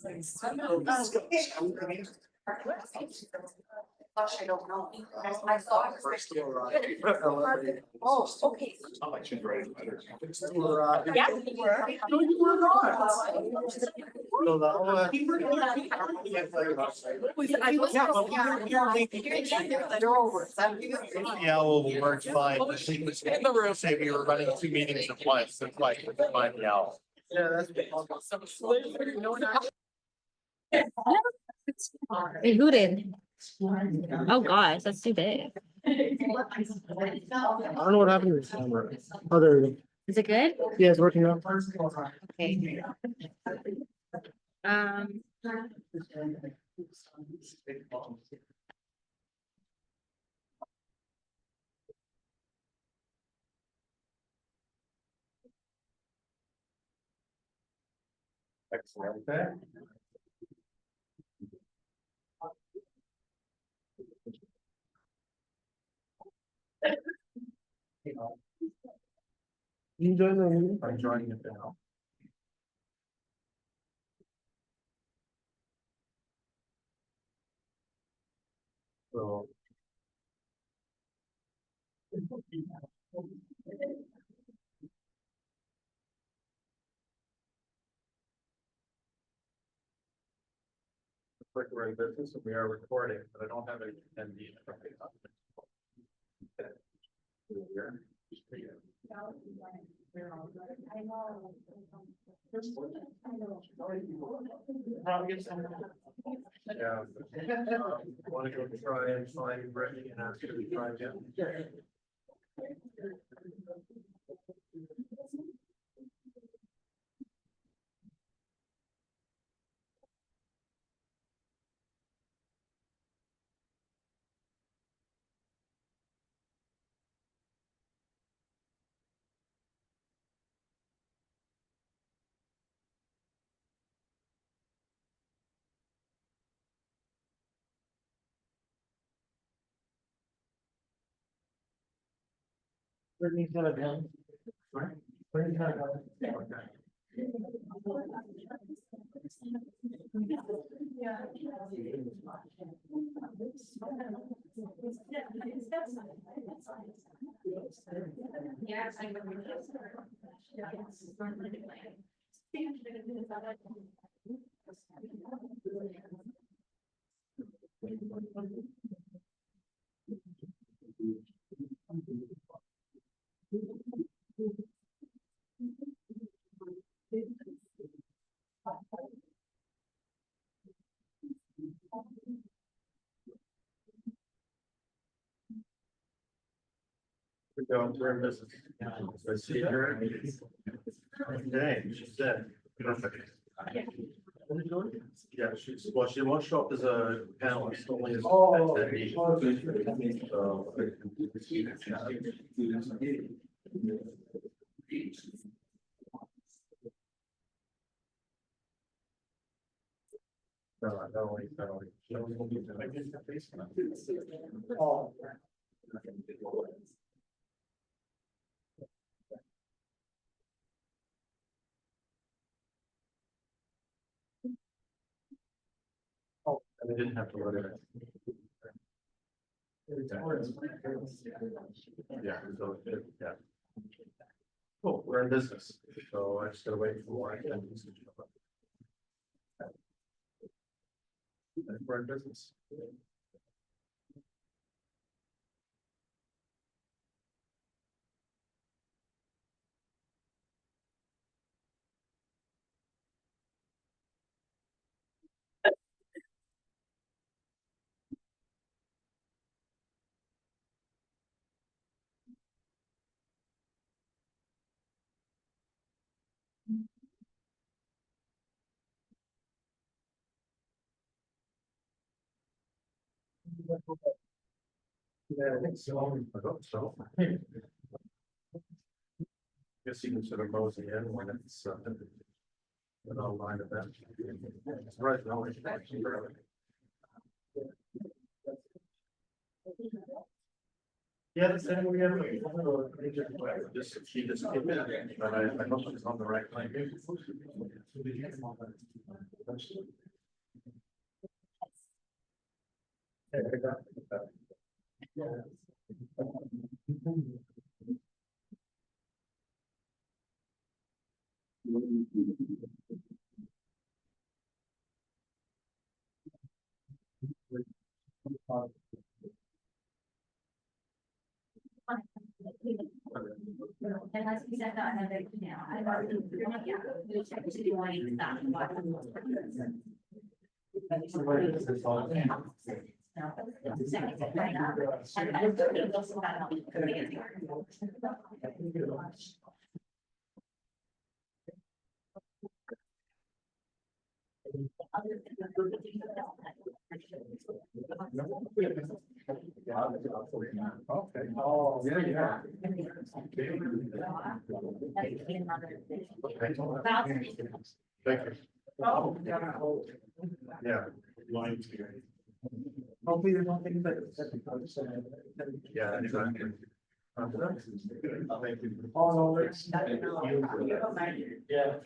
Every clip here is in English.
I don't know. I thought. Oh, okay. Yeah. No, you were not. Yeah, well, we worked fine. She was in the room saying we were running 2 meetings at once. So like, find me out. Yeah, that's. Wait, who did? Oh gosh, that's too big. I don't know what happened to this camera. Oh, there we go. Is it good? Yeah, it's working out. Okay. Excellent. You join the meeting? I'm joining it now. So. Like we're in business and we are recording, but I don't have any attendee. Yeah. Want to go try and find Brittany and ask her to try again? Brittany's gonna be on. Right? Brittany's gonna go. Okay. We're in business. So see her. Okay, she said. Yeah, she won't show up as a panelist, only as. Oh. Oh, and they didn't have to look at it. Yeah, so, yeah. Cool, we're in business, so I just gotta wait for more attendees to show up. We're in business. Yeah, I think so. I hope so. Guess you can sort of mosey in when it's an online event. It's right. No, it's actually early. Yeah, the same we have. Just, she just came in, but I hope she's on the right line. Unless we send out another email. I don't think, yeah, we'll check to do one that. Okay. Oh, yeah, yeah. Thank you. Yeah. Hopefully there's nothing that. Yeah, exactly. Thank you. Oh, no, it's. Yeah.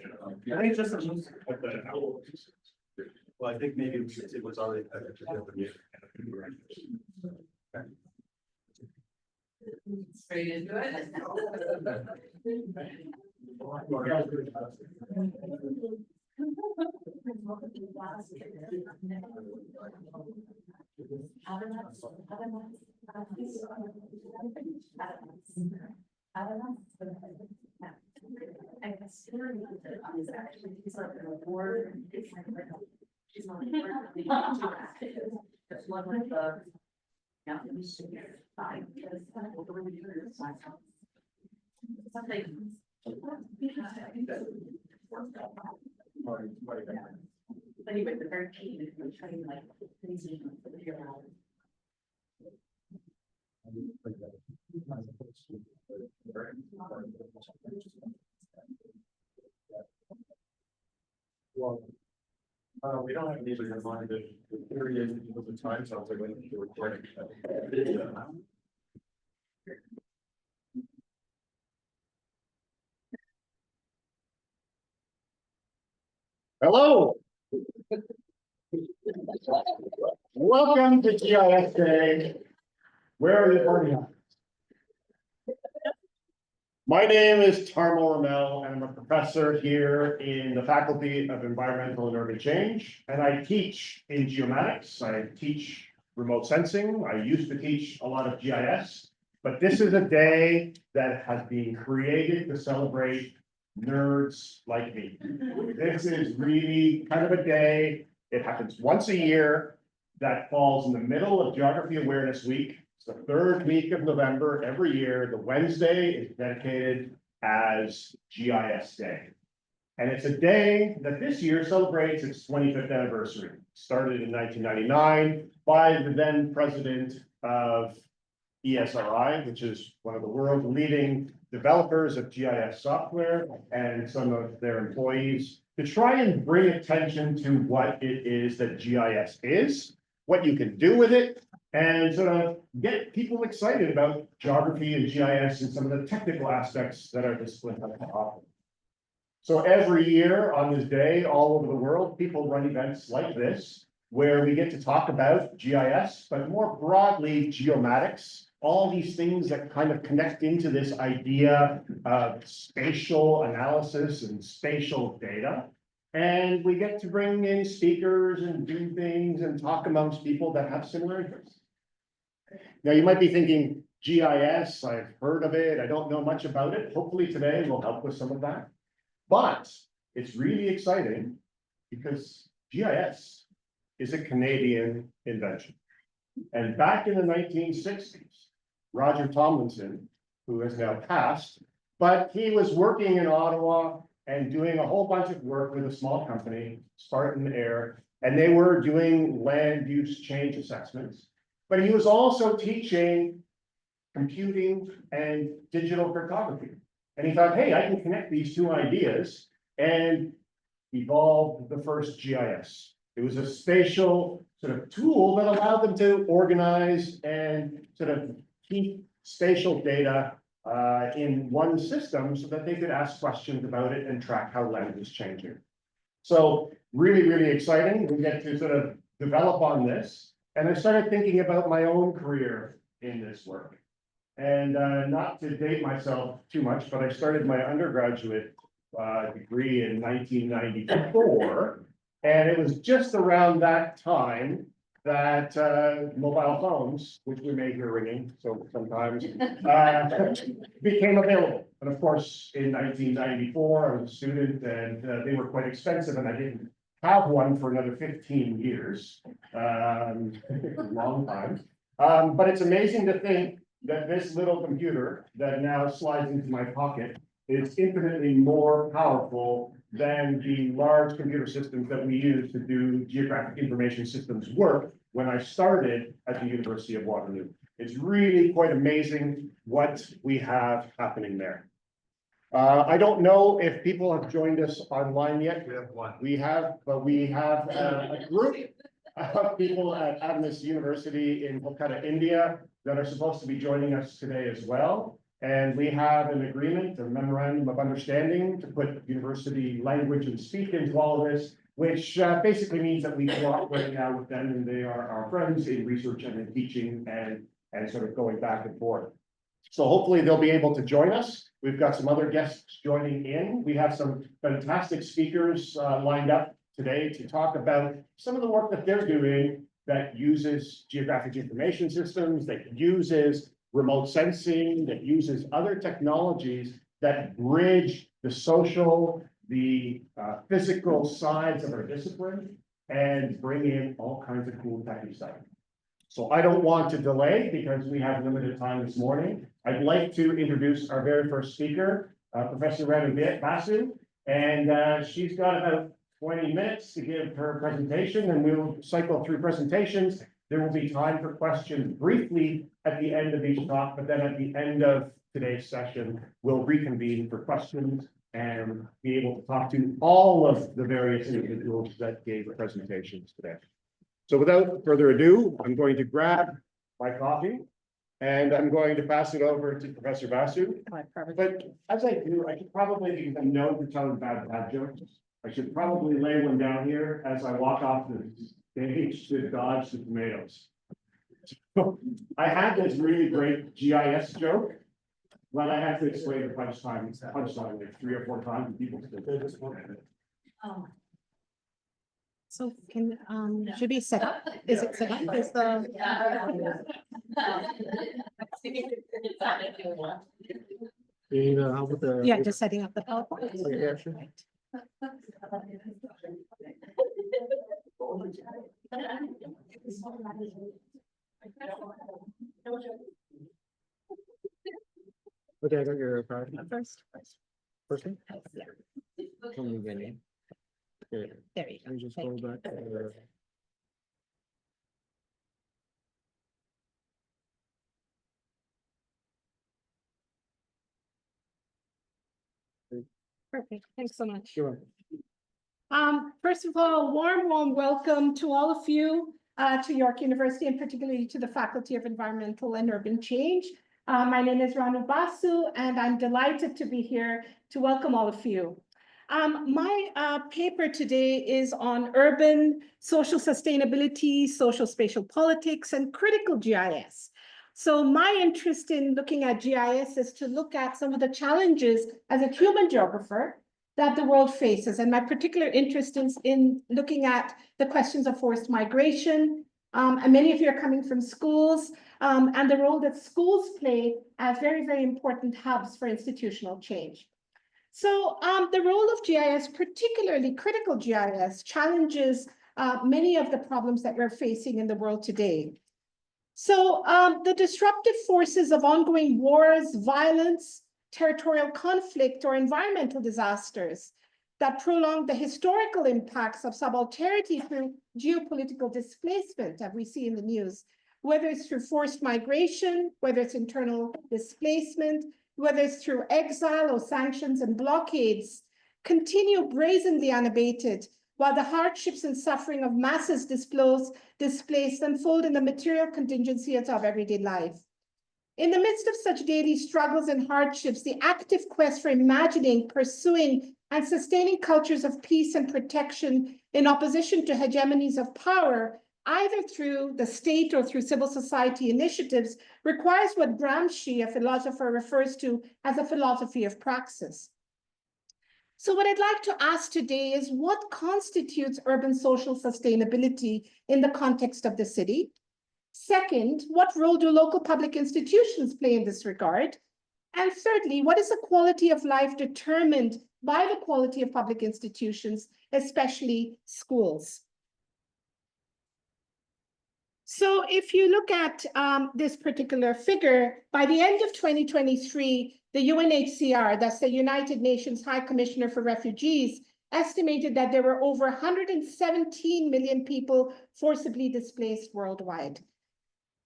I think it's just. Well, I think maybe it was already. Straight into it. Anyway, the very key is trying like crazy for the year round. Well, we don't have anybody in mind that the period of the time sounds like when you're recording. Hello. Welcome to GIS Day. Where are you from? My name is Tarmo Ramel, and I'm a professor here in the Faculty of Environmental and Urban Change, and I teach in geomatics. I teach remote sensing. I used to teach a lot of GIS, but this is a day that has been created to celebrate nerds like me. This is really kind of a day. It happens once a year that falls in the middle of Geography Awareness Week. It's the third week of November every year. The Wednesday is dedicated as GIS Day. And it's a day that this year celebrates its 25th anniversary. It started in 1999 by the then president of ESRI, which is one of the world's leading developers of GIS software, and some of their employees, to try and bring attention to what it is that GIS is, what you can do with it, and sort of get people excited about geography and GIS and some of the technical aspects that our discipline has to offer. So every year on this day, all over the world, people run events like this, where we get to talk about GIS, but more broadly, geomatics, all these things that kind of connect into this idea of spatial analysis and spatial data. And we get to bring in speakers and do things and talk amongst people that have similar interests. Now, you might be thinking, GIS, I've heard of it, I don't know much about it. Hopefully today will help with some of that. But it's really exciting because GIS is a Canadian invention. And back in the 1960s, Roger Tomlinson, who has now passed, but he was working in Ottawa and doing a whole bunch of work with a small company, Spartan Air, and they were doing land use change assessments. But he was also teaching computing and digital cryptography. And he thought, hey, I can connect these two ideas, and evolved the first GIS. It was a spatial sort of tool that allowed them to organize and sort of keep spatial data in one system so that they could ask questions about it and track how land is changing. So really, really exciting. We get to sort of develop on this. And I started thinking about my own career in this work. And not to date myself too much, but I started my undergraduate degree in 1994. And it was just around that time that mobile phones, which we may hear ringing, so sometimes, became available. And of course, in 1994, I was a student and they were quite expensive and I didn't have one for another 15 years, long time. But it's amazing to think that this little computer that now slides into my pocket is infinitely more powerful than the large computer systems that we use to do geographic information systems work when I started at the University of Waterloo. It's really quite amazing what we have happening there. I don't know if people have joined us online yet. We have one. We have a group of people at Adams University in Kolkata, India, that are supposed to be joining us today as well. And we have an agreement, a memorandum of understanding to put university language and speak into all of this, which basically means that we cooperate now with them and they are our friends in research and in teaching and sort of going back and forth. So hopefully they'll be able to join us. We've got some other guests joining in. We have some fantastic speakers lined up today to talk about some of the work that they're doing that uses geographic information systems, that uses remote sensing, that uses other technologies that bridge the social, the physical sides of our discipline and bring in all kinds of cool techy stuff. So I don't want to delay because we have limited time this morning. I'd like to introduce our very first speaker, Professor Ranu Basu, and she's got about 20 minutes to give her presentation and we'll cycle through presentations. There will be time for questions briefly at the end of each talk, but then at the end of today's session, we'll reconvene for questions and be able to talk to all of the various individuals that gave presentations today. So without further ado, I'm going to grab my coffee and I'm going to pass it over to Professor Basu. But as I do, I should probably, because I'm known for telling bad jokes, I should probably lay one down here as I walk off the stage to dodge the tomatoes. So I had this really great GIS joke, but I had to explain the punchline like 3 or 4 times and people still. So can, should be set up? Is it set up? Is the? How about the? Yeah, just setting up the PowerPoint. Yeah, sure. Okay, I got your card. First. First thing? Yeah. Can you get in? Okay, There you let me go. just go back. Perfect. Thanks so much. Sure. First of all, warm welcome to all of you to York University and particularly to the Faculty of Environmental and Urban Change. My name is Ranu Basu and I'm delighted to be here to welcome all of you. My paper today is on urban social sustainability, social spatial politics, and critical GIS. So my interest in looking at GIS is to look at some of the challenges as a human geographer that the world faces. And my particular interest is in looking at the questions of forced migration. And many of you are coming from schools and the role that schools play as very, very important hubs for institutional change. So the role of GIS, particularly critical GIS, challenges many of the problems that we're facing in the world today. So the disruptive forces of ongoing wars, violence, territorial conflict, or environmental disasters that prolong the historical impacts of subalternity through geopolitical displacement, as we see in the news, whether it's through forced migration, whether it's internal displacement, whether it's through exile or sanctions and blockades, continue brazenly unabated, while the hardships and suffering of masses displaced unfold in the material contingencies of everyday life. In the midst of such daily struggles and hardships, the active quest for imagining, pursuing, and sustaining cultures of peace and protection in opposition to hegemonies of power, either through the state or through civil society initiatives, requires what Gramsci, a philosopher, refers to as a philosophy of praxis. So what I'd like to ask today is what constitutes urban social sustainability in the context of the city? Second, what role do local public institutions play in this regard? And thirdly, what is the quality of life determined by the quality of public institutions, especially schools? So if you look at this particular figure, by the end of 2023, the UNHCR, that's the United Nations High Commissioner for Refugees, estimated that there were over 117 million people forcibly displaced worldwide.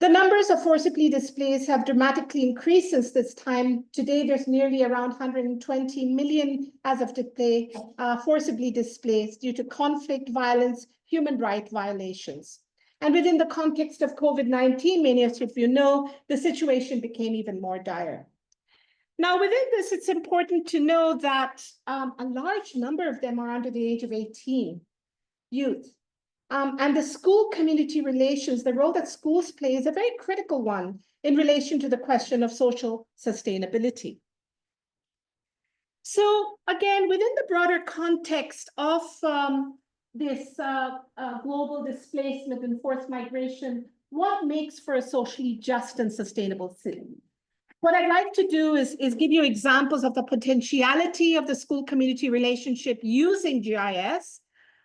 The numbers of forcibly displaced have dramatically increased since this time. Today, there's nearly around 120 million as of today forcibly displaced due to conflict, violence, human rights violations. And within the context of COVID-19, many of you know, the situation became even more dire. Now, within this, it's important to know that a large number of them are under the age of 18, youth. And the school community relations, the role that schools play is a very critical one in relation to the question of social sustainability. So again, within the broader context of this global displacement and forced migration, what makes for a socially just and sustainable city? What I'd like to do is give you examples of the potentiality of the school community relationship using GIS,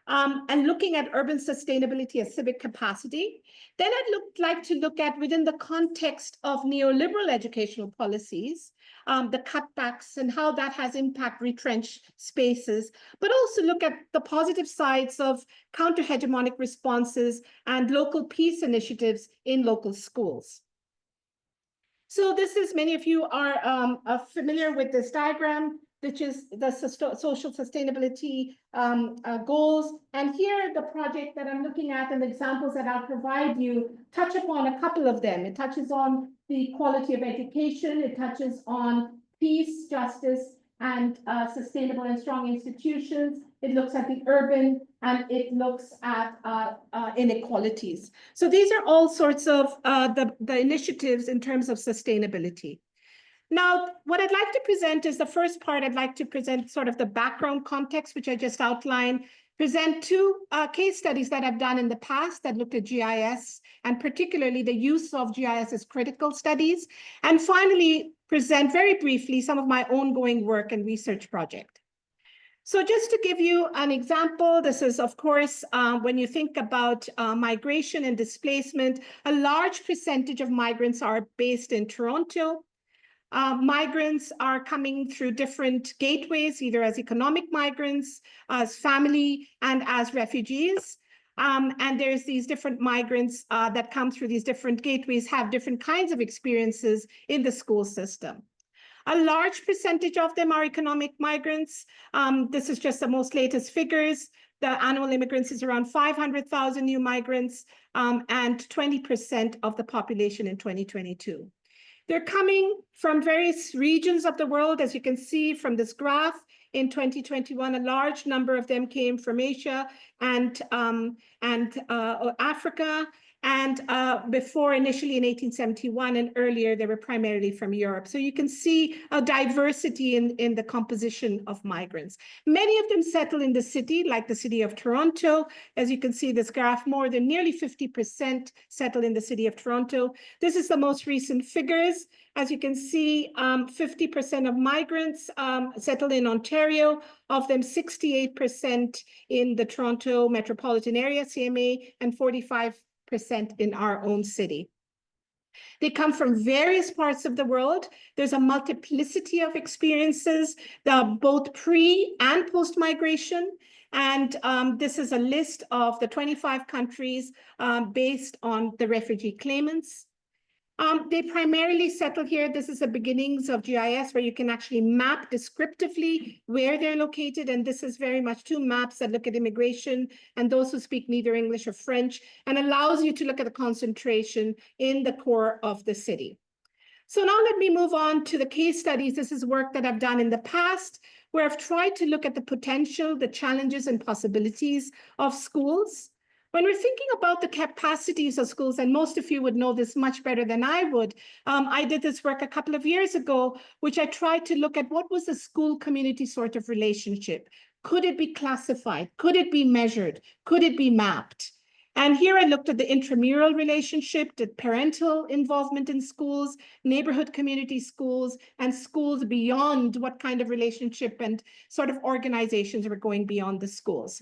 and looking at urban sustainability as civic capacity. Then I'd like to look at, within the context of neoliberal educational policies, the cutbacks and how that has impacted retrenched spaces, but also look at the positive sides of counter-hegemonic responses and local peace initiatives in local schools. So this is, many of you are familiar with this diagram, which is the social sustainability goals. And here, the project that I'm looking at and the examples that I'll provide you touch upon a couple of them. It touches on the quality of education. It touches on peace, justice, and sustainable and strong institutions. It looks at the urban, and it looks at inequalities. So these are all sorts of the initiatives in terms of sustainability. Now, what I'd like to present is the first part. I'd like to present sort of the background context, which I just outlined, present two case studies that I've done in the past that looked at GIS, and particularly the use of GIS as critical studies, and finally present very briefly some of my ongoing work and research project. So just to give you an example, this is, of course, when you think about migration and displacement, a large percentage of migrants are based in Toronto. Migrants are coming through different gateways, either as economic migrants, as family, and as refugees. And there's these different migrants that come through these different gateways, have different kinds of experiences in the school system. A large percentage of them are economic migrants. This is just the most latest figures. The annual immigrants is around 500,000 new migrants, and 20% of the population in 2022. They're coming from various regions of the world. As you can see from this graph, in 2021, a large number of them came from Asia and Africa. And before, initially in 1871 and earlier, they were primarily from Europe. So you can see a diversity in the composition of migrants. Many of them settle in the city, like the city of Toronto. As you can see this graph, more than nearly 50% settle in the city of Toronto. This is the most recent figures. As you can see, 50% of migrants settle in Ontario, of them 68% in the Toronto metropolitan area, CMA, and 45% in our own city. They come from various parts of the world. There's a multiplicity of experiences, both pre and post-migration. And this is a list of the 25 countries based on the refugee claimants. They primarily settle here. This is the beginnings of GIS, where you can actually map descriptively where they're located. And this is very much two maps that look at immigration and those who speak neither English or French, and allows you to look at the concentration in the core of the city. So now let me move on to the case studies. This is work that I've done in the past, where I've tried to look at the potential, the challenges and possibilities of schools. When we're thinking about the capacities of schools, and most of you would know this much better than I would, I did this work a couple of years ago, which I tried to look at what was the school community sort of relationship. Could it be classified? Could it be measured? Could it be mapped? And here I looked at the intramural relationship, the parental involvement in schools, neighborhood community schools, and schools beyond what kind of relationship and sort of organizations were going beyond the schools.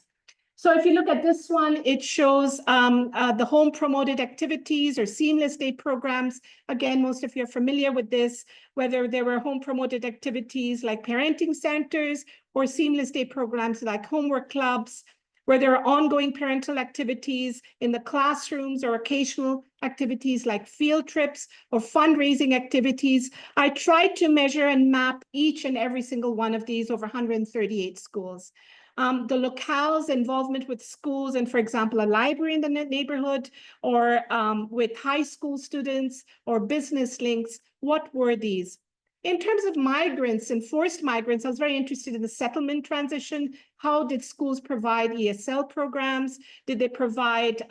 So if you look at this one, it shows the home promoted activities or seamless day programs. Again, most of you are familiar with this, whether there were home promoted activities like parenting centers or seamless day programs like homework clubs, where there are ongoing parental activities in the classrooms or occasional activities like field trips or fundraising activities. I tried to measure and map each and every single one of these over 138 schools. The locale's involvement with schools and, for example, a library in the neighborhood or with high school students or business links, what were these? In terms of migrants and forced migrants, I was very interested in the settlement transition. How did schools provide ESL programs? Did they provide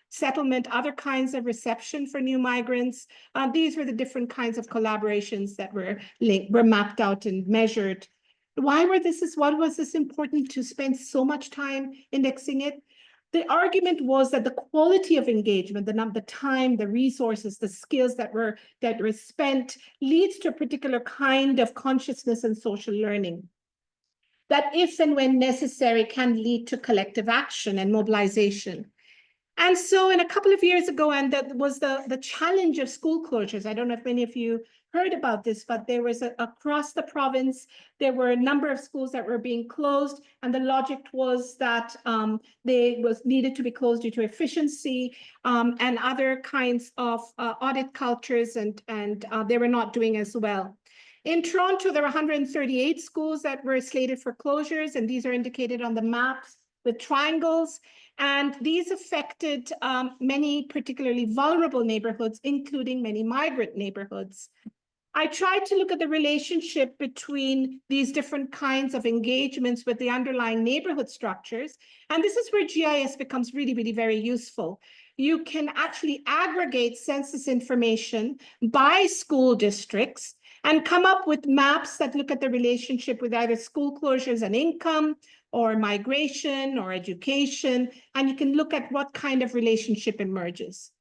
settlement, other kinds of reception for new migrants? These were the different kinds of collaborations that were mapped out and measured. Why was this important to spend so much time indexing it? The argument was that the quality of engagement, the time, the resources, the skills that were spent leads to a particular kind of consciousness and social learning that, if and when necessary, can lead to collective action and mobilization. And so a couple of years ago, and that was the challenge of school closures. I don't know if many of you heard about this, but there was across the province, there were a number of schools that were being closed. And the logic was that they needed to be closed due to efficiency and other kinds of audit cultures, and they were not doing as well. In Toronto, there were 138 schools that were slated for closures, and these are indicated on the maps with triangles. And these affected many particularly vulnerable neighborhoods, including many migrant neighborhoods. I tried to look at the relationship between these different kinds of engagements with the underlying neighborhood structures. And this is where GIS becomes really, really very useful. You can actually aggregate census information by school districts and come up with maps that look at the relationship with either school closures and income, or migration or education, and you can look at what kind of relationship emerges.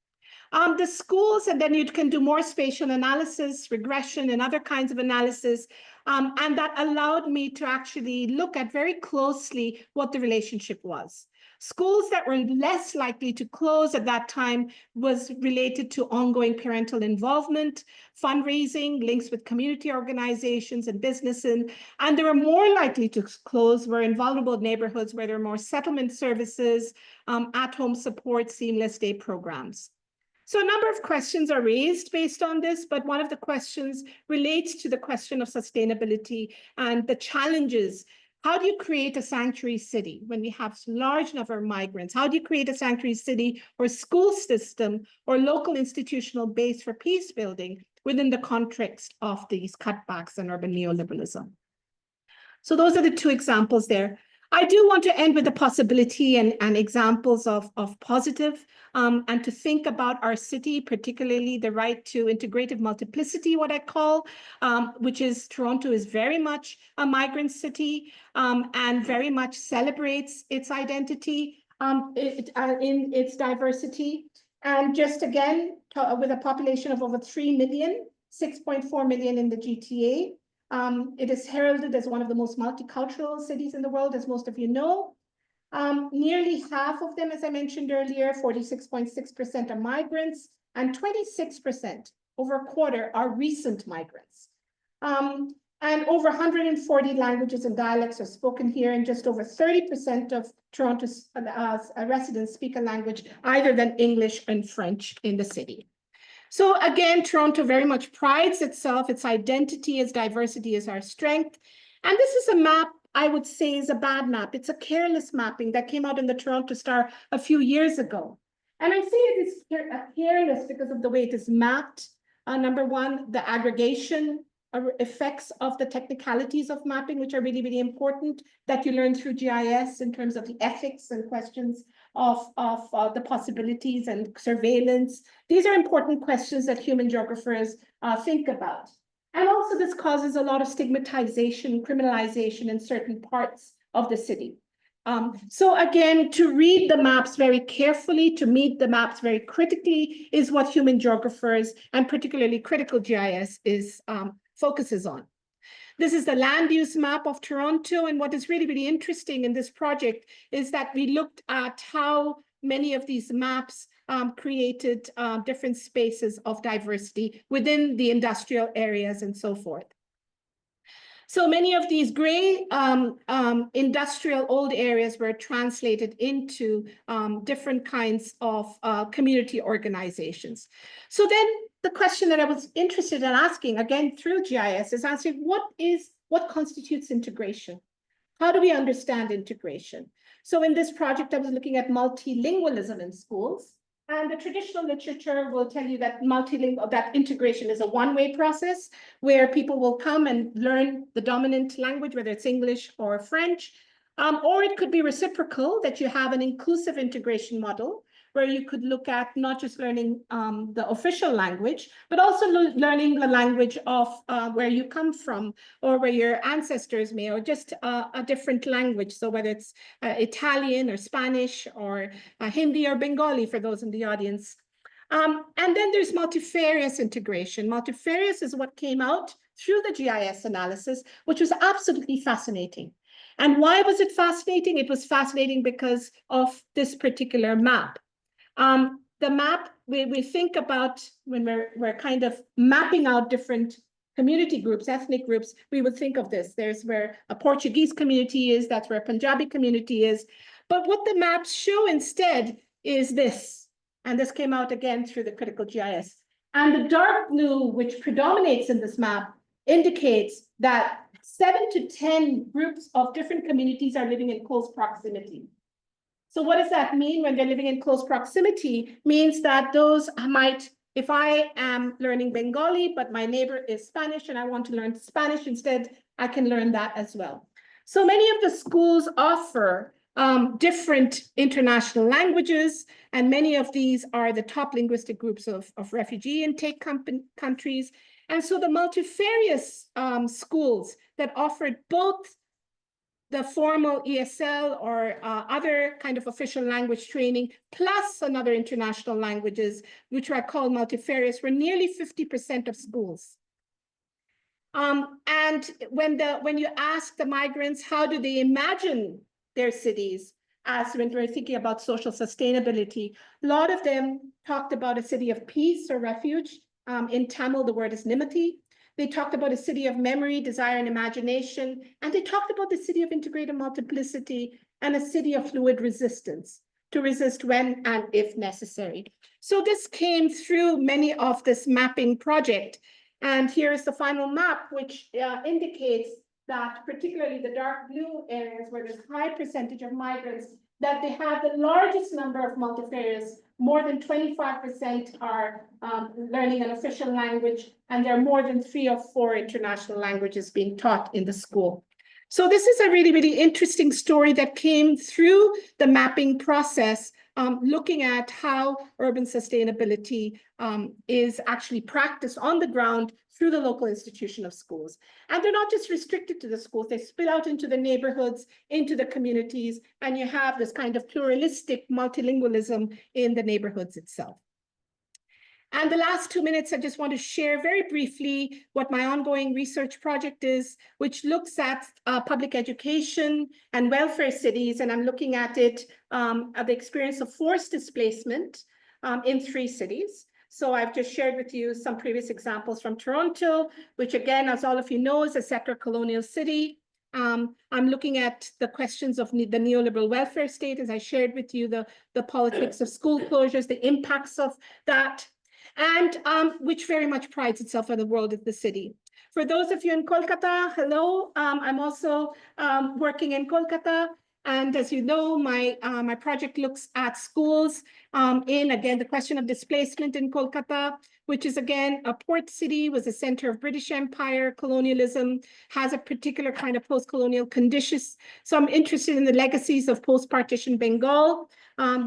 The schools, and then you can do more spatial analysis, regression, and other kinds of analysis, and that allowed me to actually look at very closely what the relationship was. Schools that were less likely to close at that time was related to ongoing parental involvement, fundraising, links with community organizations and businesses, and they were more likely to close were in vulnerable neighborhoods where there were more settlement services, at-home support, seamless day programs. So a number of questions are raised based on this, but one of the questions relates to the question of sustainability and the challenges. How do you create a sanctuary city when we have a large number of migrants? How do you create a sanctuary city or school system or local institutional base for peace building within the context of these cutbacks and urban neoliberalism? So those are the two examples there. I do want to end with the possibility and examples of positive, and to think about our city, particularly the right to integrative multiplicity, what I call, which is Toronto is very much a migrant city and very much celebrates its identity in its diversity. And just again, with a population of over 3 million, 6.4 million in the GTA, it is heralded as one of the most multicultural cities in the world, as most of you know. Nearly half of them, as I mentioned earlier, 46.6% are migrants, and 26%, over a quarter, are recent migrants. And over 140 languages and dialects are spoken here, and just over 30% of Toronto's residents speak a language other than English and French in the city. So again, Toronto very much prides itself, its identity, its diversity is our strength. And this is a map I would say is a bad map. It's a careless mapping that came out in the Toronto Star a few years ago. And I say it is careless because of the way it is mapped, Number one, the aggregation effects of the technicalities of mapping, which are really, really important that you learn through GIS in terms of the ethics and questions of the possibilities and surveillance. These are important questions that human geographers think about. And also this causes a lot of stigmatization, criminalization in certain parts of the city. So again, to read the maps very carefully, to meet the maps very critically is what human geographers and particularly critical GIS focuses on. This is the land use map of Toronto. And what is really, really interesting in this project is that we looked at how many of these maps created different spaces of diversity within the industrial areas and so forth. So many of these gray industrial old areas were translated into different kinds of community organizations. So then the question that I was interested in asking, again, through GIS, is asking what constitutes integration? How do we understand integration? So in this project, I was looking at multilingualism in schools. And the traditional literature will tell you that that integration is a one-way process where people will come and learn the dominant language, whether it's English or French, or it could be reciprocal, that you have an inclusive integration model where you could look at not just learning the official language, but also learning the language of where you come from or where your ancestors may, or just a different language. So whether it's Italian or Spanish or Hindi or Bengali for those in the audience. And then there's multifarious integration. Multifarious is what came out through the GIS analysis, which was absolutely fascinating. And why was it fascinating? It was fascinating because of this particular map. The map, we think about when we're kind of mapping out different community groups, ethnic groups, we would think of this. There's where a Portuguese community is, that's where a Punjabi community is. But what the maps show instead is this. And this came out again through the critical GIS. And the dark blue, which predominates in this map, indicates that 7 to 10 groups of different communities are living in close proximity. So what does that mean when they're living in close proximity? Means that those might, if I am learning Bengali, but my neighbor is Spanish and I want to learn Spanish instead, I can learn that as well. So many of the schools offer different international languages, and many of these are the top linguistic groups of refugee intake countries. And so the multifarious schools that offered both the formal ESL or other kind of official language training, plus another international languages, which are called multifarious, were nearly 50% of schools. And when you ask the migrants, how do they imagine their cities, as when we're thinking about social sustainability, a lot of them talked about a city of peace or refuge. In Tamil, the word is Nimati. They talked about a city of memory, desire, and imagination. And they talked about the city of integrated multiplicity and a city of fluid resistance, to resist when and if necessary. So this came through many of this mapping project. And here's the final map, which indicates that particularly the dark blue areas where there's high percentage of migrants, that they have the largest number of multifarious. More than 25% are learning an official language, and there are more than 3 or 4 international languages being taught in the school. So this is a really, really interesting story that came through the mapping process, looking at how urban sustainability is actually practiced on the ground through the local institution of schools. And they're not just restricted to the schools, they spill out into the neighborhoods, into the communities, and you have this kind of pluralistic multilingualism in the neighborhoods itself. And the last 2 minutes, I just want to share very briefly what my ongoing research project is, which looks at public education and welfare cities. And I'm looking at it, at the experience of forced displacement in 3 cities. So I've just shared with you some previous examples from Toronto, which again, as all of you know, is a settler colonial city. I'm looking at the questions of the neoliberal welfare state, as I shared with you, the politics of school closures, the impacts of that, and which very much prides itself on the world of the city. For those of you in Kolkata, hello, I'm also working in Kolkata. And as you know, my project looks at schools in, again, the question of displacement in Kolkata, which is, again, a port city, was a center of British Empire, colonialism, has a particular kind of post-colonial conditions. So I'm interested in the legacies of post-partition Bengal,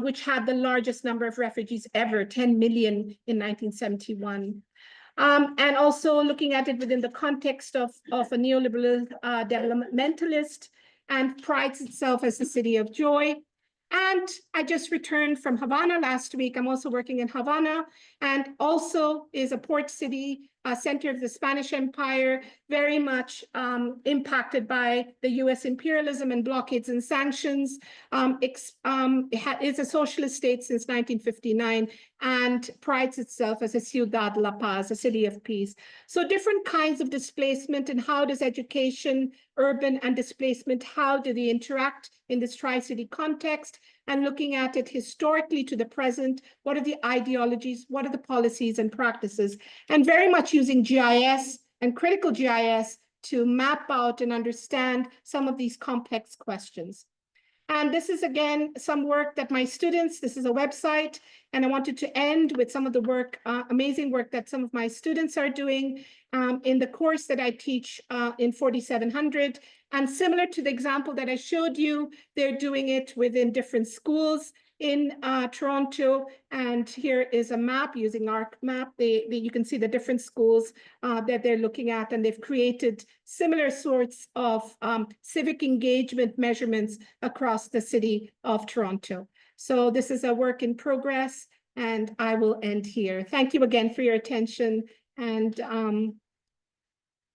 which had the largest number of refugees ever, 10 million in 1971. And also looking at it within the context of a neoliberal developmentalist, and prides itself as the city of joy. And I just returned from Havana last week. I'm also working in Havana, and also is a port city, center of the Spanish Empire, very much impacted by the US imperialism and blockades and sanctions. It's a socialist state since 1959 and prides itself as a ciudad la paz, a city of peace. So different kinds of displacement, and how does education, urban and displacement, how do they interact in this tri-city context, and looking at it historically to the present, what are the ideologies, what are the policies and practices, and very much using GIS and critical GIS to map out and understand some of these complex questions. And this is, again, some work that my students, this is a website, and I wanted to end with some of the work, amazing work that some of my students are doing in the course that I teach in 4700. And similar to the example that I showed you, they're doing it within different schools in Toronto. And here is a map using ArcMap. You can see the different schools that they're looking at, and they've created similar sorts of civic engagement measurements across the city of Toronto. So this is a work in progress, and I will end here. Thank you again for your attention. And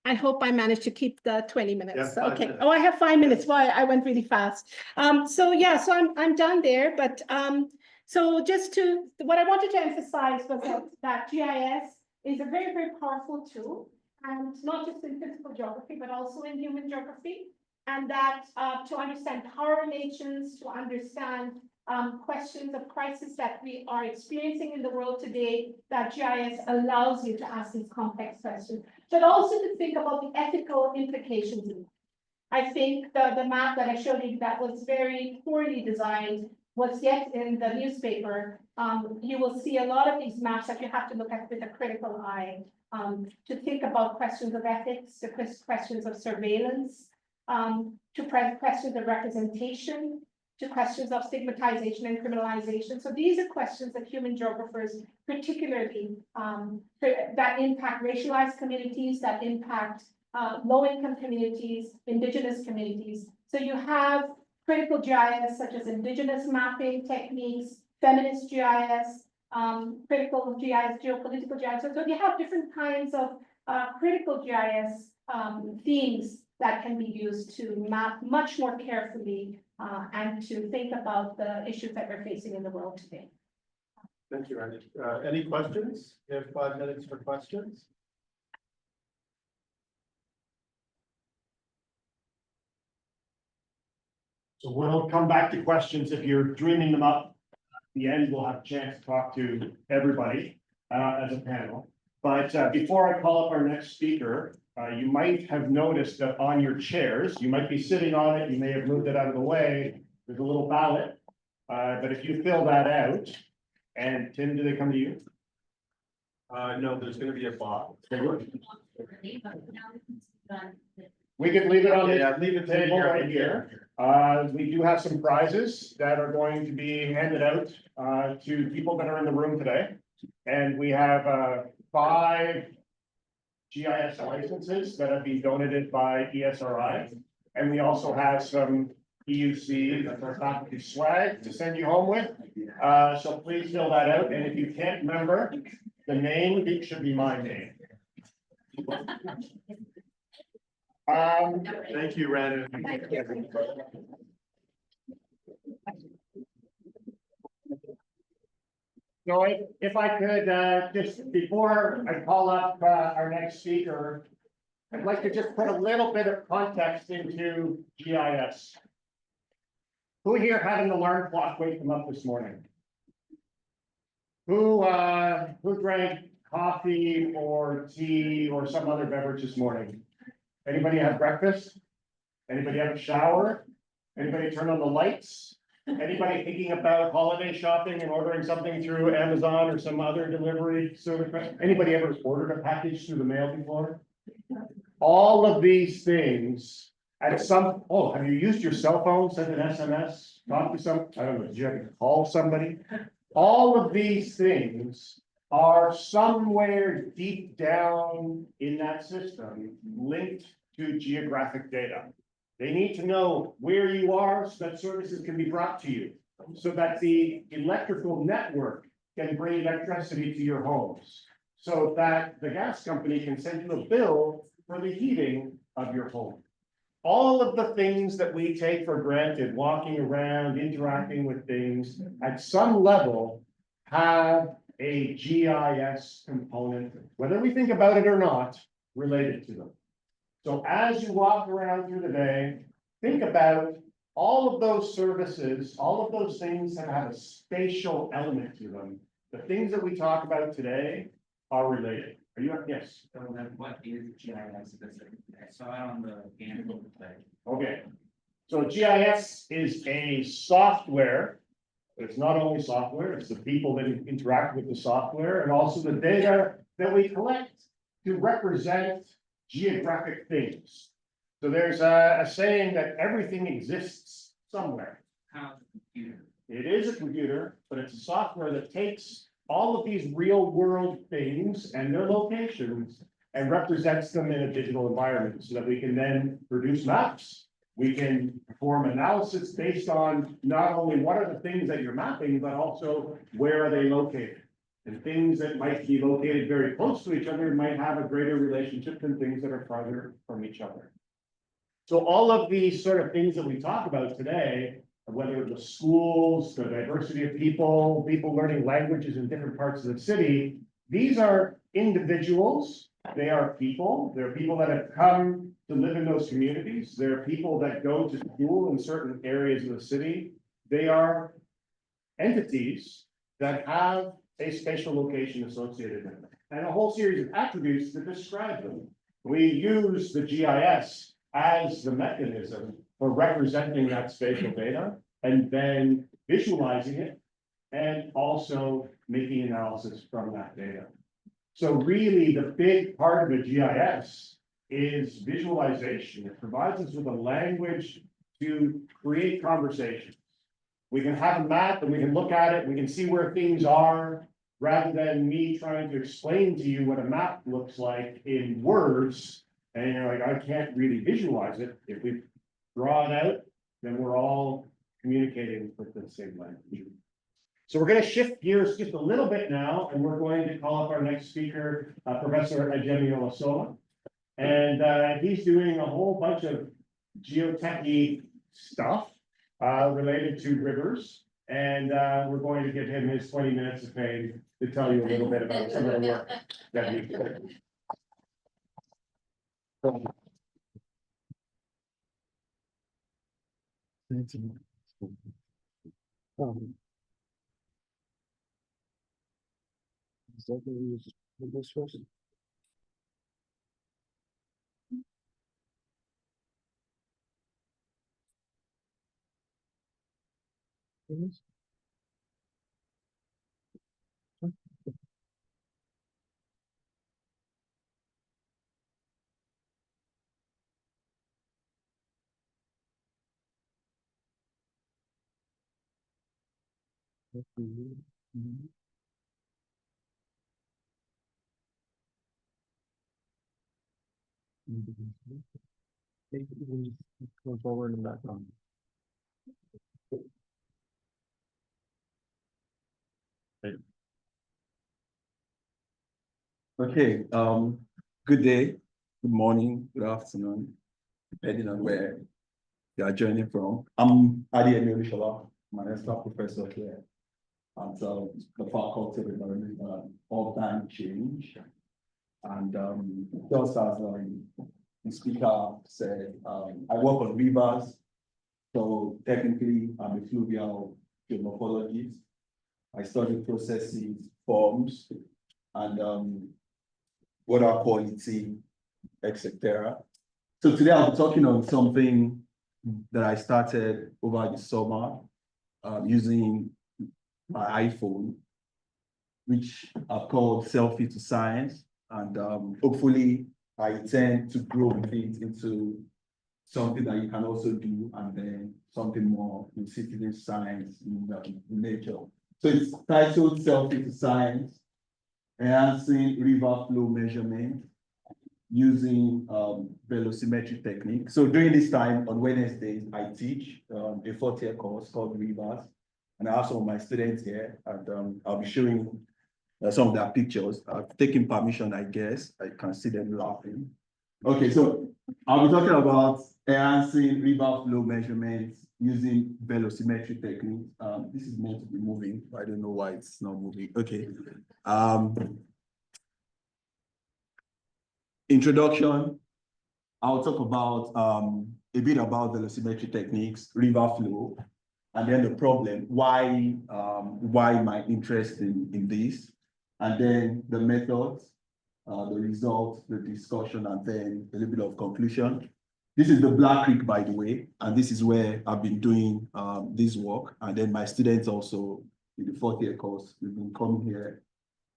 I hope I managed to keep the 20 minutes. Yeah, Okay. minutes. Oh, I have 5 minutes. Why? I went really fast. So I'm done there. But so just to, what I wanted to emphasize was that GIS is a very, very powerful tool, and not just in physical geography, but also in human geography. And that to understand power relations, to understand questions of crisis that we are experiencing in the world today, that GIS allows you to ask these complex questions, but also to think about the ethical implications. I think the map that I showed you that was very poorly designed was yet in the newspaper. You will see a lot of these maps that you have to look at with a critical eye to think about questions of ethics, to questions of surveillance, to questions of representation, to questions of stigmatization and criminalization. So these are questions that human geographers particularly that impact racialized communities, that impact low-income communities, indigenous communities. So you have critical GIS such as indigenous mapping techniques, feminist GIS, critical GIS, geopolitical GIS. So you have different kinds of critical GIS themes that can be used to map much more carefully and to think about the issues that we're facing in the world today. Thank you, Randy. Any questions? You have 5 minutes for questions. So we'll come back to questions if you're dreaming them up. At the end, we'll have a chance to talk to everybody as a panel. But before I call up our next speaker, you might have noticed that on your chairs, you might be sitting on it, you may have moved it out of the way. There's a little ballot, but if you fill that out, and Tim, do they come to you? No, there's going to be a box. We could leave it on the Yeah, leave it table right here. We do have some prizes that are going to be handed out to people that are in the room today. And we have 5 GIS licenses that have been donated by ESRI. And we also have some EUC, that's our faculty swag, to send you home with. So please fill that out. And if you can't remember, the name should be my name. Thank you, Randy. So if I could, just before I call up our next speaker, I'd like to just put a little bit of context into GIS. Who here had an alarm clock wake them up this morning? Who drank coffee or tea or some other beverage this morning? Anybody have breakfast? Anybody have a shower? Anybody turn on the lights? Anybody thinking about holiday shopping and ordering something through Amazon or some other delivery service? Anybody ever ordered a package through the mail before? All of these things at some, oh, have you used your cell phone, sent an SMS, talked to some, I don't know, did you have to call somebody? All of these things are somewhere deep down in that system linked to geographic data. They need to know where you are so that services can be brought to you, so that the electrical network can bring electricity to your homes, so that the gas company can send you a bill for the heating of your home. All of the things that we take for granted, walking around, interacting with things, at some level have a GIS component, whether we think about it or not, related to them. So as you walk around through the day, think about all of those services, all of those things that have a spatial element to them. The things that we talk about today are related. Are you, yes? So then what is GIS specifically? I saw it on the Gamble play. Okay. So GIS is a software. It's not only software, it's the people that interact with the software and also the data that we collect to represent geographic things. So there's a saying that everything exists somewhere. How's the computer? It is a computer, but it's a software that takes all of these real world things and their locations and represents them in a digital environment so that we can then produce maps. We can perform analysis based on not only what are the things that you're mapping, but also where are they located? And things that might be located very close to each other might have a greater relationship than things that are farther from each other. So all of these sort of things that we talk about today, whether the schools, the diversity of people, people learning languages in different parts of the city, these are individuals, they are people, they're people that have come to live in those communities, they're people that go to school in certain areas of the city, they are entities that have a spatial location associated with them, and a whole series of attributes that describe them. We use the GIS as the mechanism for representing that spatial data and then visualizing it and also making analysis from that data. So really the big part of the GIS is visualization. It provides us with a language to create conversations. We can have a map and we can look at it, we can see where things are, rather than me trying to explain to you what a map looks like in words. And you're like, I can't really visualize it. If we draw it out, then we're all communicating with the same language. So we're going to shift gears just a little bit now, and we're going to call up our next speaker, Professor Ajemi Olasola. And he's doing a whole bunch of geotech-y stuff related to rivers. And we're going to give him his 20 minutes of fame to tell you a little bit about some of the work that he's doing. Forward and back on. Okay, good day, good morning, good afternoon, depending on where you are joining from. I'm Adeyemi Olushola, I'm an staff professor here at the Faculty of Environmental and Urban Change. And just as the speaker said, I work on rivers. So technically, I'm a fluvial geomorphologist. I study processes, forms, and water quality, etc. So today I'll be talking on something that I started over the summer using my iPhone, which are called Selfie to Science. And hopefully I intend to grow with it into something that you can also do, and then something more in citizen science in nature. So it's titled Selfie to Science, Enhancing River Flow Measurement using velocimetry technique. So during this time on Wednesdays, I teach a fourth-year course called Rivers, and I have some of my students here, and I'll be showing some of their pictures. I've taken permission, I guess. I can see them laughing. Okay, so I'll be talking about enhancing river flow measurements using velocimetry techniques. This is meant to be moving. I don't know why it's not moving. Okay. Introduction. I'll talk about a bit about velocimetry techniques, river flow, and then the problem. Why my interest in this, and then the methods, the results, the discussion, and then a little bit of conclusion. This is the Black Creek, by the way, and this is where I've been doing this work. And then my students also in the fourth-year course, we've been coming here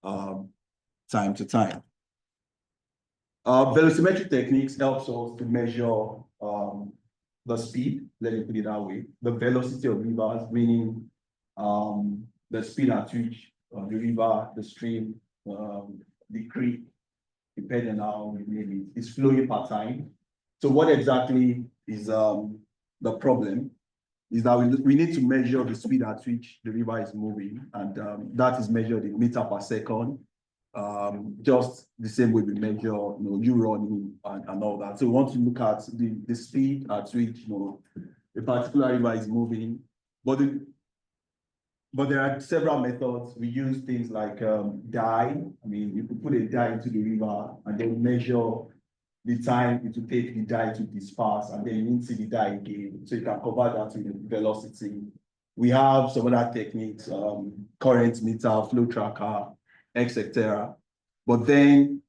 time to time. Velocimetry techniques helps us to measure the speed, let me put it that way, the velocity of rivers, meaning the speed at which the river, the stream, the creek, depending on how we name it, is flowing per time. So what exactly is the problem? Is that we need to measure the speed at which the river is moving, and that is measured in meter per second. Just the same way we measure, you running and all that. So we want to look at the speed at which, a particular river is moving. But there are several methods. We use things like dye. I mean, you could put a dye into the river and then measure the time it will take the dye to disperse, and then you need to see the dye again. So you can convert that to the velocity. We have some other techniques, current meter, flow tracker, etc. But then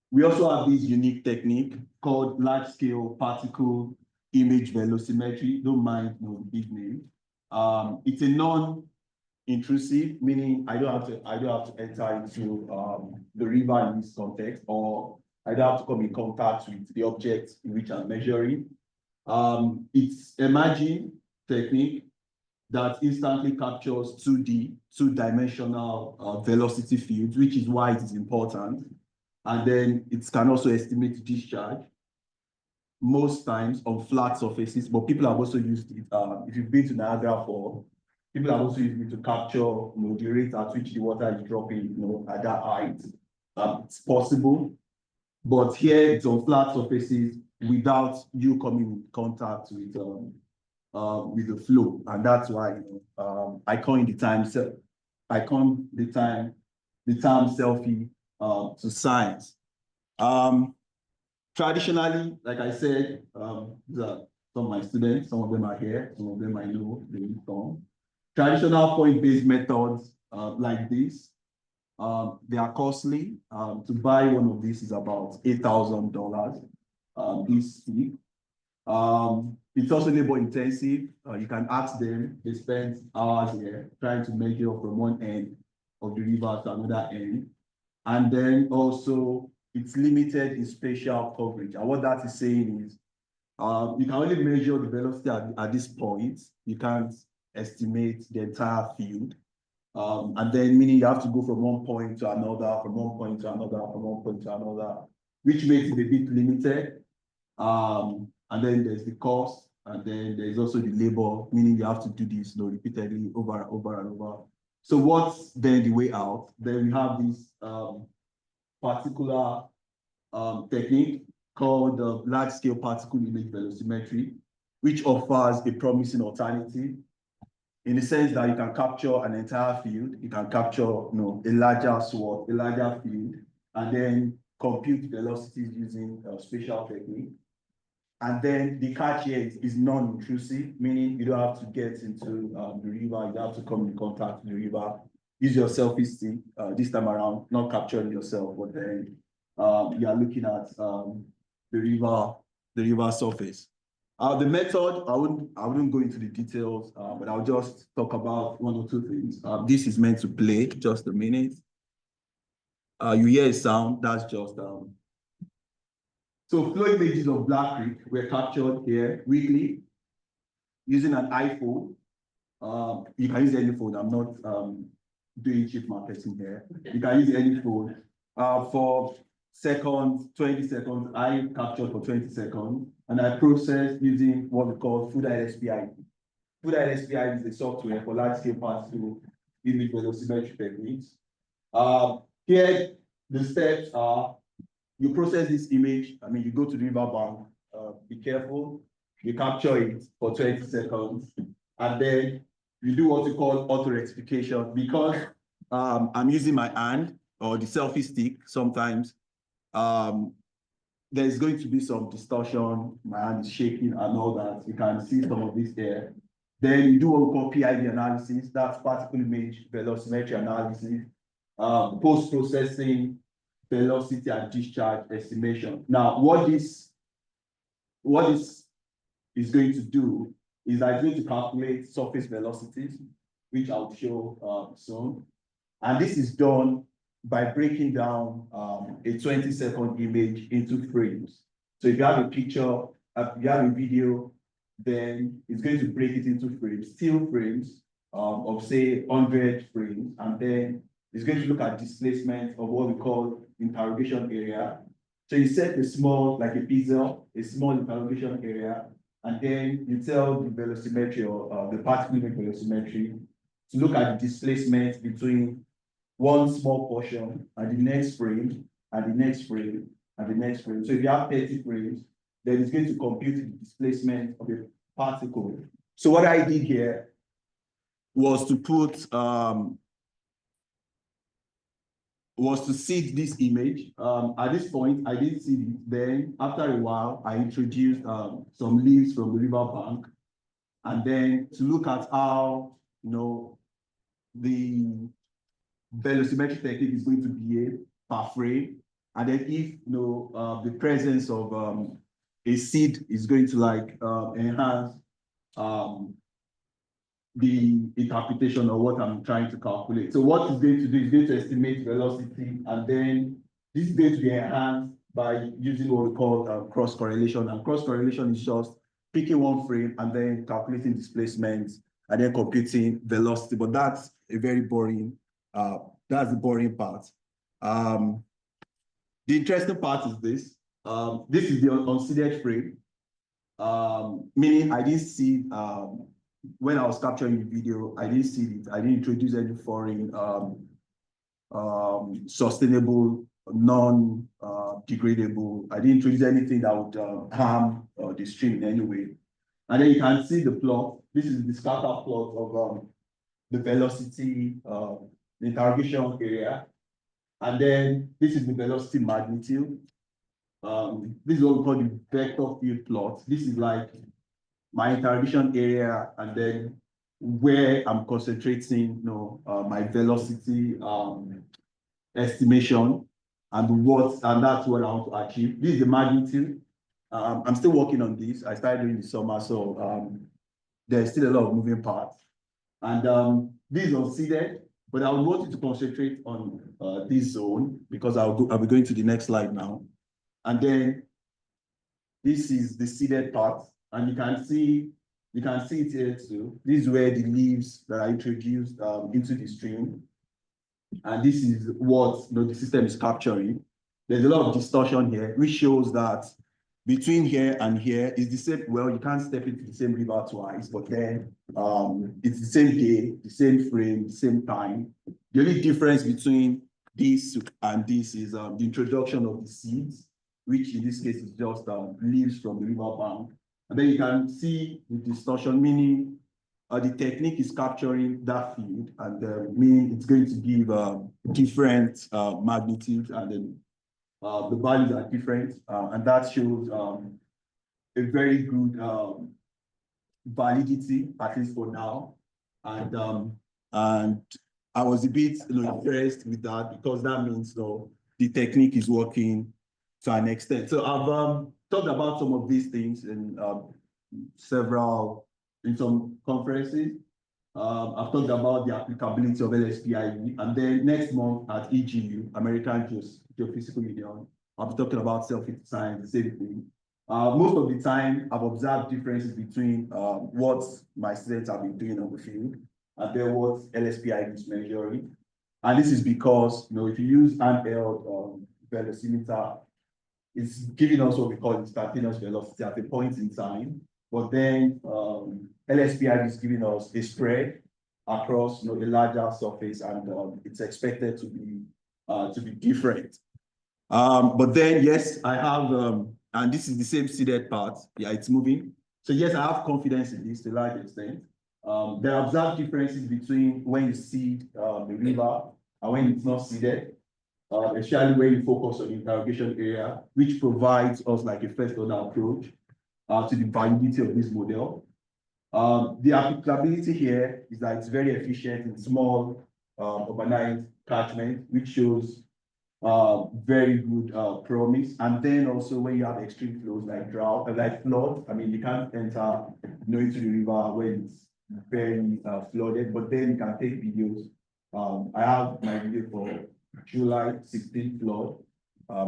we also have this unique technique called large-scale particle image velocimetry. Don't mind the big name. It's a non-intrusive, meaning I don't have to enter into the river in this context, or I don't have to come in contact with the object in which I'm measuring. It's emerging technique that instantly captures 2D, two-dimensional velocity fields, which is why it is important. And then it can also estimate discharge, most times on flat surfaces, but people have also used it. If you've been to Niagara Falls, people have also used it to capture the rate at which the water is dropping at that height. It's possible, but here it's on flat surfaces without you coming in contact with the flow, and that's why I coined the term selfie to science. Traditionally, like I said, these are some of my students. Some of them are here. Some of them I know they will come. Traditional point-based methods like this, they are costly. To buy one of these is about $8,000. This stick. It's also labor intensive. You can ask them. They spend hours here trying to measure from one end of the river to another end. And then also it's limited in spatial coverage. And what that is saying is you can only measure the velocity at this point. You can't estimate the entire field. And then meaning you have to go from one point to another, from one point to another, from one point to another, which makes it a bit limited. And then there's the cost, and then there's also the labor, meaning you have to do this repeatedly over and over. So what's then the way out? Then we have this particular technique called large-scale particle image velocimetry, which offers a promising alternative in the sense that you can capture an entire field, you can capture a larger swath, a larger field, and then compute velocities using spatial technique. And then the catch here is non-intrusive, meaning you don't have to get into the river, you don't have to come in contact with the river. Use your selfie stick this time around, not capturing yourself, but then you are looking at the river surface. The method, I wouldn't go into the details, but I'll just talk about one or two things. This is meant to play just a minute. You hear a sound, that's just, so flow images of Black Creek were captured here weekly using an iPhone. You can use any phone. I'm not doing cheap marketing here. You can use any phone. For seconds, 20 seconds, I captured for 20 seconds, and I processed using what we call FoodISPI. FoodISPI is a software for large-scale pass-through image velocimetry techniques. Here, the steps are, you process this image, you go to the riverbank, be careful, you capture it for 20 seconds, and then you do what we call auto-rectification. Because I'm using my hand or the selfie stick sometimes, there's going to be some distortion, my hand is shaking and all that. You can see some of this here. Then you do what we call PIV analysis, that's particle image velocimetry analysis, post-processing, velocity and discharge estimation. Now, what this is going to do is that it's going to calculate surface velocities, which I'll show soon. And this is done by breaking down a 20-second image into frames. So if you have a picture, if you have a video, then it's going to break it into frames, still frames of say 100 frames, and then it's going to look at displacement of what we call interrogation area. So you set a small, like a pixel, a small interrogation area, and then you tell the velocimetry or the particle image velocimetry to look at the displacement between one small portion and the next frame, and the next frame, and the next frame. So if you have 30 frames, then it's going to compute the displacement of a particle. So what I did here was to put, was to seed this image. At this point, I didn't see it. Then after a while, I introduced some leaves from the riverbank, and then to look at how, the velocimetry technique is going to behave per frame, and then if the presence of a seed is going to enhance the interpretation of what I'm trying to calculate. So what it's going to do is going to estimate velocity, and then this is going to be enhanced by using what we call cross correlation. And cross correlation is just picking one frame and then calculating displacement and then computing velocity. But that's a very boring. That's the boring part. The interesting part is this. This is the unseeded frame, meaning I didn't see, when I was capturing the video, I didn't see it. I didn't introduce any foreign sustainable, non-degradable. I didn't introduce anything that would harm the stream in any way. And then you can see the plot. This is the scatter plot of the velocity, the interrogation area. And then this is the velocity magnitude. This is what we call the vector field plot. This is like my interrogation area, and then where I'm concentrating, my velocity estimation, and that's what I want to achieve. This is the magnitude. I'm still working on this. I started doing the summer, so there's still a lot of moving parts. And this is unseeded, but I would want you to concentrate on this zone, because I'll be going to the next slide now. And then this is the seeded part, and you can see it here too. This is where the leaves that are introduced into the stream, and this is what the system is capturing. There's a lot of distortion here, which shows that between here and here is the same. Well, you can't step into the same river twice, but then it's the same day, the same frame, the same time. The only difference between this and this is the introduction of the seeds, which in this case is just leaves from the riverbank. And then you can see the distortion, meaning the technique is capturing that field, and meaning it's going to give different magnitudes, and then the values are different, and that shows a very good validity, at least for now. And I was a bit impressed with that, because that means the technique is working to an extent. So I've talked about some of these things in several, in some conferences. I've talked about the applicability of LSPIV, and then next month at EGU, American Geophysical Union, I'll be talking about self-fit science, the same thing. Most of the time, I've observed differences between what my students have been doing on the field and then what LSPIV is measuring. And this is because, if you use handheld velocimeter, it's giving us what we call instantaneous velocity at a point in time. But then LSPIV is giving us a spread across a larger surface, and it's expected to be different. But then, yes, I have, and this is the same seeded part. Yeah, it's moving. So yes, I have confidence in this to a large extent. There are observed differences between when you seed the river and when it's not seeded, especially when you focus on the interrogation area, which provides us like a first order approach to the validity of this model. The applicability here is that it's very efficient in small urbanized catchment, which shows very good promise. And then also when you have extreme flows like drought, like flood, I mean, you can't enter into the river when it's very flooded, but then you can take videos. I have my video for July 16th flood,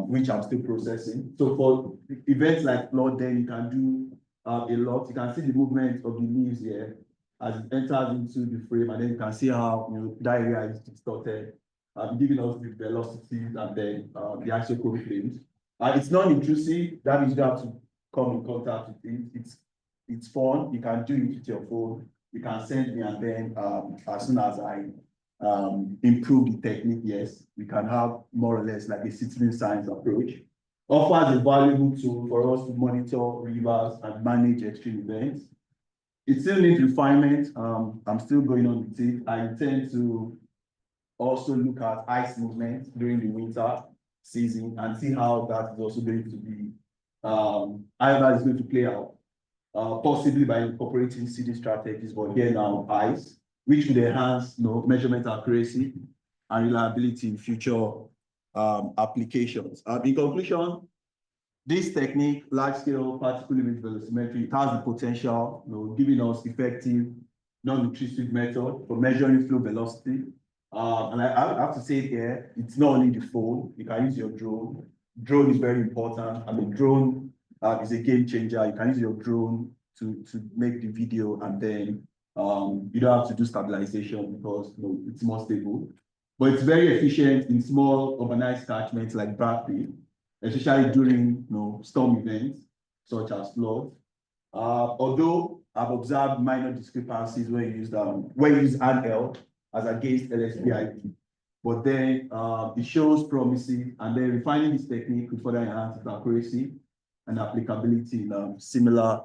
which I'm still processing. So for events like flood, then you can do a lot. You can see the movement of the leaves here as it enters into the frame, and then you can see how that area is distorted, giving us the velocities and then the isochrone frames. It's non-intrusive. That means you don't have to come in contact with it. It's fun. You can do it with your phone. You can send me, and then as soon as I improve the technique, yes, we can have more or less like a citizen science approach. Offers a valuable tool for us to monitor rivers and manage extreme events. It still needs refinement. I'm still going on with it. I intend to also look at ice movement during the winter season and see how that is also going to be, how that is going to play out. Possibly by incorporating seeding strategies, but here now ice, which would enhance measurement accuracy and reliability in future applications. In conclusion, this technique, large-scale particle image velocimetry, it has the potential, giving us effective, non-intrusive method for measuring flow velocity. And I have to say here, it's not only the phone. You can use your drone. Drone is very important. I mean, drone is a game changer. You can use your drone to make the video, and then you don't have to do stabilization because it's more stable. But it's very efficient in small urbanized catchments like Bradley, especially during storm events such as flood. Although I've observed minor discrepancies when you use handheld as against LSPIV, but then it shows promising, and then refining this technique will further enhance its accuracy and applicability in similar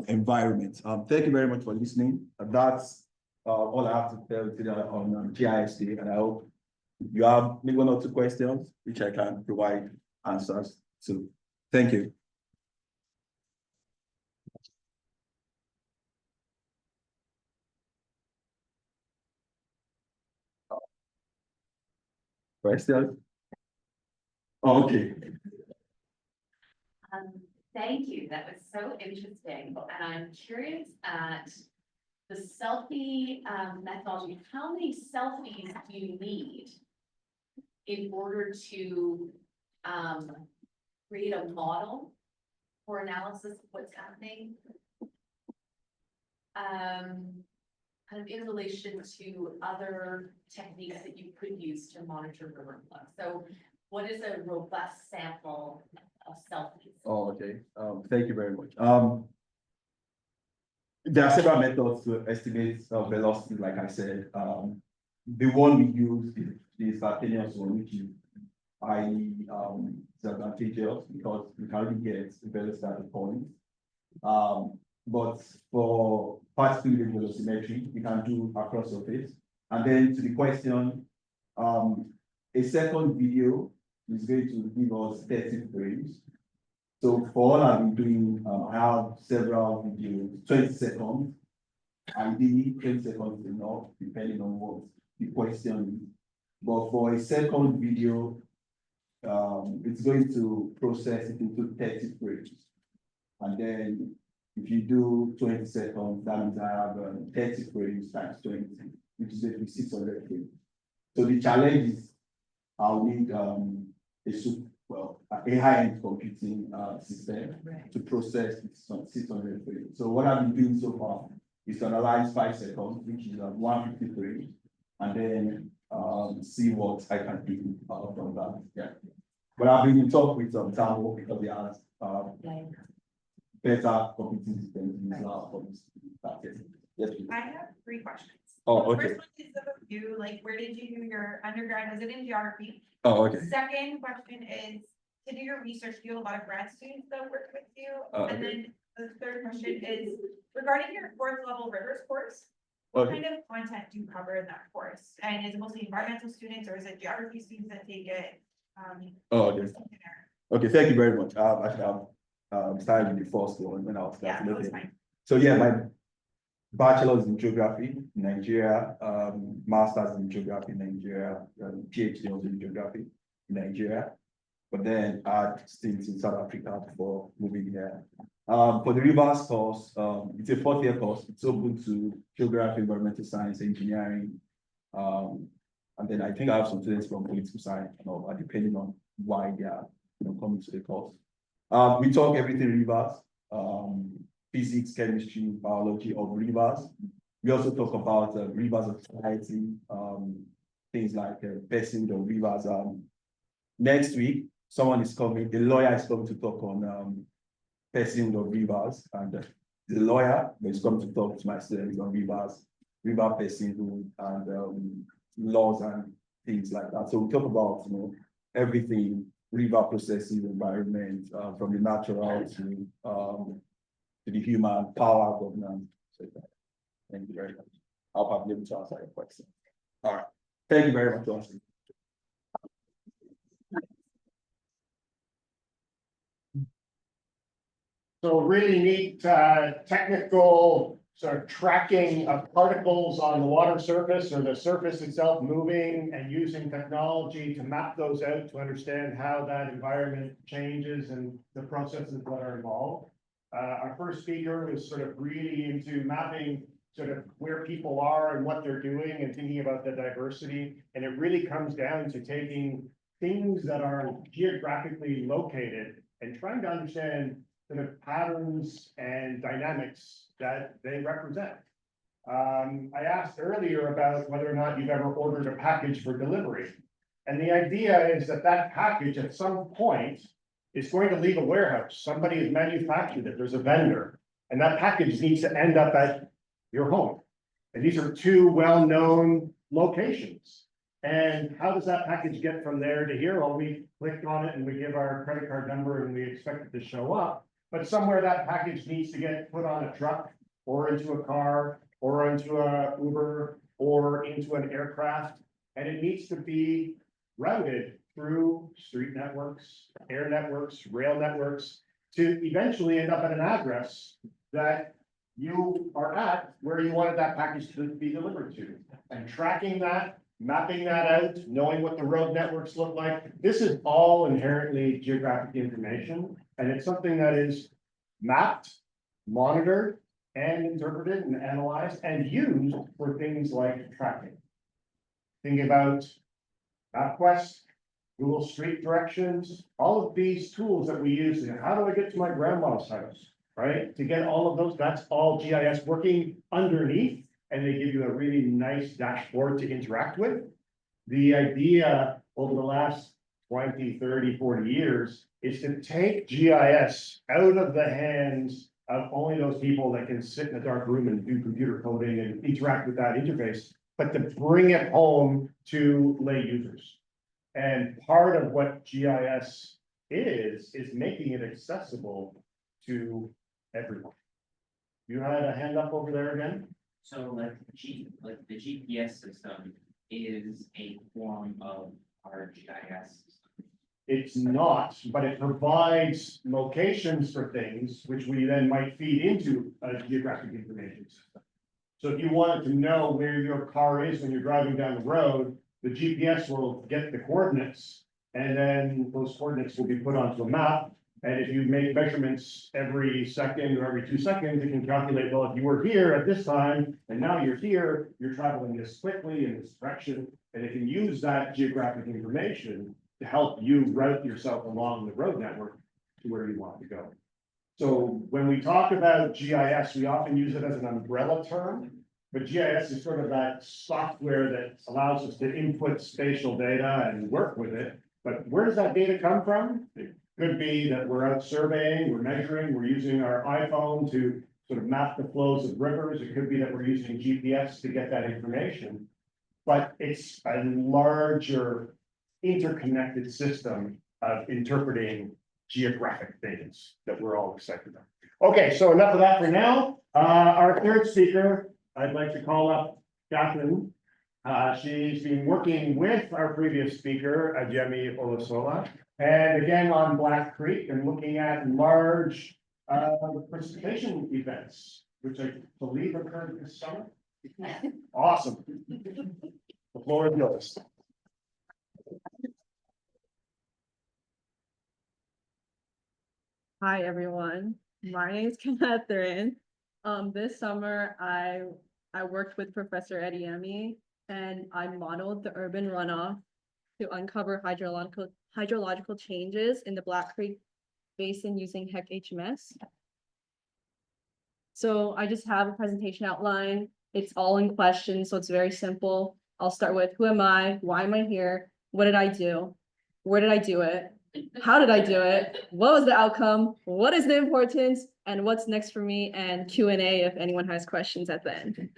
environments. Thank you very much for listening. That's all I have to tell you today on GIS Day, and I hope you have maybe one or two questions which I can provide answers to. Thank you. Questions? Oh, okay. Thank you. That was so interesting. And I'm curious at the selfie methodology. How many selfies do you need in order to create a model for analysis of what's happening? Kind of in relation to other techniques that you could use to monitor river flow. So what is a robust sample of selfies? Oh, okay. Thank you very much. There are several methods to estimate velocity, like I said. The one we use is the instantaneous one, which is highly disadvantageous because we can only get velocity at the point. But for particle velocimetry, we can do across surface. And then to the question, a second video is going to give us 30 frames. So for all I've been doing, I have several videos, 20 seconds. Ideally, 20 seconds is enough, depending on what the question is. But for a second video, it's going to process it into 30 frames. And then if you do 20 seconds, that means I have 30 frames times 20, which is basically 600 frames. So the challenge is I'll need a high-end computing system to process 600 frames. So what I've been doing so far is to analyze 5 seconds, which is 150 frames, and then see what I can do from that. Yeah. But I've been in talk with Tamil because they asked better computing systems in this lab for this. Yes, please. I have 3 questions. Oh, The okay. First one is about you, like, where did you do your undergrad? Was it in geography? Oh, okay. Second question is, to do your research, do you have a lot of grad students that work with you? Okay. And then the third question is, regarding your 4th level rivers course, what Okay. kind of content do you cover in that course? And is it mostly environmental students or is it geography students that take it? Oh, okay. Something there. Okay, thank you very much. Actually, I've started in the first one when I was Yeah, starting. that was fine. So yeah, my bachelor's in geography in Nigeria, master's in geography in Nigeria, PhD also in geography in Nigeria. But then I had stints in South Africa before moving here. For the rivers course, it's a 4th-year course. It's open to geography, environmental science, engineering. And then I think I have some students from political science and all, depending on why they are coming to the course. We talk everything rivers, physics, chemistry, biology of rivers. We also talk about rivers of society, things like person of rivers. Next week, someone is coming, a lawyer is coming to talk on person of rivers, and the lawyer is coming to talk to my students on rivers, river personhood, and laws and things like that. So we talk about everything river processing environment, from the natural to the human power governance. So, thank you very much. I'll be able to answer your question. All right. Thank you very much, Austin. So really neat technical sort of tracking of particles on the water surface or the surface itself moving and using technology to map those out to understand how that environment changes and the processes that are involved. Our first speaker was sort of really into mapping sort of where people are and what they're doing and thinking about the diversity. And it really comes down to taking things that are geographically located and trying to understand sort of patterns and dynamics that they represent. I asked earlier about whether or not you've ever ordered a package for delivery. And the idea is that that package at some point is going to leave a warehouse. Somebody has manufactured it, there's a vendor, and that package needs to end up at your home. And these are 2 well-known locations. And how does that package get from there to here? Well, we click on it and we give our credit card number and we expect it to show up. But somewhere that package needs to get put on a truck or into a car or into a Uber or into an aircraft. And it needs to be routed through street networks, air networks, rail networks, to eventually end up at an address that you are at where you wanted that package to be delivered to. And tracking that, mapping that out, knowing what the road networks look like, this is all inherently geographic information. And it's something that is mapped, monitored, and interpreted and analyzed and used for things like tracking. Think about MapQuest, Google Street Directions, all of these tools that we use. How do I get to my grandma's house, right? To get all of those, that's all GIS working underneath, and they give you a really nice dashboard to interact with. The idea over the last 20, 30, 40 years is to take GIS out of the hands of only those people that can sit in a dark room and do computer coding and interact with that interface, but to bring it home to lay users. And part of what GIS is making it accessible to everyone. You had a hand up over there again? So like the GPS system is a form of our GIS system. It's not, but it provides locations for things which we then might feed into a geographic information system. So if you wanted to know where your car is when you're driving down the road, the GPS will get the coordinates, and then those coordinates will be put onto a map. And if you make measurements every second or every 2 seconds, it can calculate, well, if you were here at this time and now you're here, you're traveling this quickly in this direction. And it can use that geographic information to help you route yourself along the road network to where you want to go. So when we talk about GIS, we often use it as an umbrella term, but GIS is sort of that software that allows us to input spatial data and work with it. But where does that data come from? It could be that we're out surveying, we're measuring, we're using our iPhone to sort of map the flows of rivers. It could be that we're using GPS to get that information. But it's a larger interconnected system of interpreting geographic things that we're all excited about. Okay, so enough of that for now. Our third speaker, I'd like to call up Catherine. She's been working with our previous speaker, Ajemi Olosola, and again on Black Creek and looking at large precipitation events, which I believe occurred this summer. Awesome. The floor is yours. Hi, everyone. My name is Catherine. This summer, I worked with Professor Ediemi, and I modeled the urban runoff to uncover hydrological changes in the Black Creek Basin using HEC-HMS. So I just have a presentation outline. It's all in questions, so it's very simple. I'll start with who am I? Why am I here? What did I do? Where did I do it? How did I do it? What was the outcome? What is the importance? And what's next for me? And Q&A if anyone has questions at the end.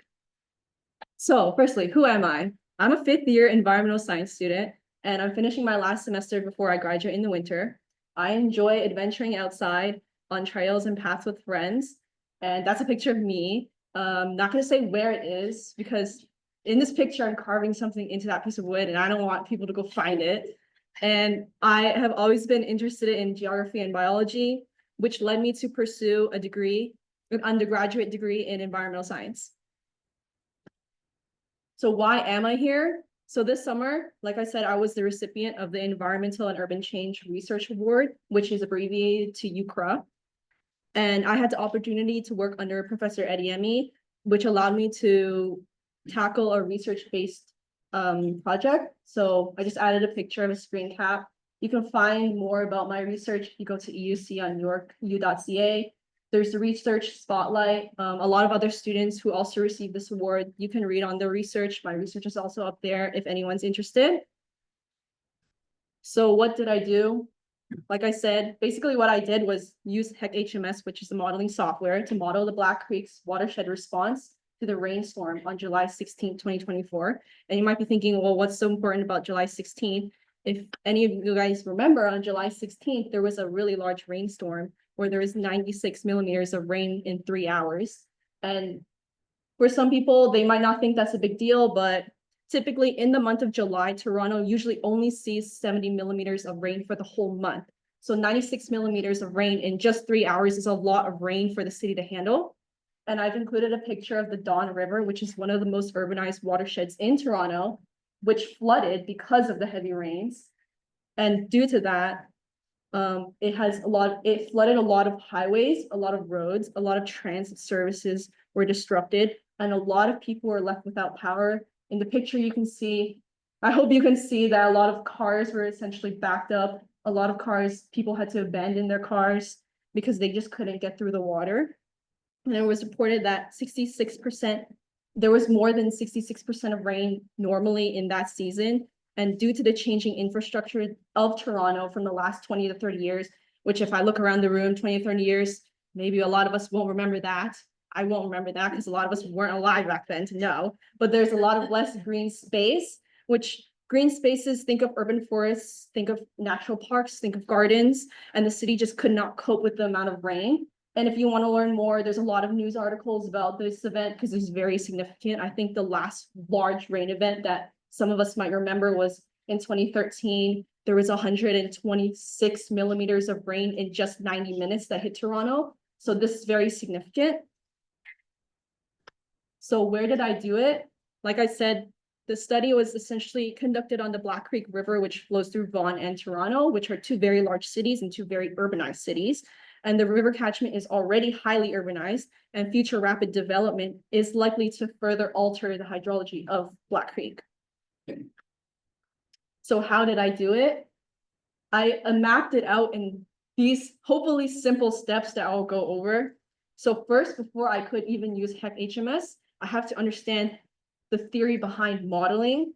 So firstly, who am I? I'm a 5th year environmental science student, and I'm finishing my last semester before I graduate in the winter. I enjoy adventuring outside on trails and paths with friends. And that's a picture of me. Not gonna say where it is because in this picture, I'm carving something into that piece of wood and I don't want people to go find it. And I have always been interested in geography and biology, which led me to pursue a degree, an undergraduate degree in environmental science. So why am I here? So this summer, like I said, I was the recipient of the Environmental and Urban Change Research Award, which is abbreviated to UCRA. And I had the opportunity to work under Professor Ediemi, which allowed me to tackle a research-based project. So I just added a picture of a screen cap. You can find more about my research if you go to EUC on yorku.ca. There's the research spotlight. A lot of other students who also received this award, you can read on the research. My research is also up there if anyone's interested. So what did I do? Like I said, basically what I did was use HEC-HMS, which is a modeling software, to model the Black Creek's watershed response to the rainstorm on July 16, 2024. And you might be thinking, well, what's so important about July 16th? If any of you guys remember, on July 16th, there was a really large rainstorm where there was 96 millimeters of rain in 3 hours. And for some people, they might not think that's a big deal, but typically in the month of July, Toronto usually only sees 70 millimeters of rain for the whole month. So 96 millimeters of rain in just 3 hours is a lot of rain for the city to handle. And I've included a picture of the Don River, which is one of the most urbanized watersheds in Toronto, which flooded because of the heavy rains. And due to that, it flooded a lot of highways, a lot of roads, a lot of transit services were disrupted, and a lot of people were left without power. In the picture you can see, I hope you can see that a lot of cars were essentially backed up. A lot of cars, people had to abandon their cars because they just couldn't get through the water. And it was reported that there was more than 66% of rain normally in that season. And due to the changing infrastructure of Toronto from the last 20 to 30 years, which if I look around the room, 20 to 30 years, maybe a lot of us won't remember that. I won't remember that because a lot of us weren't alive back then to know. But there's a lot of less green space, which green spaces, think of urban forests, think of natural parks, think of gardens, and the city just could not cope with the amount of rain. And if you want to learn more, there's a lot of news articles about this event because it's very significant. I think the last large rain event that some of us might remember was in 2013. There was 126 millimeters of rain in just 90 minutes that hit Toronto. So this is very significant. So where did I do it? Like I said, The study was essentially conducted on the Black Creek River, which flows through Vaughan and Toronto, which are two very large cities and two very urbanized cities. And the river catchment is already highly urbanized, and future rapid development is likely to further alter the hydrology of Black Creek. So how did I do it? I mapped it out in these hopefully simple steps that I'll go over. So first, before I could even use HEC-HMS, I have to understand the theory behind modeling.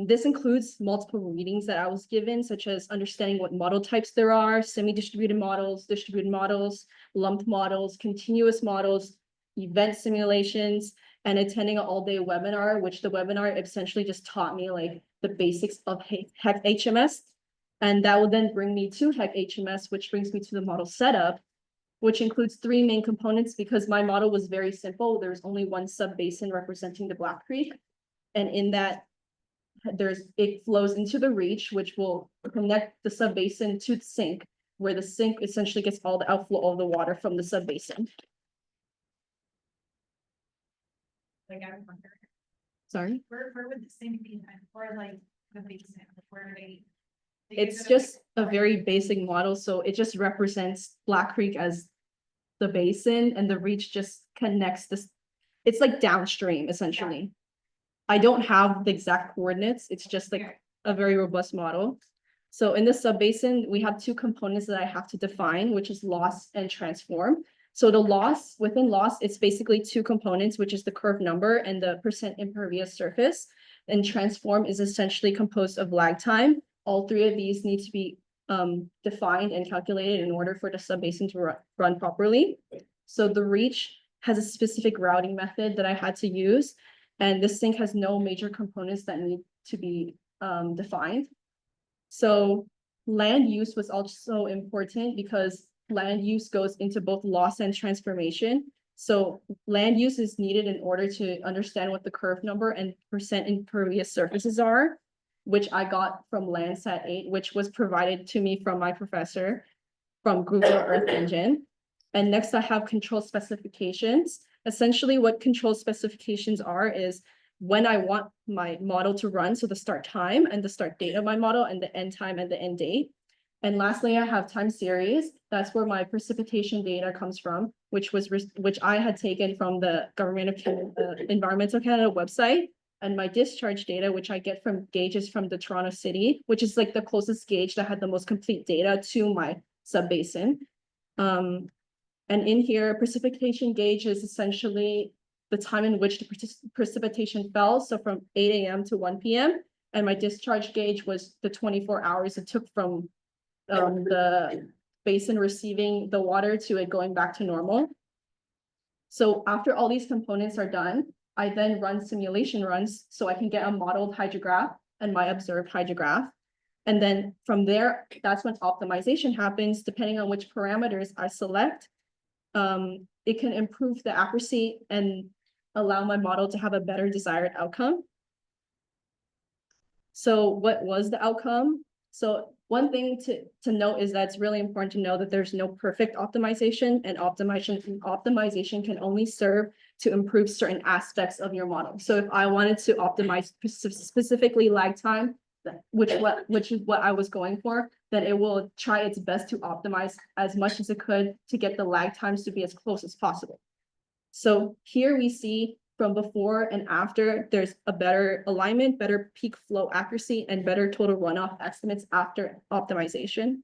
This includes multiple readings that I was given, such as understanding what model types there are, semi-distributed models, distributed models, lumped models, continuous models, event simulations, and attending an all-day webinar, which the webinar essentially just taught me like the basics of HEC-HMS. And that would then bring me to HEC-HMS, which brings me to the model setup, which includes three main components because my model was very simple. There's only one sub-basin representing the Black Creek. And in that, it flows into the reach, which will connect the sub-basin to the sink, where the sink essentially gets all the outflow of the water from the sub-basin. Like, I wonder, Sorry? where would the sink be then, or like the basin, where are they? It's just a very basic model, so it just represents Black Creek as the basin, and the reach just connects this. It's like downstream, essentially. I don't have the exact coordinates, it's just like a very robust model. So in the sub-basin, we have two components that I have to define, which is loss and transform. So the loss, within loss, it's basically two components, which is the curve number and the percent impervious surface. And transform is essentially composed of lag time. All three of these need to be defined and calculated in order for the sub-basin to run properly. So the reach has a specific routing method that I had to use. And this sink has no major components that need to be defined. So land use was also important because land use goes into both loss and transformation. So land use is needed in order to understand what the curve number and percent impervious surfaces are, which I got from Landsat 8, which was provided to me from my professor from Google Earth Engine. And next I have control specifications. Essentially what control specifications are is when I want my model to run, so the start time and the start date of my model and the end time and the end date. And lastly, I have time series. That's where my precipitation data comes from, which I had taken from the Government of Canada, Environmental Canada website. And my discharge data, which I get from gauges from the Toronto City, which is like the closest gauge that had the most complete data to my sub-basin. And in here, precipitation gauge is essentially the time in which the precipitation fell. So from 8 a.m. to 1 p.m. And my discharge gauge was the 24 hours it took from the basin receiving the water to it going back to normal. So after all these components are done, I then run simulation runs so I can get a modeled hydrograph and my observed hydrograph. And then from there, that's when optimization happens, depending on which parameters I select. It can improve the accuracy and allow my model to have a better desired outcome. So what was the outcome? So one thing to note is that it's really important to know that there's no perfect optimization, and optimization can only serve to improve certain aspects of your model. So if I wanted to optimize specifically lag time, which is what I was going for, then it will try its best to optimize as much as it could to get the lag times to be as close as possible. So here we see from before and after, there's a better alignment, better peak flow accuracy, and better total runoff estimates after optimization.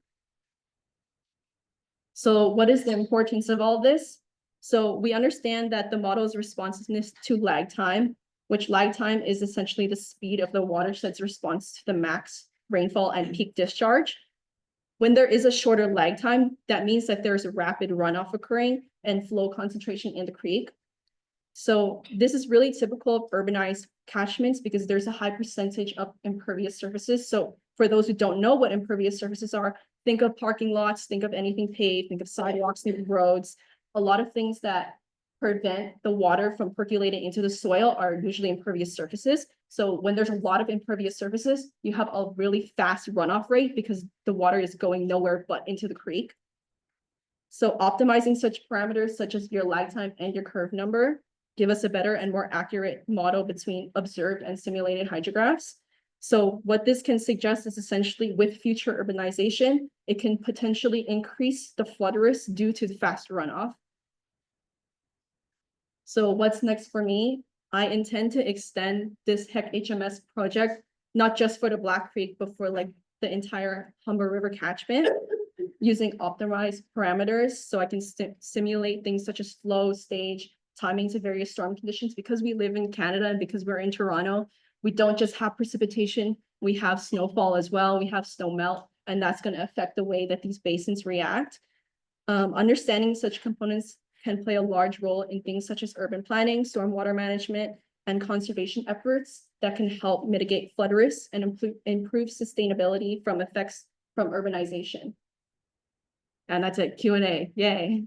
So what is the importance of all this? So we understand that the model's responsiveness to lag time, which lag time is essentially the speed of the watershed's response to the max rainfall and peak discharge. When there is a shorter lag time, that means that there's a rapid runoff occurring and flow concentration in the creek. So this is really typical of urbanized catchments because there's a high percentage of impervious surfaces. So for those who don't know what impervious surfaces are, think of parking lots, think of anything paved, think of sidewalks, think of roads. A lot of things that prevent the water from percolating into the soil are usually impervious surfaces. So when there's a lot of impervious surfaces, you have a really fast runoff rate because the water is going nowhere but into the creek. So optimizing such parameters such as your lag time and your curve number give us a better and more accurate model between observed and simulated hydrographs. So what this can suggest is essentially with future urbanization, it can potentially increase the flood risk due to the fast runoff. So what's next for me? I intend to extend this HEC HMS project, not just for the Black Creek, but for like the entire Humber River catchment using optimized parameters. So I can simulate things such as flow, stage, timing to various storm conditions. Because we live in Canada and because we're in Toronto, we don't just have precipitation, we have snowfall as well, we have snow melt, and that's going to affect the way that these basins react. Understanding such components can play a large role in things such as urban planning, stormwater management, and conservation efforts that can help mitigate flood risks and improve sustainability from effects from urbanization. And that's it, Q&A, yay.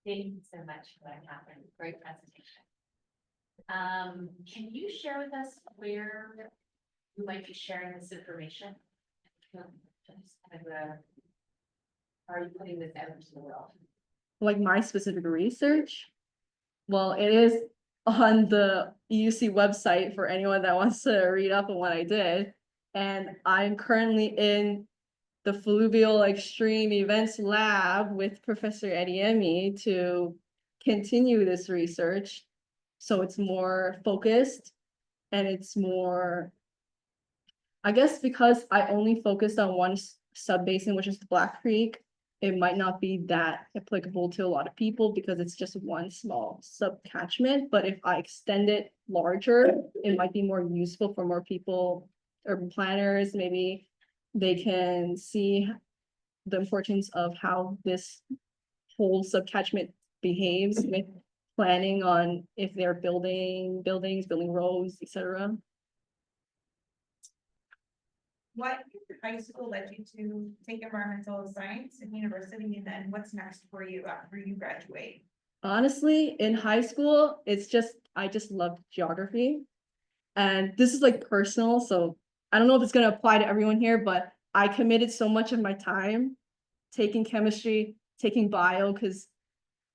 Thank you so much for that, Catherine. Great presentation. Can you share with us where you might be sharing this information? Just kind of, how are you putting this out into the world? Like my specific research? Well, it is on the EUC website for anyone that wants to read up on what I did. And I'm currently in the Fluvial Extreme Events Lab with Professor Ediemi to continue this research. So it's more focused and it's more, I guess because I only focused on one sub-basin, which is the Black Creek, it might not be that applicable to a lot of people because it's just one small sub-catchment. But if I extend it larger, it might be more useful for more people, urban planners, maybe they can see the importance of how this whole sub-catchment behaves with planning on if they're building buildings, building roads, etc. What in high school led you to take environmental science in university, and then what's next for you after you graduate? Honestly, in high school, I just loved geography. And this is like personal, so I don't know if it's gonna apply to everyone here, but I committed so much of my time taking chemistry, taking bio, because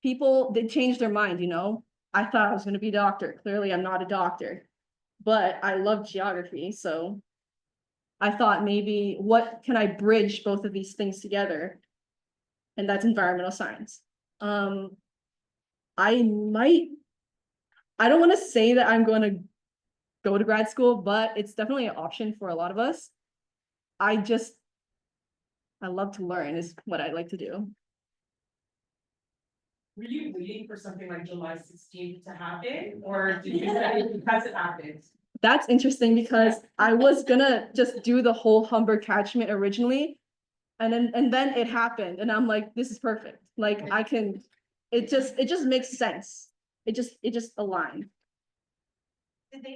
people, they changed their mind, you know? I thought I was gonna be a doctor. Clearly, I'm not a doctor, but I love geography, so I thought maybe what can I bridge both of these things together? And that's environmental science. I don't want to say that I'm going to go to grad school, but it's definitely an option for a lot of us. I love to learn is what I like to do. Were you waiting for something like July 16th to happen, or did you study because it happened? That's interesting because I was gonna just do the whole Humber catchment originally. And then it happened and I'm like, this is perfect. Like I can, it just makes sense. It just aligned. Did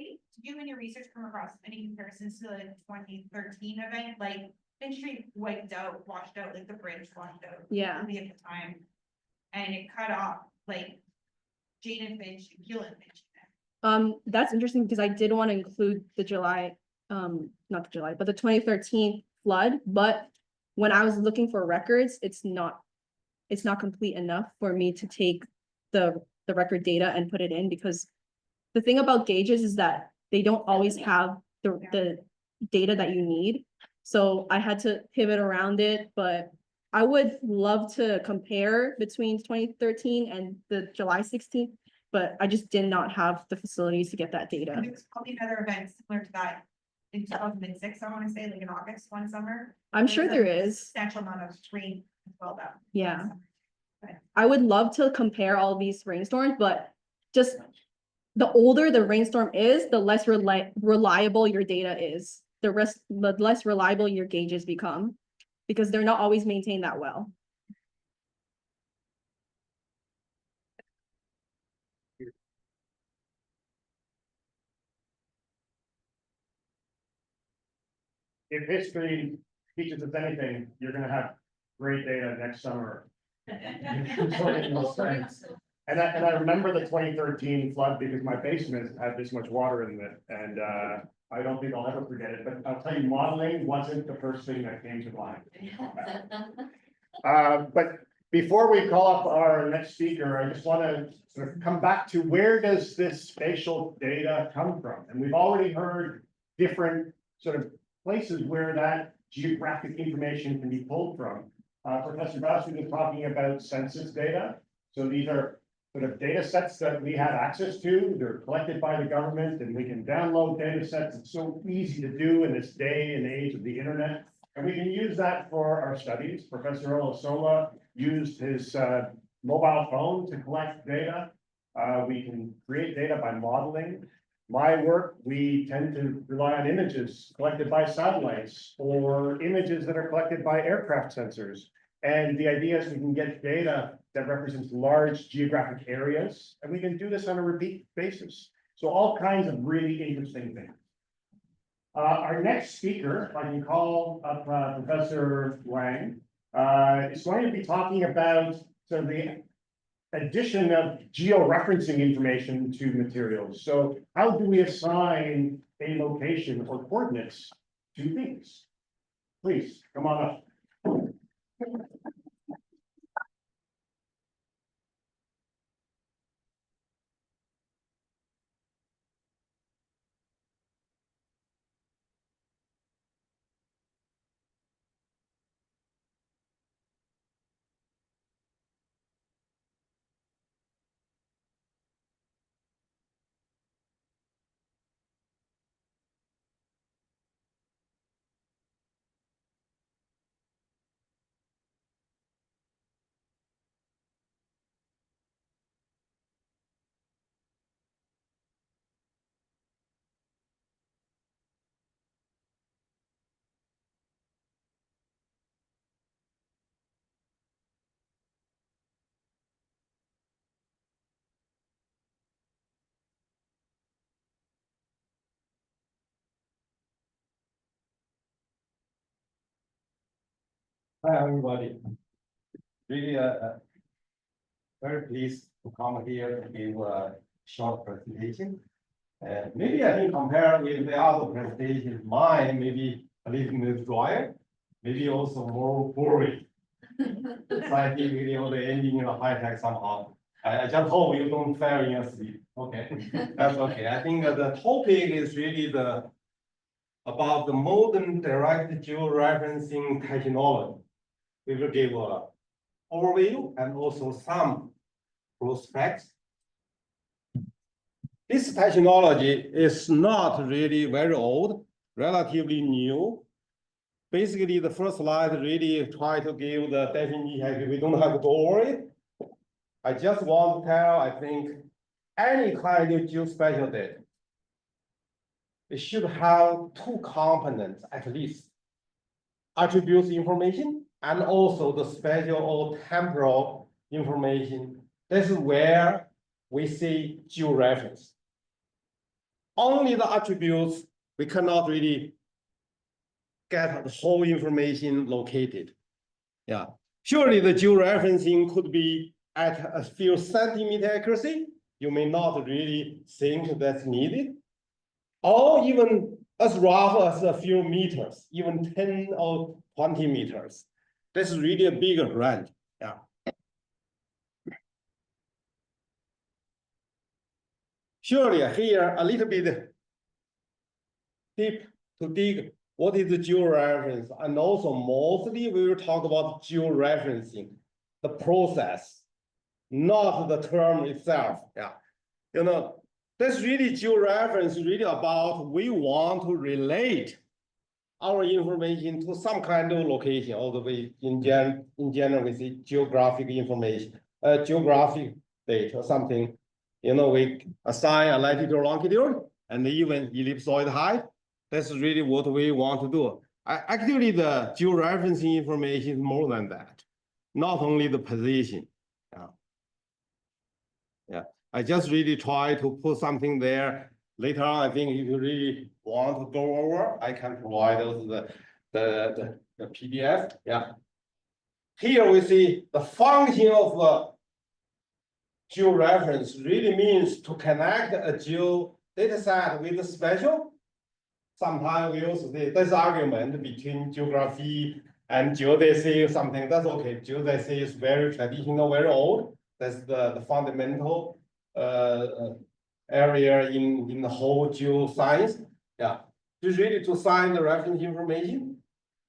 you in your research come across any comparisons to the 2013 event? Like industry wiped out, washed out, like the bridge washed out. Yeah. At the time. And it cut off like Jane and Finch and Keelan and Finch. That's interesting because I did want to include the July, not the July, but the 2013 flood, but when I was looking for records, it's not complete enough for me to take the record data and put it in, because the thing about gauges is that they don't always have the data that you need. So I had to pivot around it, but I would love to compare between 2013 and the July 16th, but I just did not have the facilities to get that data. There was probably another event similar to that in 2006, I want to say, like in August, one summer. I'm sure there was a is. substantial amount of rain as well that. Yeah. I would love to compare all these rainstorms, but just the older the rainstorm is, the less reliable your data is. The less reliable your gauges become, because they're not always maintained that well. If history teaches us anything, you're gonna have great data next summer. And I remember the 2013 flood because my basement had this much water in it, and I don't think I'll ever forget it, but I'll tell you, modeling wasn't the first thing that came to mind. But before we call up our next speaker, I just want to sort of come back to where does this spatial data come from? And we've already heard different sort of places where that geographic information can be pulled from. Professor Basu was talking about census data. So these are sort of data sets that we have access to. They're collected by the government and we can download data sets. It's so easy to do in this day and age of the internet. And we can use that for our studies. Professor Olasola used his mobile phone to collect data. We can create data by modeling. My work, we tend to rely on images collected by satellites or images that are collected by aircraft sensors. And the idea is we can get data that represents large geographic areas, and we can do this on a repeat basis. So all kinds of really interesting things. Our next speaker, if I can call up Professor Wang, is going to be talking about sort of the addition of georeferencing information to materials. So how do we assign a location or coordinates to things? Please, come on up. Hi, everybody. Really, very pleased to come here to give a short presentation. Maybe I can compare with the other presentations, mine maybe a little bit drier, maybe also more boring. So I think really all the ending in a high tech somehow. I just hope you don't fail in your sleep. Okay, that's okay. I think that the topic is really about the modern direct georeferencing technology. We will give an overview and also some prospects. This technology is not really very old, relatively new. Basically, the first slide really try to give the definition. We don't have to go over it. I just want to tell, I think, any kind of geospatial data, it should have two components at least. Attributes information and also the spatial or temporal information. This is where we see georeference. Only the attributes, we cannot really get the whole information located. Yeah, surely the georeferencing could be at a few centimeter accuracy. You may not really think that's needed. Or even as rough as a few meters, even 10 or 20 meters. This is really a bigger range. Yeah. Surely here a little bit deep to dig what is the georeference, and also mostly we will talk about georeferencing, the process, not the term itself. Yeah, you know, that's really georeference really about we want to relate our information to some kind of location, all the way in general we see geographic information, geographic data or something. You know, we assign a latitude or longitude and even ellipsoid height. That's really what we want to do. Actually, the georeferencing information is more than that, not only the position. Yeah, I just really try to put something there. Later on, I think if you really want to go over, I can provide those the PDF. Yeah. Here we see the function of georeference really means to connect a geo data set with a spatial. Sometimes we use this argument between geography and geodesy or something. That's okay. Geodesy is very traditional, very old. That's the fundamental area in the whole geoscience. Yeah, it's really to find the reference information,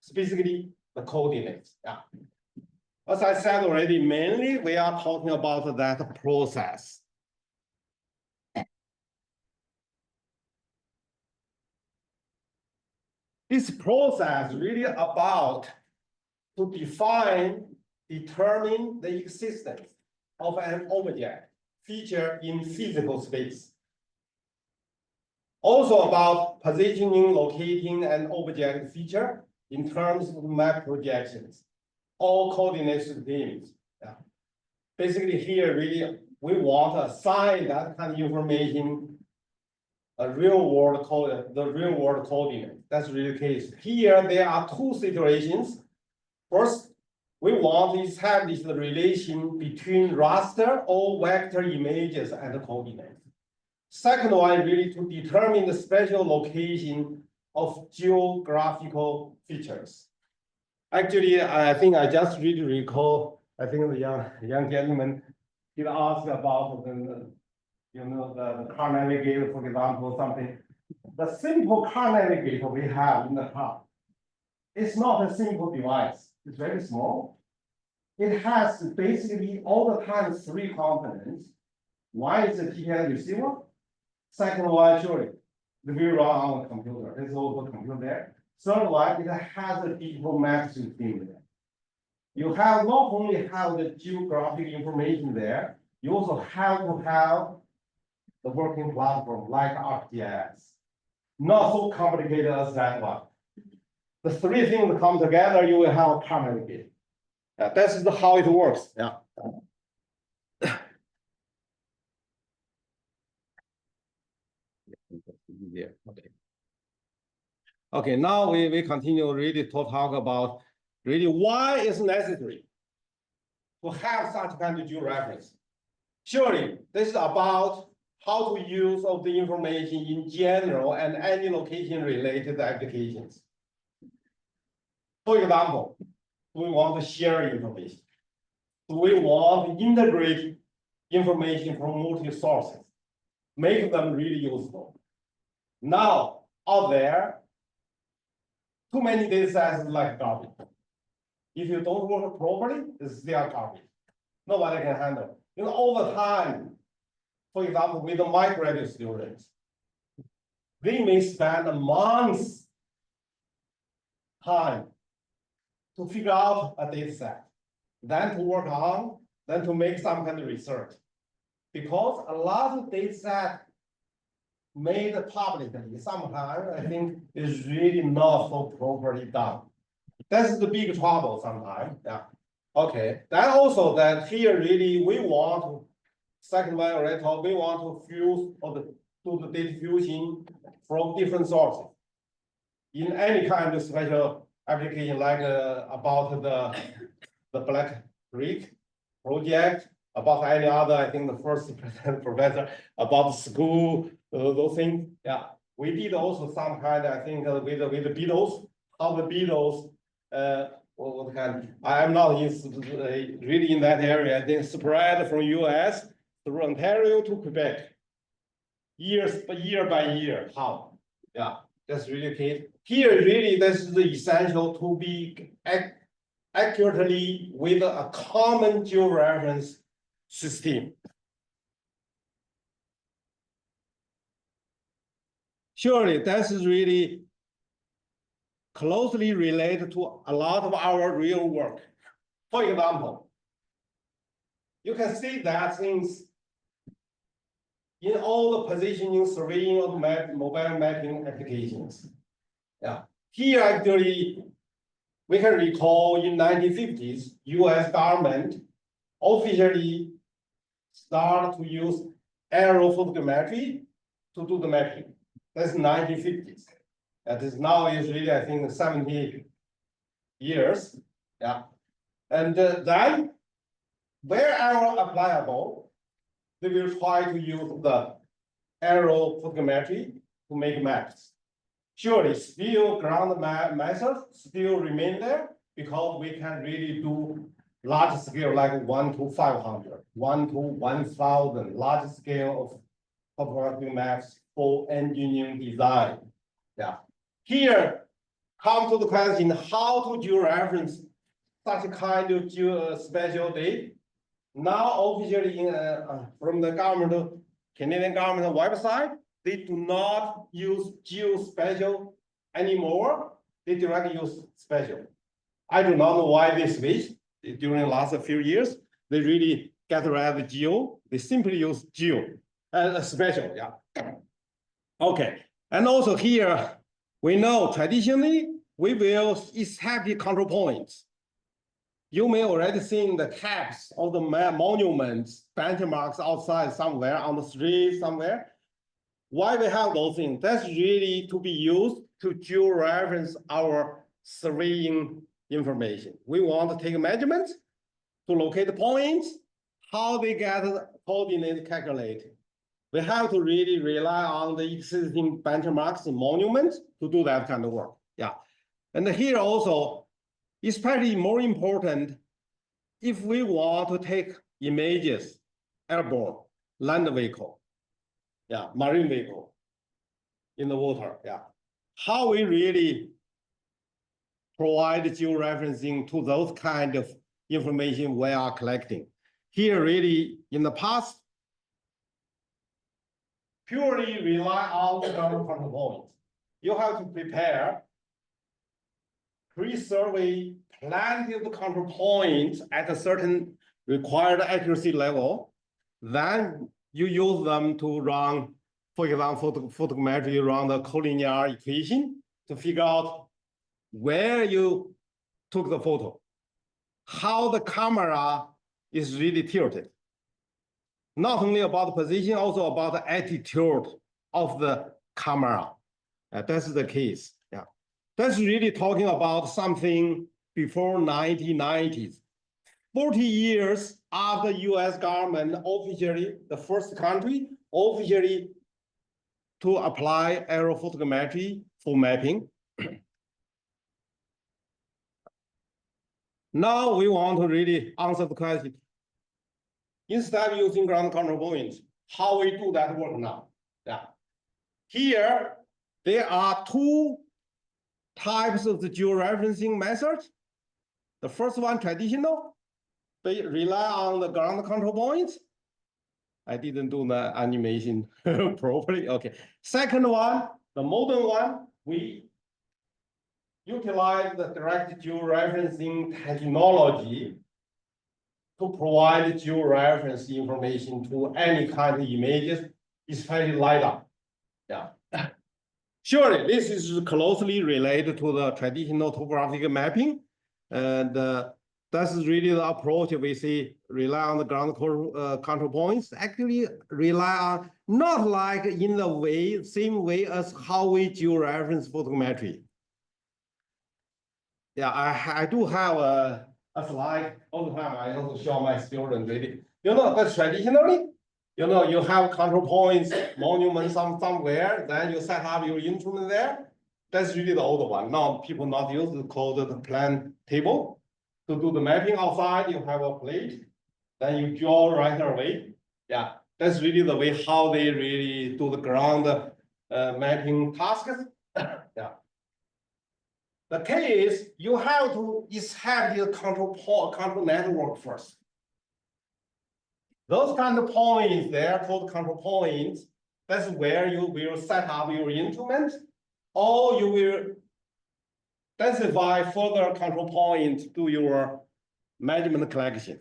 specifically the coordinates. Yeah. As I said already, mainly we are talking about that process. This process really about to determine the existence of an object feature in physical space. Also about positioning, locating an object feature in terms of map projections, all coordinate systems. Yeah. Basically here really we want to assign that kind of information a real world coordinate. That's really the case. Here there are two situations. First, we want to establish the relation between raster or vector images and the coordinates. Second one, really to determine the spatial location of geographical features. Actually, I think I just really recall, I think the young gentleman did ask about the car navigator, for example, something. The simple car navigator we have in the car, it's not a simple device. It's very small. It has basically all the time 3 components. One is the GPS receiver. Second one, surely, the will run on the computer. There's also a computer there. Third one, it has a digital map system there. You have not only have the geographic information there, you also have to have the working platform like ArcGIS. Not so complicated as that one. The 3 things come together, you will have a car navigator. This is how it works. Yeah. Okay. Okay, now we continue really to talk about really why it's necessary to have such kind of georeference. Surely, this is about how to use of the information in general and any location related applications. For example, we want to share information. We want to integrate information from multiple sources, make them really useful. Now, out there, too many data sets like garbage. If you don't work properly, it's still garbage. Nobody can handle. Over time, for example, with my graduate students, they may spend months time to figure out a data set, then to work on, then to make some kind of research. Because a lot of data set made publicly, sometimes I think is really not so properly done. That's the big trouble sometimes. Yeah. Okay. Then also that here really we want to, second one already talked, we want to fuse or do the data fusion from different sources. In any kind of special application like about the Black Creek project, about any other, I think the first professor about the school, those things. Yeah, we did also some kind, I think, with the beetles, how the beetles, what kind. I am not really in that area. I think spread from US through Ontario to Quebec, year by year. How? Yeah, that's really key. Here, really, this is the essential to be accurately with a common georeference system. Surely, this is really closely related to a lot of our real work. For example, you can see that things in all the positioning, surveying, of mobile mapping applications. Yeah, here actually, we can recall in 1950s, US government officially started to use aerial photogrammetry to do the mapping. That's 1950s. That is now is really, I think, 70 years. Yeah. And then wherever applicable, they will try to use the aerial photogrammetry to make maps. Surely, still ground map methods still remain there because we can really do large scale like 1 to 500, 1 to 1,000, large scale of topographic maps for engineering design. Yeah. Here, come to the question, how to georeference such a kind of special data? Now, officially from the government, Canadian government website, they do not use geospatial anymore. They directly use spatial. I do not know why they switched during the last few years. They really get rid of geo. They simply use geo spatial. Yeah. Okay. And also here, we know traditionally we will establish control points. You may already seen the caps of the monuments, benchmarks outside somewhere on the street somewhere. Why we have those things? That's really to be used to georeference our surveying information. We want to take measurements to locate the points, how they get coordinates calculated. We have to really rely on the existing benchmarks and monuments to do that kind of work. Yeah. And here also, especially more important, if we want to take images, airborne, land vehicle, yeah, marine vehicle in the water, yeah. How we really provide georeferencing to those kind of information we are collecting. Here really, in the past, purely rely on the ground control points. You have to prepare pre-survey plenty of the control points at a certain required accuracy level. Then you use them to run, for example, photogrammetry, run the collinear equation to figure out where you took the photo, how the camera is really tilted. Not only about the position, also about the attitude of the camera. That's the case. Yeah, that's really talking about something before 1990s. 40 years after US government officially, the first country officially to apply aerophotogrammetry for mapping. Now we want to really answer the question. Instead of using ground control points, how we do that work now? Yeah. Here, there are two types of the georeferencing methods. The first one, traditional, they rely on the ground control points. I didn't do the animation properly. Okay. Second one, the modern one, we utilize the direct georeferencing technology to provide georeference information to any kind of images, especially LiDAR. Yeah. Surely, this is closely related to the traditional topographic mapping. And that's really the approach we see, rely on the ground control points, actually rely on, not like in the way, same way as how we georeference photogrammetry. Yeah, I do have a slide all the time. I also show my students really. You know, but traditionally, you know, you have control points, monuments somewhere, then you set up your instrument there. That's really the old one. Now people not use the called the plan table. To do the mapping outside, you have a plate, then you draw right away. Yeah, that's really the way how they really do the ground mapping tasks. Yeah. The case, you have to establish the control network first. Those kind of points, they are called control points. That's where you will set up your instrument, or you will densify further control points to your measurement collection.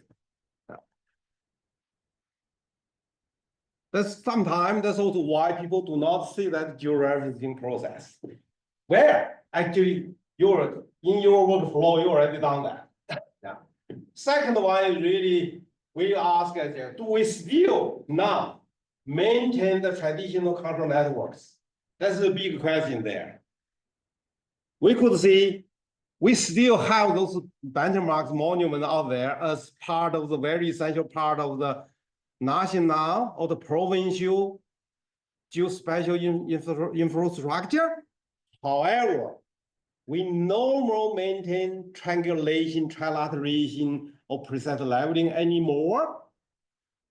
That's sometimes that's also why people do not see that georeferencing process. Where actually in your workflow, you already done that. Yeah. Second one is really, we ask, do we still now maintain the traditional control networks? That's the big question there. We could see we still have those benchmarks monuments out there as part of the very essential part of the national or the provincial geospatial infrastructure. However, we no more maintain triangulation, trilateration, or precise leveling anymore.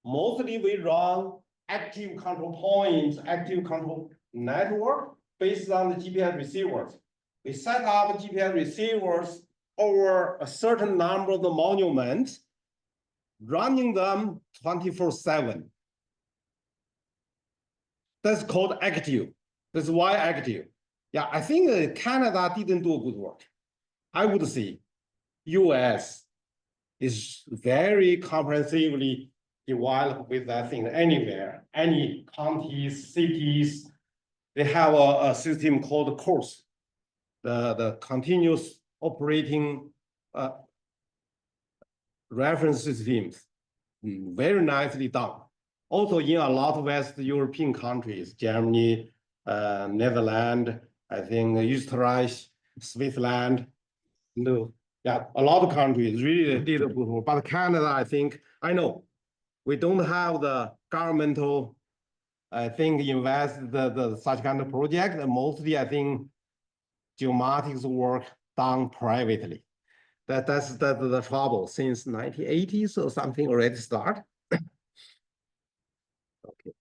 Mostly we run active control points, active control network based on the GPS receivers. We set up GPS receivers over a certain number of the monuments, running them 24/7. That's called active. That's why active. Yeah, I think Canada didn't do good work. I would say US is very comprehensively developed with that thing anywhere, any counties, cities, they have a system called CORS, the continuous operating reference systems, very nicely done. Also in a lot of West European countries, Germany, Netherlands, I think Österreich, Switzerland, no, yeah, a lot of countries really did a good work. But Canada, I think, I know, we don't have the governmental, I think, invest the such kind of project. And mostly, I think, geomatics work done privately. That's the trouble since 1980s or something already start. Okay.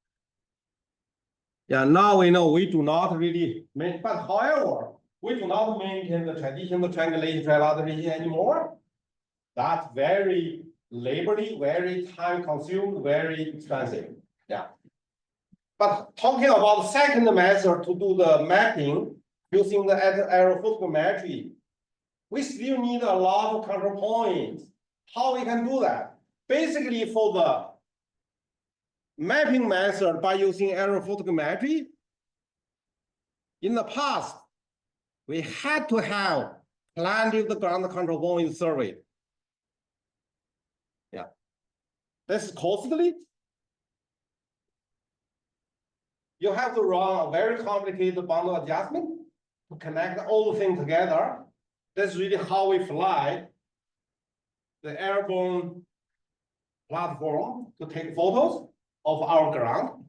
Yeah, now we know we do not really, but however, we do not maintain the traditional triangulation trilateration anymore. That's very labory, very time consumed, very expensive. Yeah. But talking about the second method to do the mapping using the aerophotogrammetry, we still need a lot of control points. How we can do that? Basically, for the mapping method by using aerophotogrammetry, in the past, we had to have plenty of the ground control points surveyed. Yeah, that's costly. You have to run a very complicated bundle adjustment to connect all the things together. That's really how we fly the airborne platform to take photos of our ground.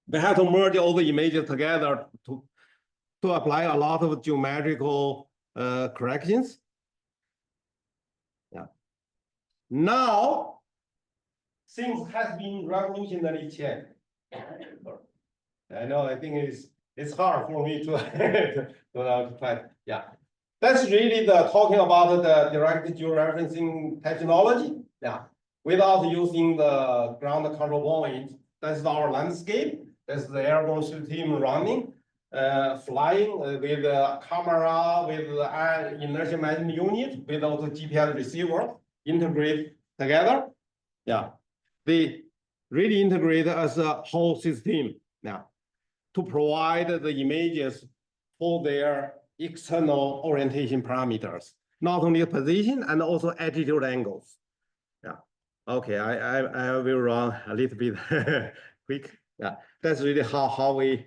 We have to merge all the images together to apply a lot of geometrical corrections. Yeah. Now, things has been revolutionarily changed. I know, I think it's hard for me to try. Yeah. That's really the talking about the direct georeferencing technology. Yeah. Without using the ground control point, that's our landscape. That's the airborne system running, flying with a camera, with the inertial measurement unit, with all the GPS receiver integrate together. Yeah. They really integrate as a whole system now to provide the images for their external orientation parameters, not only position and also attitude angles. Yeah. Okay, I will run a little bit quick. Yeah, that's really how we,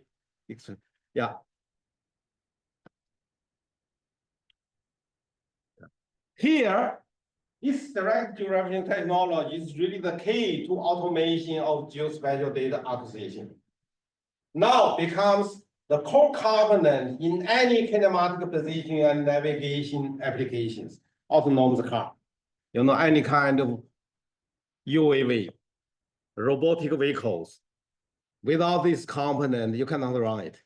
yeah. Here, this direct georeferencing technology is really the key to automation of geospatial data acquisition. Now becomes the core component in any kinematic position and navigation applications, autonomous car, any kind of UAV, robotic vehicles. Without this component, you cannot run it.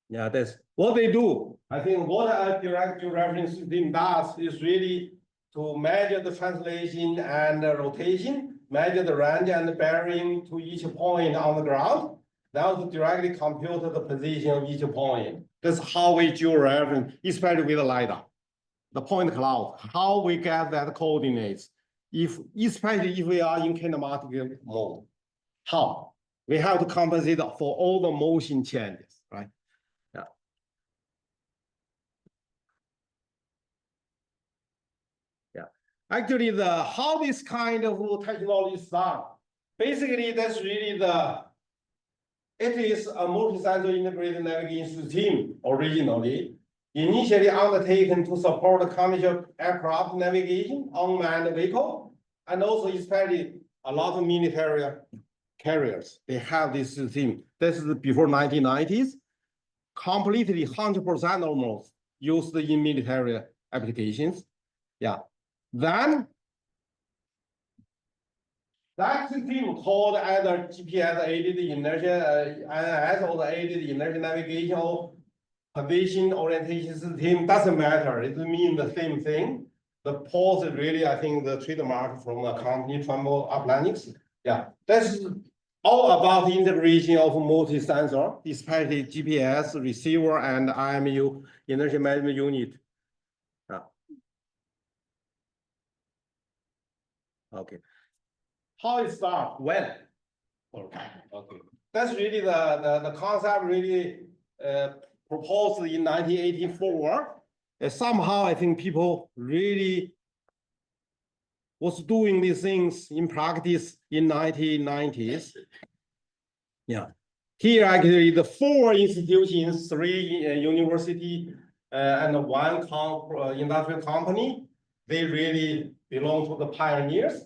Yeah, that's what they do. I think what a direct georeferencing system does is really to measure the translation and the rotation, measure the range and the bearing to each point on the ground. Now to directly compute the position of each point. That's how we georeference, especially with the LiDAR. The point cloud, how we get that coordinates, especially if we are in kinematic mode. How? We have to compensate for all the motion changes, right? Yeah. Yeah. Actually, how this kind of technology is done, basically that's really it is a multi-sensor integrated navigation system originally, initially undertaken to support commercial aircraft navigation, unmanned vehicle, and also especially a lot of military carriers, they have this system. This is before 1990s, completely 100% almost used in military applications. Yeah, then that system called either GPS aided inertia, INS or aided inertia navigation or position orientation system, doesn't matter. It means the same thing. The pause is really, I think, the trademark from the company Trumbull Aplanix. Yeah, that's all about the integration of multi-sensor, especially GPS receiver and IMU inertia measurement unit. Okay. How it start? When? Okay. That's really the concept really proposed in 1984. Somehow I think people really was doing these things in practice in 1990s. Yeah. Here actually the 4 institutions, 3 university and 1 industrial company, they really belong to the pioneers.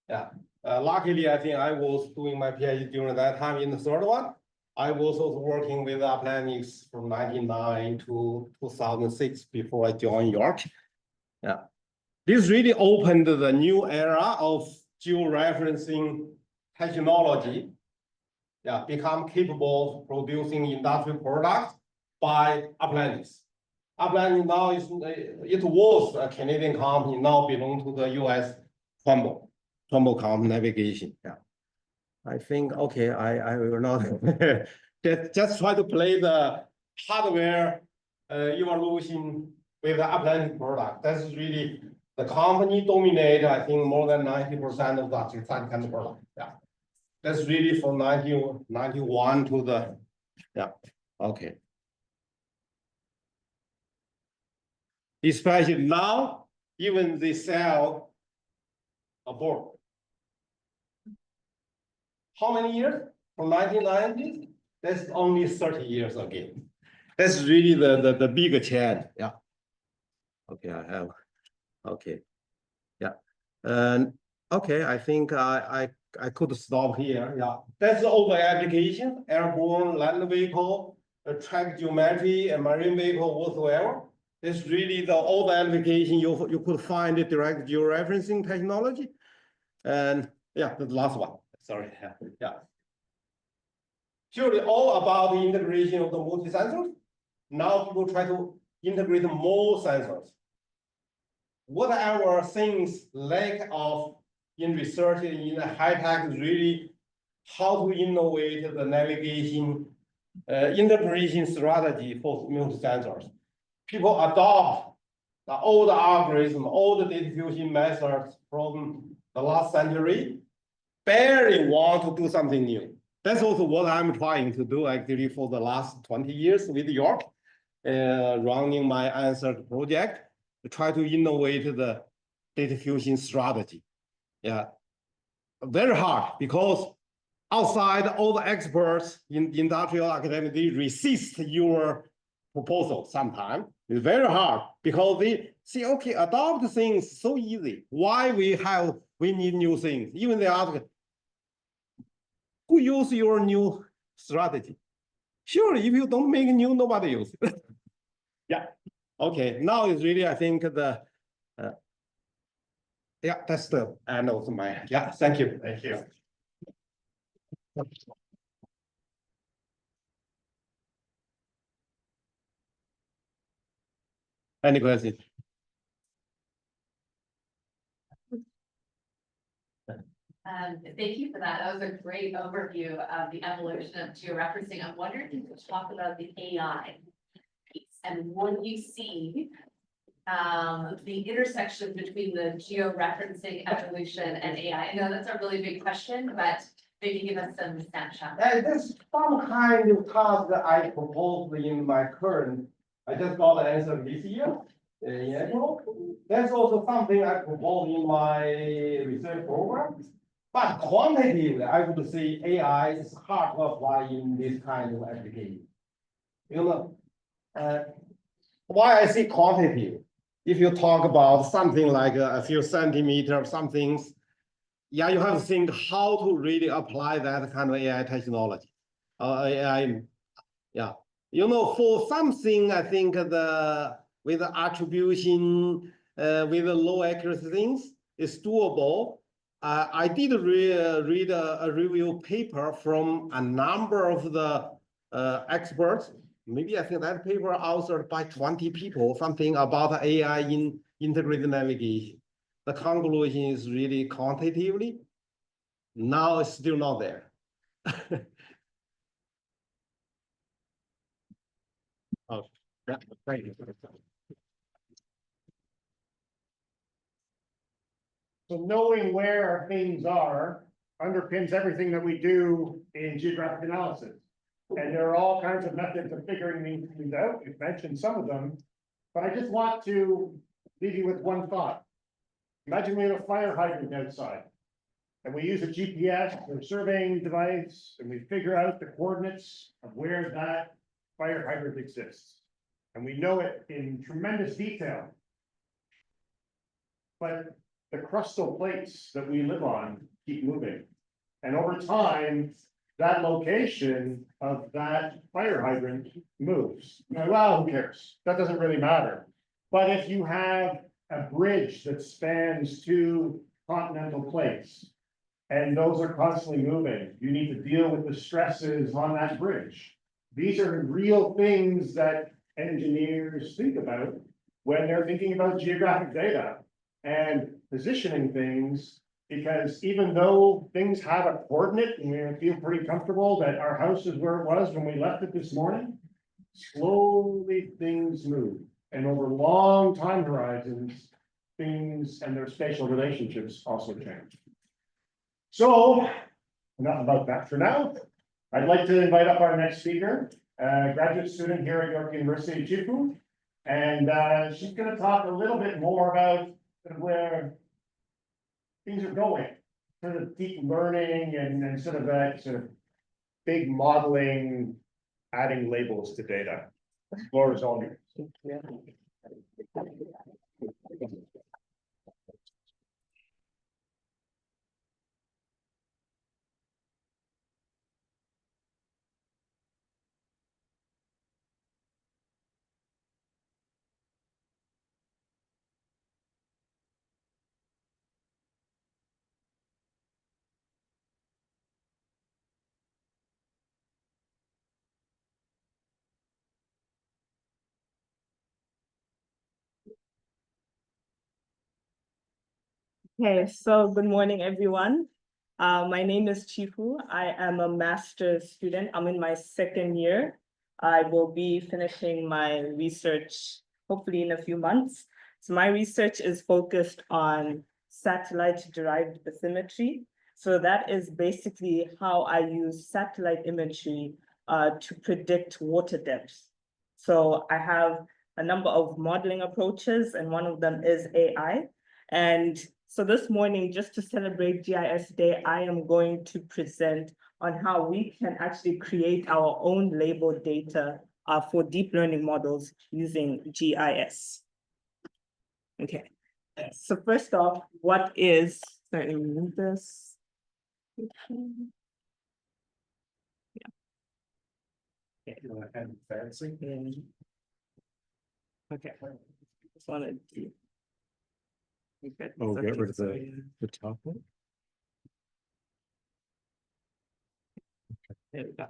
Yeah. Luckily, I think I was doing my PhD during that time in the 3rd one. I was also working with Aplanix from 1999 to 2006 before I joined York. Yeah. This really opened the new era of georeferencing technology. Yeah, become capable of producing industrial products by Aplanix. Aplanix now it was a Canadian company, now belong to the US Trumbull company navigation. Yeah. I think, okay, I will not just try to play the hardware evolution with the Aplanix product. That's really the company dominate, I think, more than 90% of that kind of product. Yeah. That's really from 1991 to the, yeah, okay. Especially now, even they sell a board. How many years? From 1990s? That's only 30 years again. That's really the bigger change. Yeah. Okay, I have. Okay. Yeah. And okay, I think I could stop here. Yeah. That's all the application, airborne, land vehicle, track geometry, and marine vehicle whatsoever. It's really all the application you could find the direct georeferencing technology. And yeah, the last one. Sorry. Yeah. Surely all about the integration of the multi-sensors. Now people try to integrate more sensors. Whatever things lack of in research in high tech is really how to innovate the navigation integration strategy for multi-sensors. People adopt the old algorithm, old data fusion methods from the last century, barely want to do something new. That's also what I'm trying to do actually for the last 20 years with York, running my answered project, to try to innovate the data fusion strategy. Yeah, very hard because outside all the experts in industrial academy, they resist your proposal sometimes. It's very hard because they say, okay, adopt things so easy. Why we need new things? Even they ask, who use your new strategy? Sure, if you don't make new, nobody uses it. Yeah. Okay. Now it's really, I think yeah, that's the end of my. Yeah. Thank you. Thank you. Any questions? Thank you for that. That was a great overview of the evolution of georeferencing. I'm wondering if you could talk about the AI piece and what you see the intersection between the georeferencing evolution and AI. I know that's a really big question, but maybe give us some snapshot. There's some kind of task that I proposed in my current. I just got the answer this year. In April. That's also something I proposed in my research program. But quantitatively, I would say AI is hard to apply in this kind of application. You know, why I say quantitative? If you talk about something like a few centimeters, some things, yeah, you have to think how to really apply that kind of AI technology. AI, yeah, you know, for something, I think with the attribution, with the low accuracy things, it's doable. I did read a review paper from a number of the experts. Maybe I think that paper authored by 20 people, something about AI in integrated navigation. The conclusion is really quantitatively. Now it's still not there. Oh, yeah, thank you. So knowing where things are underpins everything that we do in geographic analysis. And there are all kinds of methods of figuring these things out. You've mentioned some of them, but I just want to leave you with one thought. Imagine we have a fire hydrant outside, and we use a GPS or surveying device, and we figure out the coordinates of where that fire hydrant exists. And we know it in tremendous detail. But the crustal plates that we live on keep moving. And over time, that location of that fire hydrant moves. Now, well, who cares? That doesn't really matter. But if you have a bridge that spans two continental plates, and those are constantly moving, you need to deal with the stresses on that bridge. These are real things that engineers think about when they're thinking about geographic data and positioning things, because even though things have a coordinate and we feel pretty comfortable that our house is where it was when we left it this morning, slowly things move. And over long time horizons, things and their spatial relationships also change. So, enough about that for now. I'd like to invite up our next speaker, a graduate student here at York University, Chifu. And she's going to talk a little bit more about where things are going, sort of deep learning and sort of that sort of big modeling, adding labels to data. The floor is all yours. Okay, so good morning, everyone. My name is Chifu. I am a master's student. I'm in my second year. I will be finishing my research hopefully in a few months. So my research is focused on satellite-derived bathymetry. So that is basically how I use satellite imagery to predict water depth. So I have a number of modeling approaches, and one of them is AI. And so this morning, just to celebrate GIS Day, I am going to present on how we can actually create our own labeled data for deep learning models using GIS. Okay, so first off, what is, sorry, let me move this. Yeah. Fancy. Okay, just wanted to. Oh, get rid of the top one. There we go.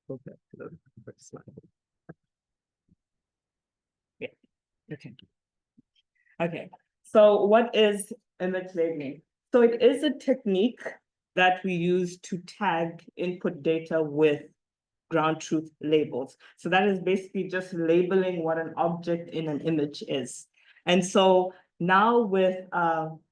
Go back to the first slide. Yeah, okay. Okay, so what is image labeling? So it is a technique that we use to tag input data with ground truth labels. So that is basically just labeling what an object in an image is. And so now with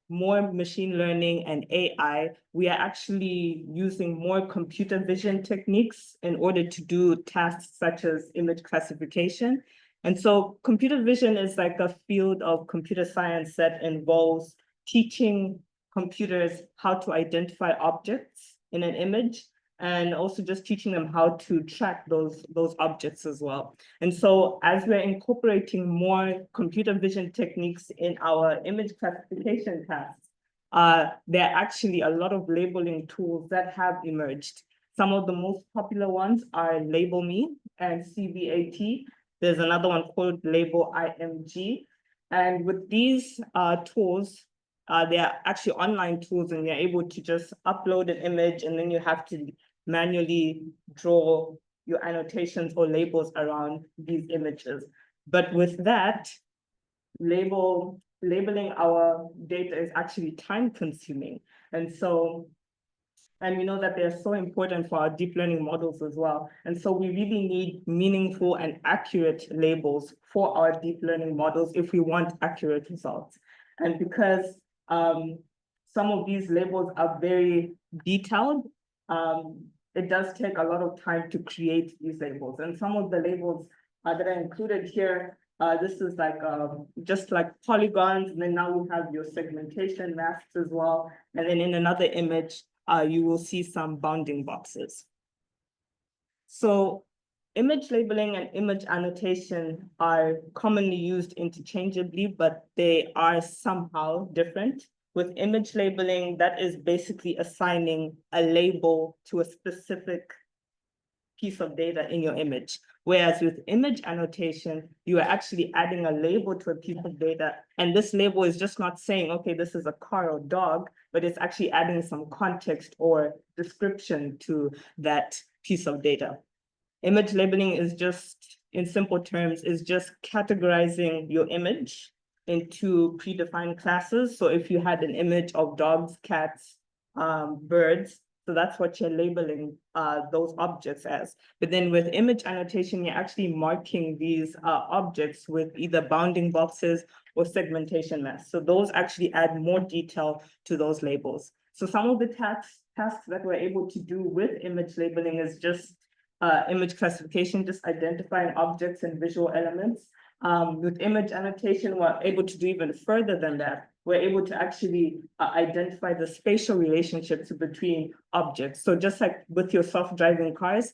more machine learning and AI, we are actually using more computer vision techniques in order to do tasks such as image classification. And so computer vision is like a field of computer science that involves teaching computers how to identify objects in an image and also just teaching them how to track those objects as well. And so as we're incorporating more computer vision techniques in our image classification tasks, there are actually a lot of labeling tools that have emerged. Some of the most popular ones are Label Me and CVAT. There's another one called Label IMG. And with these tools, they are actually online tools, and you're able to just upload an image, and then you have to manually draw your annotations or labels around these images. But with that, labeling our data is actually time consuming. And so, and we know that they're so important for our deep learning models as well. And so we really need meaningful and accurate labels for our deep learning models if we want accurate results. And because some of these labels are very detailed, it does take a lot of time to create these labels. And some of the labels that are included here, this is like just like polygons, and then now we have your segmentation masks as well. And then in another image, you will see some bounding boxes. So image labeling and image annotation are commonly used interchangeably, but they are somehow different. With image labeling, that is basically assigning a label to a specific piece of data in your image. Whereas with image annotation, you are actually adding a label to a piece of data. And this label is just not saying, okay, this is a car or dog, but it's actually adding some context or description to that piece of data. Image labeling is just, in simple terms, is just categorizing your image into predefined classes. So if you had an image of dogs, cats, birds, so that's what you're labeling those objects as. But then with image annotation, you're actually marking these objects with either bounding boxes or segmentation masks. So those actually add more detail to those labels. So some of the tasks that we're able to do with image labeling is just image classification, just identifying objects and visual elements. With image annotation, we're able to do even further than that. We're able to actually identify the spatial relationships between objects. So just like with your self-driving cars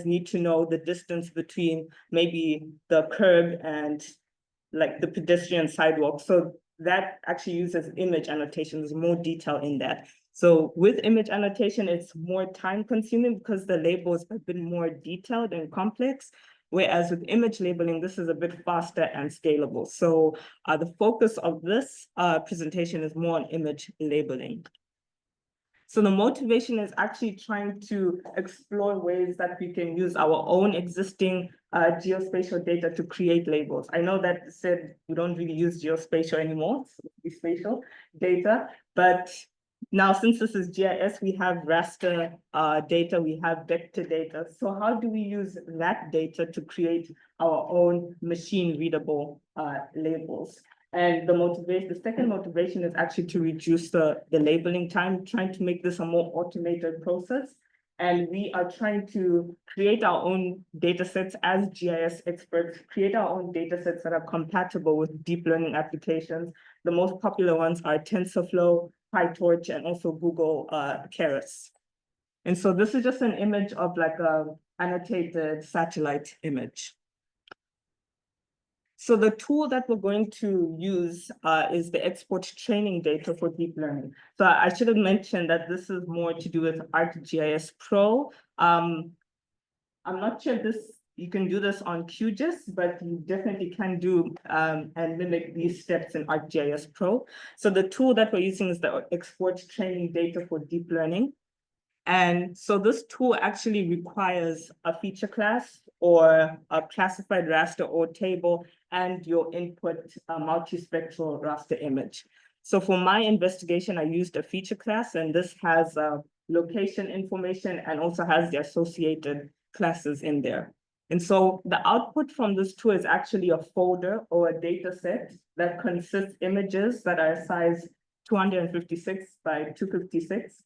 need to know the distance between maybe the curb and like the pedestrian sidewalk. So that actually uses image annotation. There's more detail in that. So with image annotation, it's more time consuming because the labels have been more detailed and complex. Whereas with image labeling, this is a bit faster and scalable. So the focus of this presentation is more on image labeling. So the motivation is actually trying to explore ways that we can use our own existing geospatial data to create labels. I know that said we don't really use geospatial anymore, it's spatial data, but now, since this is GIS, we have raster data, we have vector data. So how do we use that data to create our own machine readable labels? And the second motivation is actually to reduce the labeling time, trying to make this a more automated process. And we are trying to create our own data sets as GIS experts, create our own data sets that are compatible with deep learning applications. The most popular ones are TensorFlow, PyTorch, and also Google Keras. And so this is just an image of like a annotated satellite image. So the tool that we're going to use is the export training data for deep learning. So I should have mentioned that this is more to do with ArcGIS Pro. I'm not sure you can do this on QGIS, but you definitely can do and mimic these steps in ArcGIS Pro. So the tool that we're using is the export training data for deep learning. And so this tool actually requires a feature class or a classified raster or table and your input multispectral raster image. So for my investigation, I used a feature class, and this has location information and also has the associated classes in there. And so the output from this tool is actually a folder or a data set that consists images that are size 256 by 256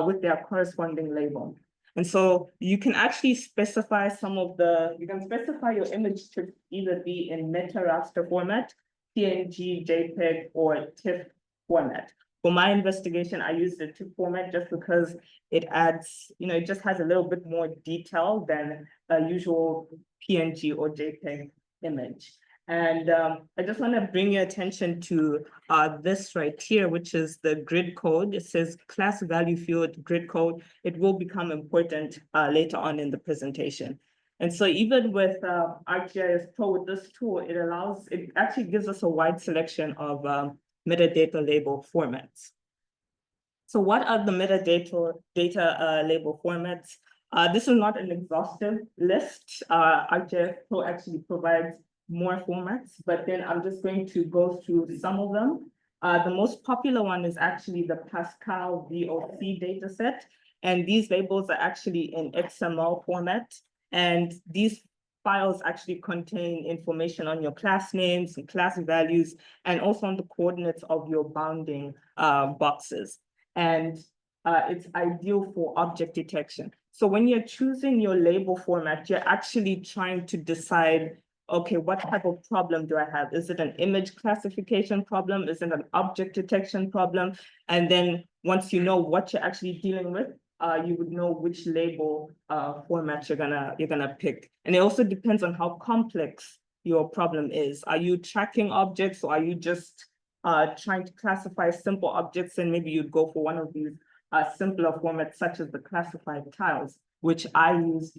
with their corresponding label. And so you can actually specify you can specify your image to either be in meta raster format, PNG, JPEG, or TIFF format. For my investigation, I used the TIFF format just because it adds, it just has a little bit more detail than a usual PNG or JPEG image. And I just want to bring your attention to this right here, which is the grid code. It says class value field grid code. It will become important later on in the presentation. And so even with ArcGIS Pro, with this tool, it actually gives us a wide selection of metadata label formats. So what are the metadata label formats? This is not an exhaustive list. ArcGIS Pro actually provides more formats, but then I'm just going to go through some of them. The most popular one is actually the Pascal VOC dataset. And these labels are actually in XML format. And these files actually contain information on your class names and class values, and also on the coordinates of your bounding boxes. And it's ideal for object detection. So when you're choosing your label format, you're actually trying to decide, okay, what type of problem do I have? Is it an image classification problem? Is it an object detection problem? And then once you know what you're actually dealing with, you would know which label format you're gonna pick. And it also depends on how complex your problem is. Are you tracking objects, or are you just trying to classify simple objects? And maybe you'd go for one of these simpler formats, such as the classified tiles, which I used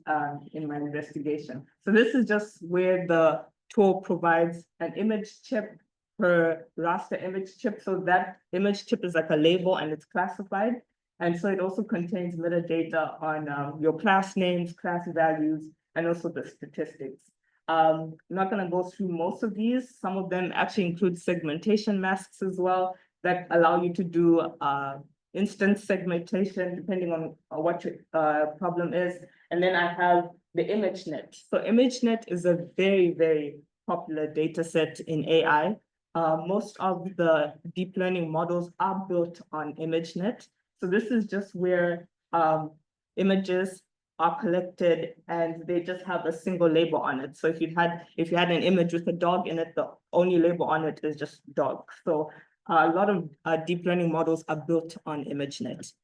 in my investigation. So this is just where the tool provides an image chip per raster image chip. So that image chip is like a label and it's classified. And so it also contains metadata on your class names, class values, and also the statistics. I'm not going to go through most of these. Some of them actually include segmentation masks as well that allow you to do instance segmentation depending on what your problem is. And then I have the ImageNet. So ImageNet is a very, very popular data set in AI. Most of the deep learning models are built on ImageNet. So this is just where images are collected and they just have a single label on it. So if you had an image with a dog in it, the only label on it is just dog. So a lot of deep learning models are built on ImageNet.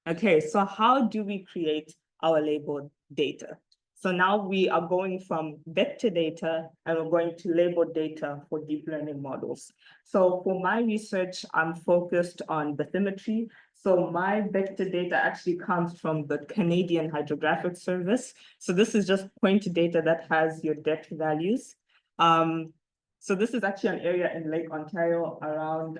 Okay, so how do we create our labeled data? So now we are going from vector data and we're going to labeled data for deep learning models. So for my research, I'm focused on bathymetry. So my vector data actually comes from the Canadian Hydrographic Service. So this is just point data that has your depth values. So this is actually an area in Lake Ontario around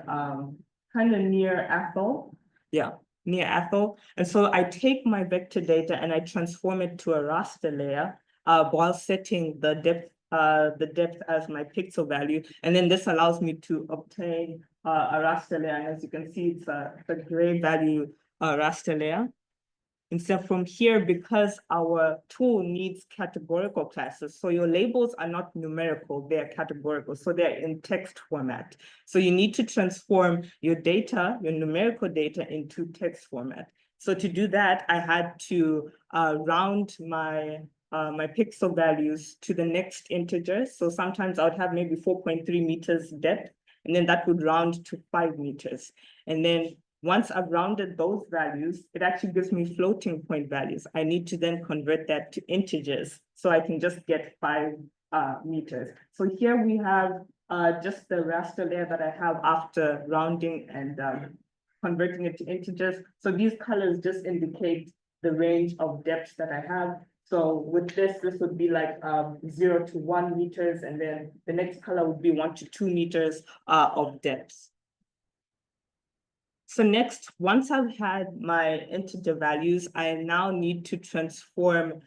kind of near Athol. Yeah, near Athol. And so I take my vector data and I transform it to a raster layer while setting the depth as my pixel value. And then this allows me to obtain a raster layer. And as you can see, it's a gray value raster layer. And so from here, because our tool needs categorical classes, so your labels are not numerical, they're categorical, so they're in text format. So you need to transform your data, your numerical data, into text format. So to do that, I had to round my pixel values to the next integer. So sometimes I would have maybe 4.3 meters depth, and then that would round to 5 meters. And then once I've rounded those values, it actually gives me floating point values. I need to then convert that to integers so I can just get 5 meters. So here we have just the raster layer that I have after rounding and converting it to integers. So these colors just indicate the range of depths that I have. So with this would be like 0 to 1 meters, and then the next color would be 1 to 2 meters of depth. So next, once I've had my integer values, I now need to transform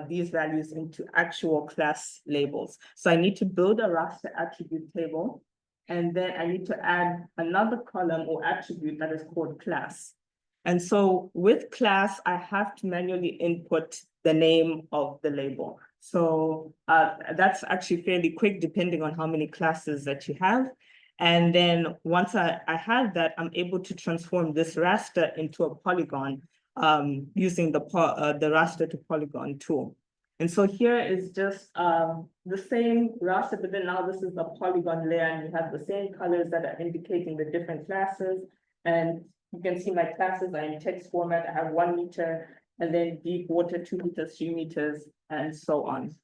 these values into actual class labels. So I need to build a raster attribute table, and then I need to add another column or attribute that is called class. And so with class, I have to manually input the name of the label. So that's actually fairly quick depending on how many classes that you have. And then once I have that, I'm able to transform this raster into a polygon using the raster to polygon tool. And so here is just the same raster, but then now this is a polygon layer and you have the same colors that are indicating the different classes. And you can see my classes are in text format. I have 1 meter and then deep water, 2 meters, 3 meters, and so on.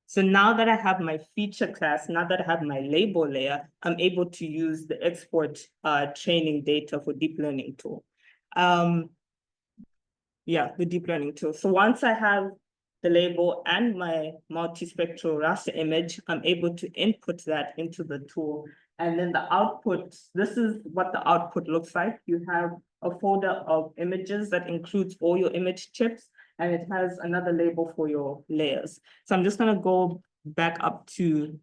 So now that I have my feature class, now that I have my label layer, I'm able to use the export training data for deep learning tool. Yeah, the deep learning tool. So once I have the label and my multispectral raster image, I'm able to input that into the tool. And then the output, this is what the output looks like. You have a folder of images that includes all your image chips, and it has another label for your layers. So I'm just gonna go back up to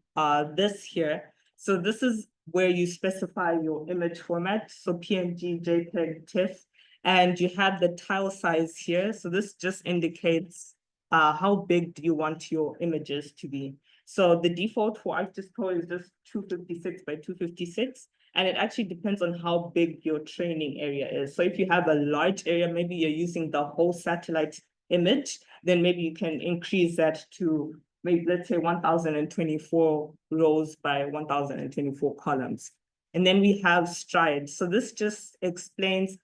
this here. So this is where you specify your image format. So PNG, JPEG, TIFF, and you have the tile size here. So this just indicates how big do you want your images to be. So the default for ArcGIS is just 256 by 256. And it actually depends on how big your training area is. So if you have a large area, maybe you're using the whole satellite image, then maybe you can increase that to maybe, let's say 1024 rows by 1024 columns. And then we have strides. So this just explains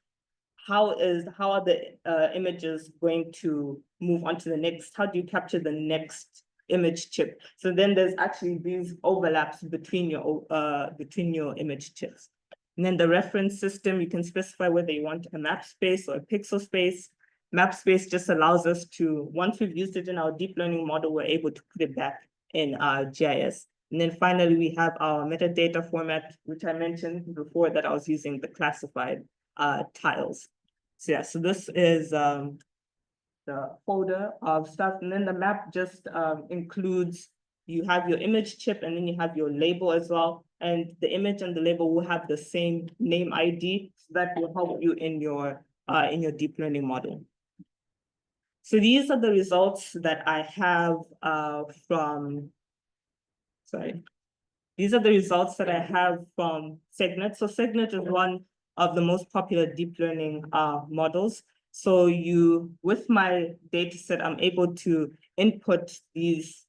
how are the images going to move on to the next, how do you capture the next image chip? So then there's actually these overlaps between your image chips. And then the reference system, you can specify whether you want a map space or a pixel space. Map space just allows us to, once we've used it in our deep learning model, we're able to put it back in our GIS. And then finally, we have our metadata format, which I mentioned before that I was using the classified tiles. So yeah, so this is the folder of stuff. And then the map just includes, you have your image chip and then you have your label as well. And the image and the label will have the same name ID. So that will help you in your deep learning model. So these are the results that I have these are the results that I have from SegNet. So SegNet is one of the most popular deep learning models. So with my data set, I'm able to input these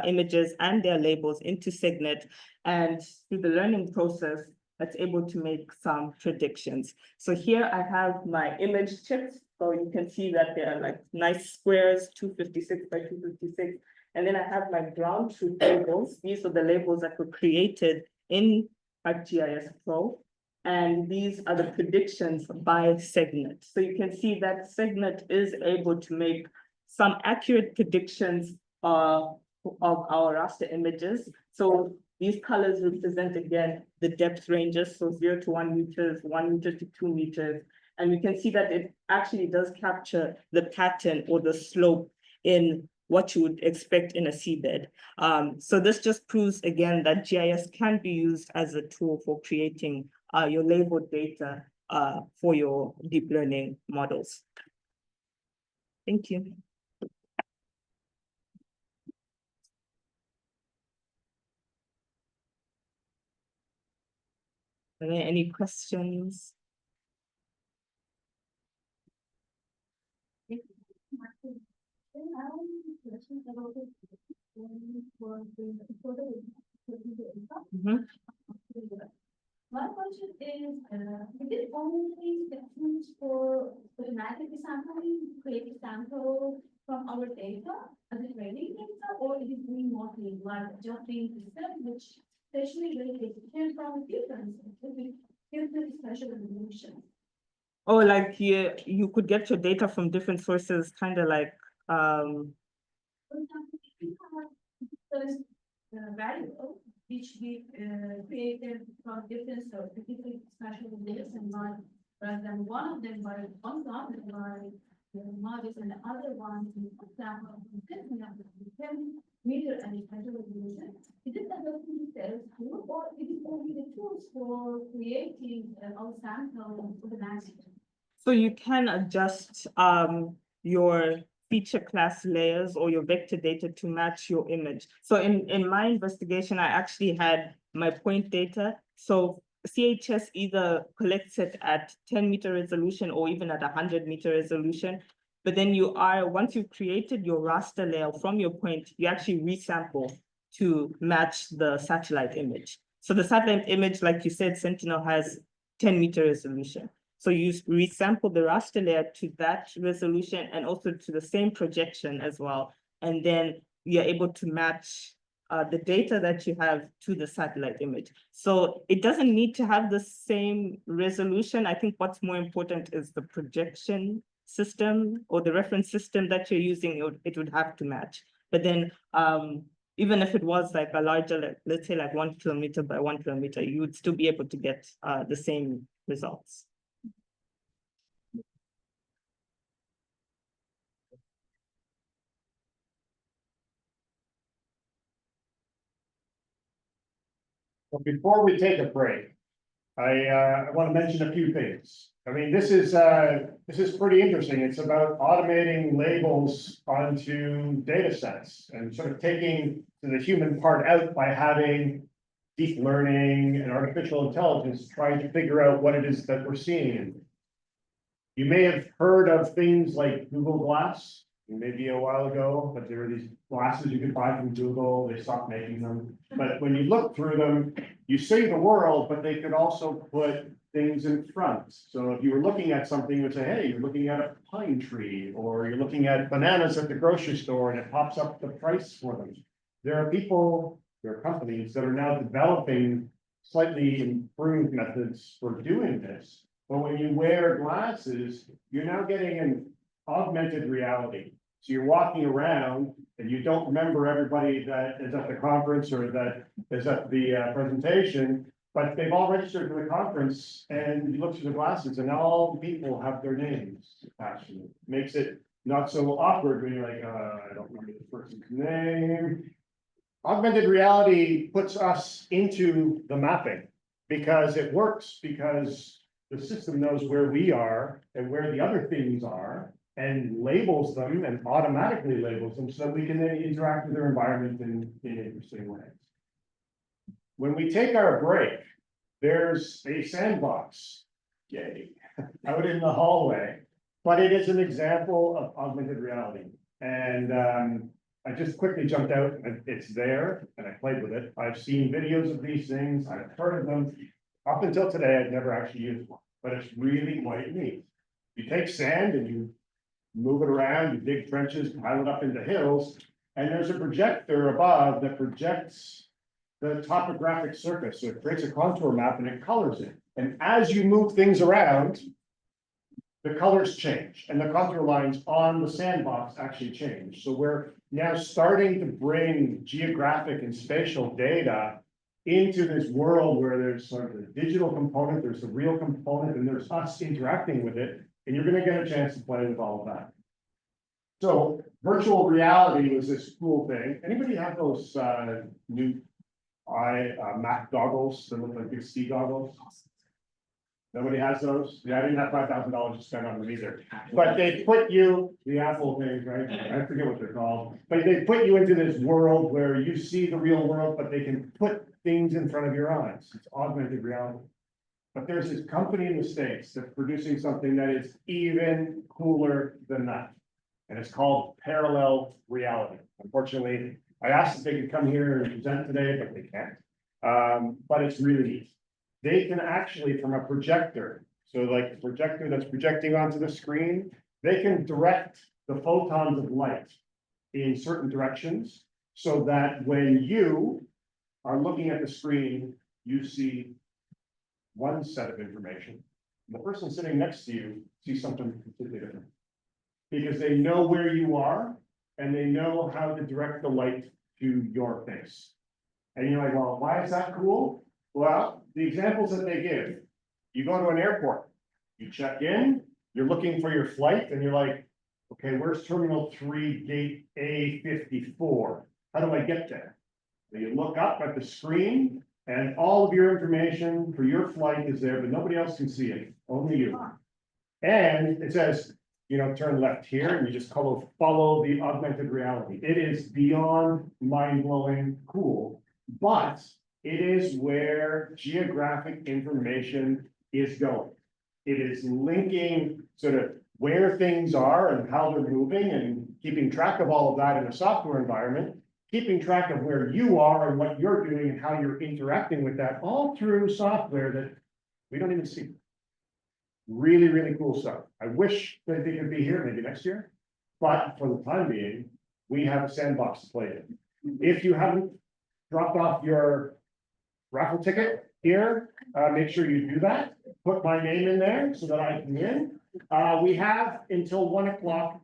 images and their labels into SegNet, and through the learning process, that's able to make some predictions. So here I have my image chips. So you can see that they are like nice squares, 256 by 256. And then I have my ground truth labels. These are the labels that were created in ArcGIS Pro. And these are the predictions by SegNet. So you can see that SegNet is able to make some accurate predictions of our raster images. So these colors represent, again, the depth ranges, so 0 to 1 meters, 1 meter to 2 meters. And we can see that it actually does capture the pattern or the slope in what you would expect in a seabed. So this just proves, again, that GIS can be used as a tool for creating your labeled data for your deep learning models. Thank you. Are there any questions? My question is it only different for automatic sampling, create a sample from our data as a training data, or is it doing more things like adjusting the system, which especially when it depends from difference, different special resolution? Oh, like you could get your data from different sources, kind of like For example, if you have first variable which we created from different sources, different special resolution, but rather than one of them by one government by models and the other one, for example, 10 meter and special resolution. Is it adjusting the tool, or is it only the tools for creating our sample for the next? So you can adjust your feature class layers or your vector data to match your image. So in my investigation, I actually had my point data. So CHS either collects it at 10 meter resolution or even at 100 meter resolution. But then once you've created your raster layer from your point, you actually resample to match the satellite image. So the satellite image, like you said, Sentinel has 10-meter resolution. So you resample the raster layer to that resolution and also to the same projection as well. And then you're able to match the data that you have to the satellite image. So it doesn't need to have the same resolution. I think what's more important is the projection system or the reference system that you're using, it would have to match. But then even if it was like a larger, let's say like 1 kilometer by 1 kilometer, you would still be able to get the same results. But before we take a break, I want to mention a few things. I mean, this is pretty interesting. It's about automating labels onto data sets and sort of taking the human part out by having deep learning and artificial intelligence trying to figure out what it is that we're seeing. You may have heard of things like Google Glass, maybe a while ago, but there were these glasses you could buy from Google. They stopped making them. But when you look through them, you see the world, but they could also put things in front. So if you were looking at something, you would say, hey, you're looking at a pine tree, or you're looking at bananas at the grocery store, and it pops up the price for them. There are companies that are now developing slightly improved methods for doing this. But when you wear glasses, you're now getting an augmented reality. So you're walking around and you don't remember everybody that is at the conference or that is at the presentation, but they've all registered for the conference, and you look through the glasses and all the people have their names attached to it. Makes it not so awkward when you're like, I don't remember the person's name. Augmented reality puts us into the mapping because it works, because the system knows where we are and where the other things are, and labels them and automatically labels them so that we can then interact with their environment in interesting ways. When we take our break, there's a sandbox, yay, out in the hallway, but it is an example of augmented reality. And I just quickly jumped out, and it's there, and I played with it. I've seen videos of these things, I've heard of them. Up until today, I'd never actually used one, but it's really quite neat. You take sand and you move it around, you dig trenches, pile it up into hills, and there's a projector above that projects the topographic surface. So it creates a contour map and it colors it. And as you move things around, the colors change and the contour lines on the sandbox actually change. So we're now starting to bring geographic and spatial data into this world where there's sort of the digital component, there's the real component, and there's us interacting with it. And you're going to get a chance to play with all of that. So virtual reality was this cool thing. Anybody have those new Mac goggles that look like big ski goggles? Nobody has those? Yeah, I didn't have $5,000 to spend on them either. But they put you, the Apple things, right? I forget what they're called. But they put you into this world where you see the real world, but they can put things in front of your eyes. It's augmented reality. But there's this company in the States that's producing something that is even cooler than that. And it's called parallel reality. Unfortunately, I asked if they could come here and present today, but they can't. But it's really neat. They can actually, from a projector, so like the projector that's projecting onto the screen, they can direct the photons of light in certain directions so that when you are looking at the screen, you see one set of information. The person sitting next to you sees something completely different. Because they know where you are and they know how to direct the light to your face. And you're like, well, why is that cool? Well, the examples that they give, you go to an airport, you check in, you're looking for your flight, and you're like, okay, where's Terminal 3, Gate A54? How do I get there? So you look up at the screen, and all of your information for your flight is there, but nobody else can see it, only you. And it says, you know, turn left here, and you just follow the augmented reality. It is beyond mind-blowing cool, but it is where geographic information is going. It is linking sort of where things are and how they're moving and keeping track of all of that in a software environment, keeping track of where you are and what you're doing and how you're interacting with that, all through software that we don't even see. Really, really cool stuff. I wish that they could be here maybe next year, but for the time being, we have a sandbox to play in. If you haven't dropped off your raffle ticket here, make sure you do that. Put my name in there so that I can win. We have until 1 o'clock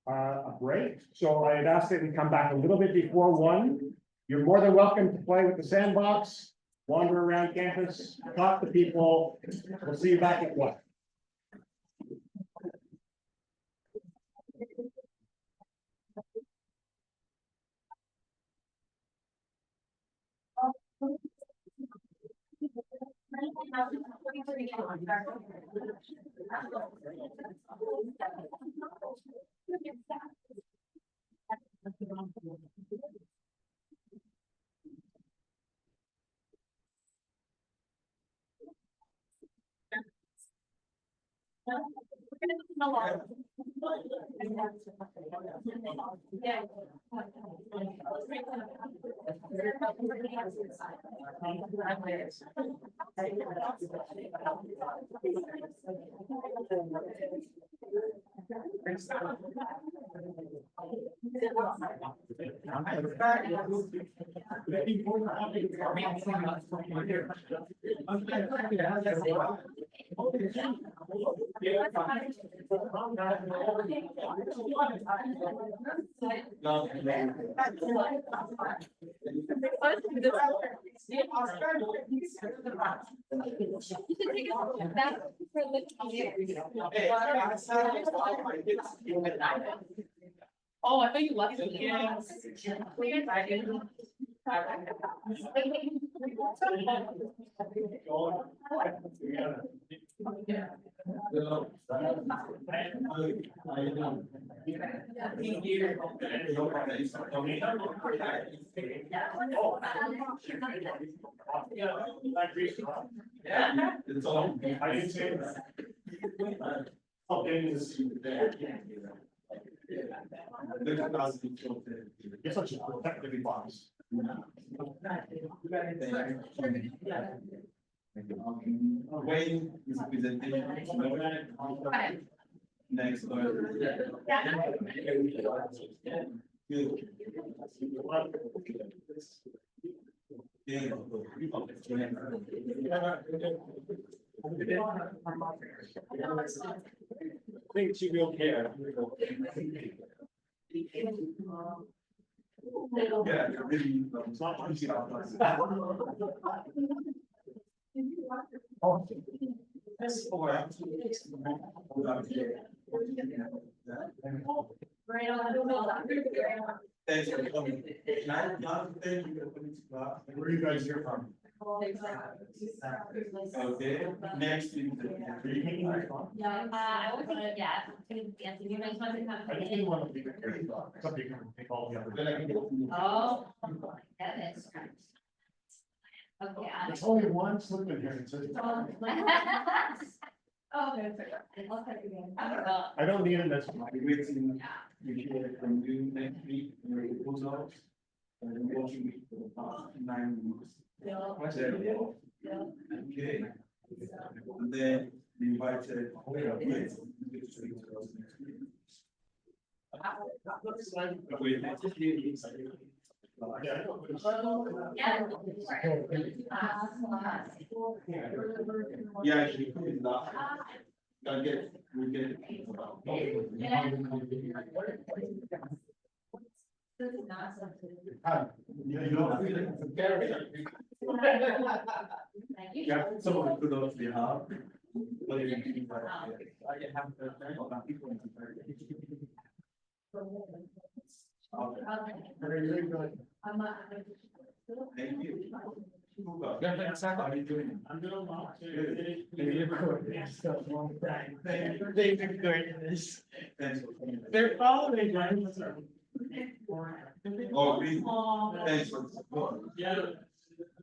a break, so I had asked that we come back a little bit before 1. You're more than welcome to play with the sandbox, wander around campus, talk to people. We'll see you back at 1. Oh, I thought you left it. Yeah. It's all, I can say that. Okay, this is there. It's such a protective box. Wayne is presentation. Next. I think she will care. Yeah, really. It's not easy. Thanks for coming. Where are you guys here from? Okay, next. I would think, yeah, Anthony, you guys want to come? I didn't want to leave it here. Somebody can take all the other. Oh, that is. Okay. There's only one slip in here. It says- Oh, that's okay. I'll take it again. Well, I don't need it as. Waiting, we hear from you next week, your proposals. And watching it for the past 9 weeks. Okay. And then we invited. Yeah, actually, put it down. I'll get, we'll get. Yeah, someone could also be hard. Thank you. How are you doing? I'm doing well. Thanks for coming. They're following. Oh, really? Thanks for the support. Yeah.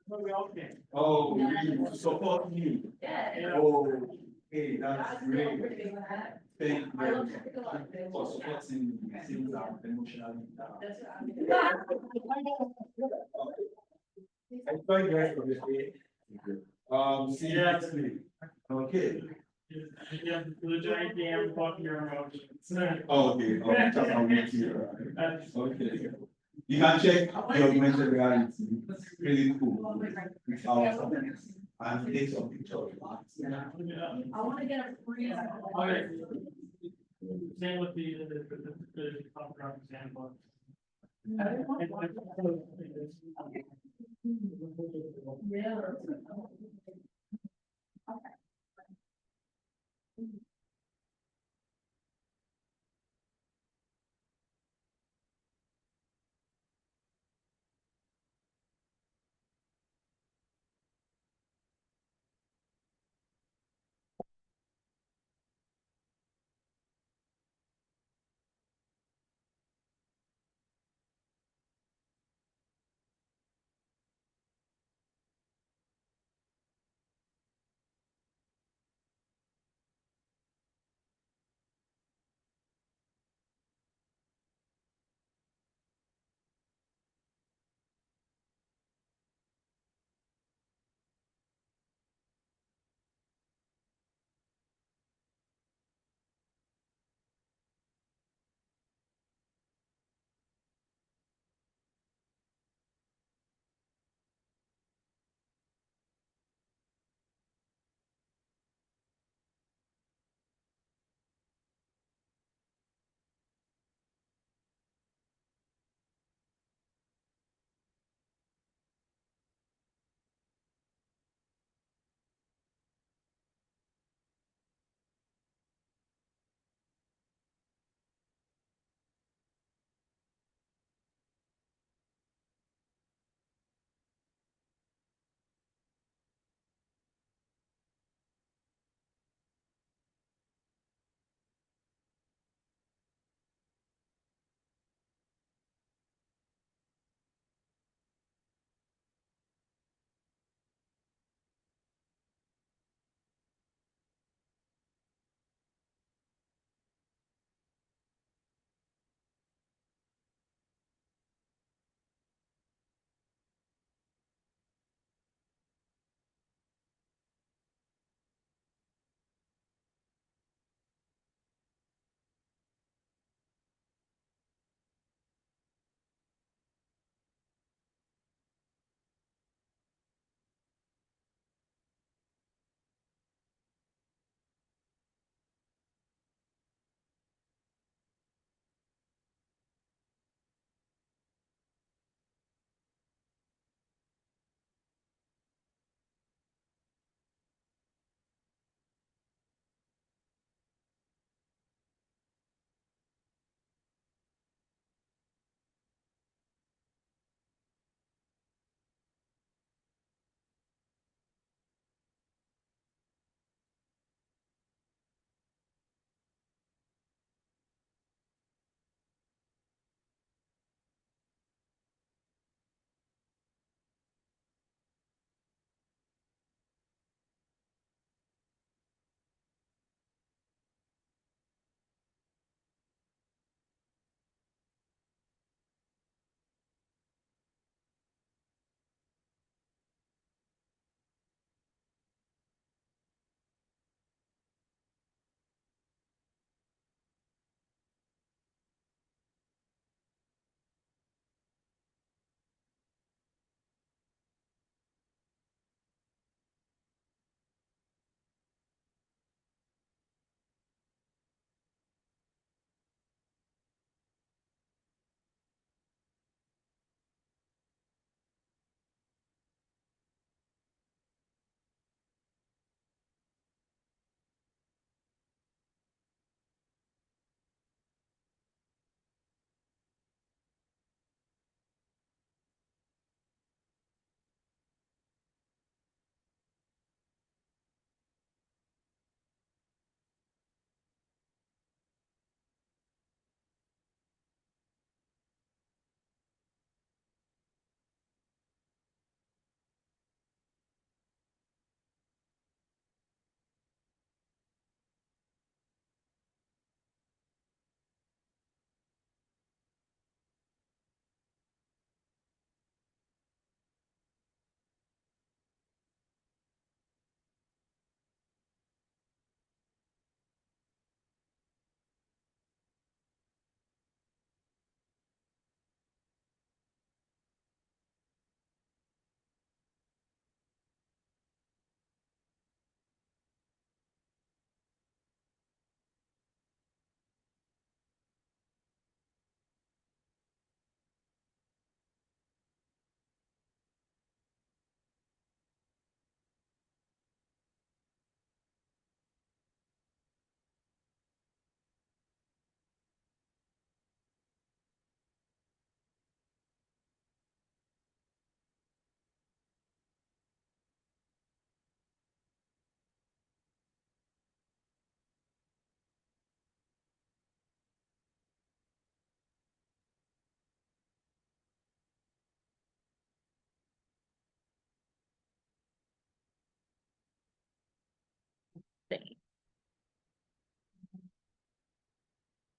We all can. Oh, really? Support me. Yeah. Oh, hey, that's great. Thank you for supporting since I'm emotionally down. I thank you guys for this day. See you next week. Okay. Yeah, the giant dam blocking your emotions. Oh, okay. I'll meet you. Okay. You can check the augmented reality. It's really cool. It's our and take some pictures. I wanna get a free. Same with the background example.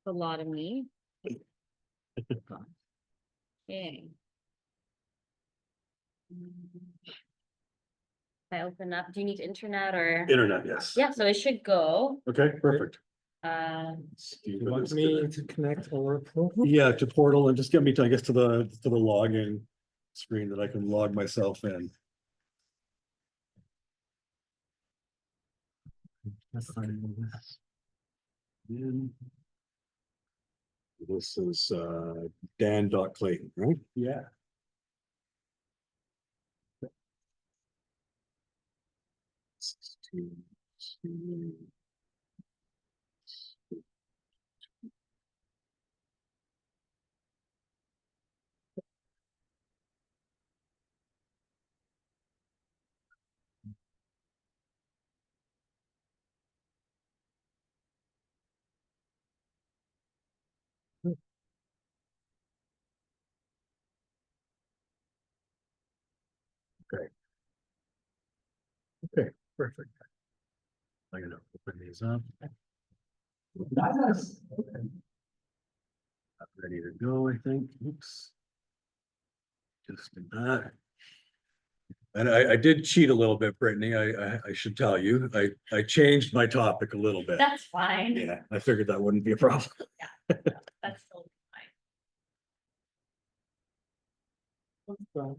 a lot of me. Okay. If I open up, do you need internet or? Internet, yes. Yeah, so it should go. Okay, perfect. You want me to connect or? Yeah, to portal and just get me to, I guess, to the login screen that I can log myself in. This is Dan.Clayton, right? Yeah. Okay. Okay, perfect. I'm gonna open these up. Okay. Ready to go, I think. Oops. Just did that. And I did cheat a little bit, Brittany. I should tell you, I changed my topic a little bit. That's fine. Yeah, I figured that wouldn't be a problem. That's totally fine.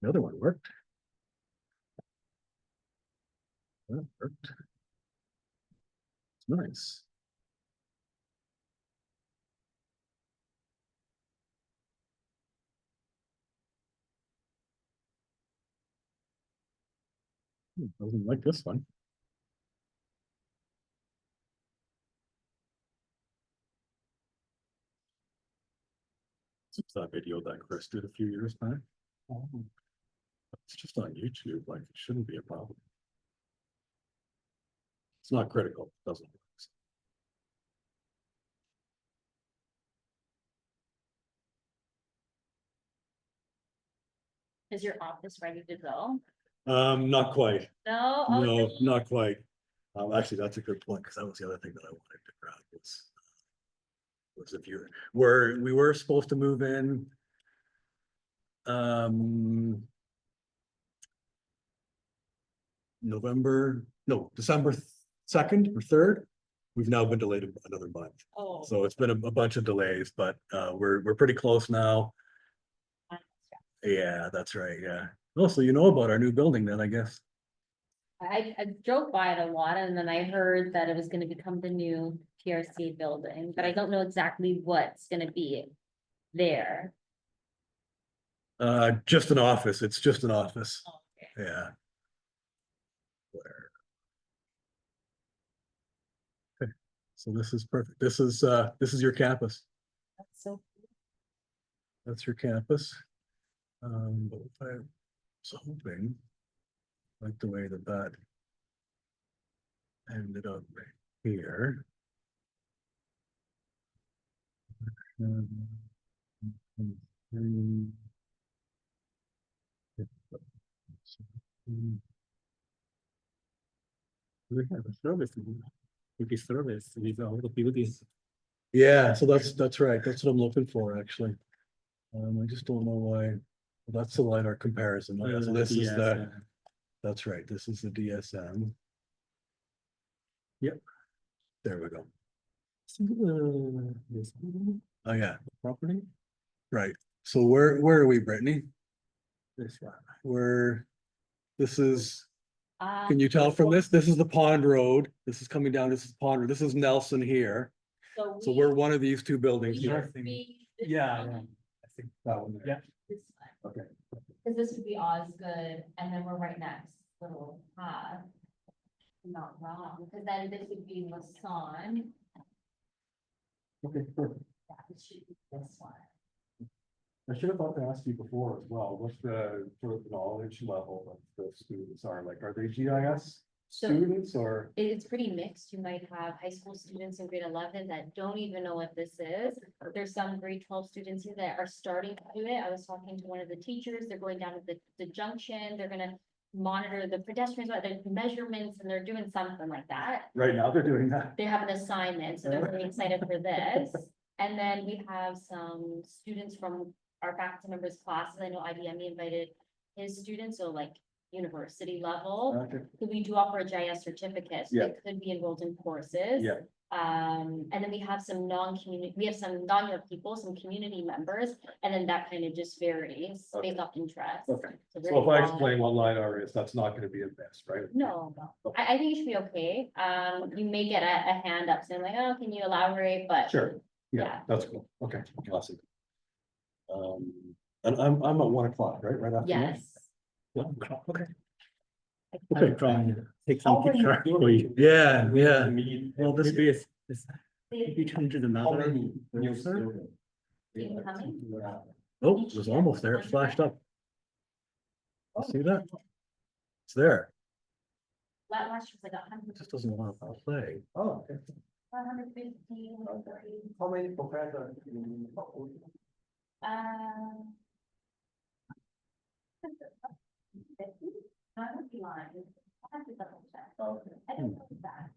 The other one worked. That worked. It's nice. Doesn't like this one. It's that video that Chris did a few years back. It's just on YouTube, like it shouldn't be a problem. It's not critical, it doesn't work. Is your office ready to go? Not quite. No? No, Okay. not quite. Actually, that's a good point, because that was the other thing that I wanted to grab was if we were supposed to move in. December 2nd or 3rd. We've now been delayed another month. Oh. So it's been a bunch of delays, but we're pretty close now. Yeah, that's right, yeah. Oh, so you know about our new building then, I guess. I drove by it a lot and then I heard that it was gonna become the new PRC building, but I don't know exactly what's gonna be there. Just an office, it's just an office, Oh, okay. yeah. Where? Okay, so this is perfect. This is your campus. That's so cool. That's your campus. But I was hoping, like the way that ended up right here. We have a service. We can service with all the buildings. Yeah, so that's right. That's what I'm looking for, actually. I just don't know why. Well, that's the LiDAR comparison. Oh, yeah, so this is that's right. This is the DSM. Yep. There we go. Oh, yeah, property. Right. So where are we, Brittany? This one. This is, can you tell from this? This is the Pond Road. This is coming down. This is Pond Road. This is Nelson here. So we're one of these two buildings here. Yeah. I think that one. Yeah. Okay. Cause this would be Osgood and then we're right next, little path. Not wrong, because then this would be Lasan. Okay, perfect. Yeah, this should be this one. I should have thought to ask you before as well, what's the sort of knowledge level of the students are, like, are they GIS students or? It's pretty mixed. You might have high school students in grade 11 that don't even know what this is. There's some grade 12 students here that are starting to do it. I was talking to one of the teachers, they're going down to the junction, they're gonna monitor the pedestrians, the measurements, and they're doing something like that. Right now, they're doing that. They have an assignment, so they're really excited for this. And then we have some students from our faculty members' classes. I know IBM invited his students, so like university level. Okay. So we do offer a GIS certificate, so Yeah. they could be enrolled in courses. Yeah. And then we have some non-community, we have some non-York people, some community members, and then that kind of just varies Okay. based off interest. Okay. very So if I broad. explain what LiDAR is, that's not gonna be advanced, right? No, I think it should be okay. You may get a hand up saying like, oh, can you elaborate, but. Sure. Yeah, Yeah. that's cool. Okay, awesome. And I'm at 1 o'clock, right? Right after. lunch? Yes. 1 o'clock, okay. Okay, trying to take some picture for you. Yeah, yeah. Well, this is, maybe turn to the How map. many new students? Incoming? Oh, it was almost there. It flashed up. You see that? It's there. Last year was like It 100. just doesn't want to play. Oh, okay. 150, 130. How many professors? I would be lying. I have to double check. Okay. I don't know that.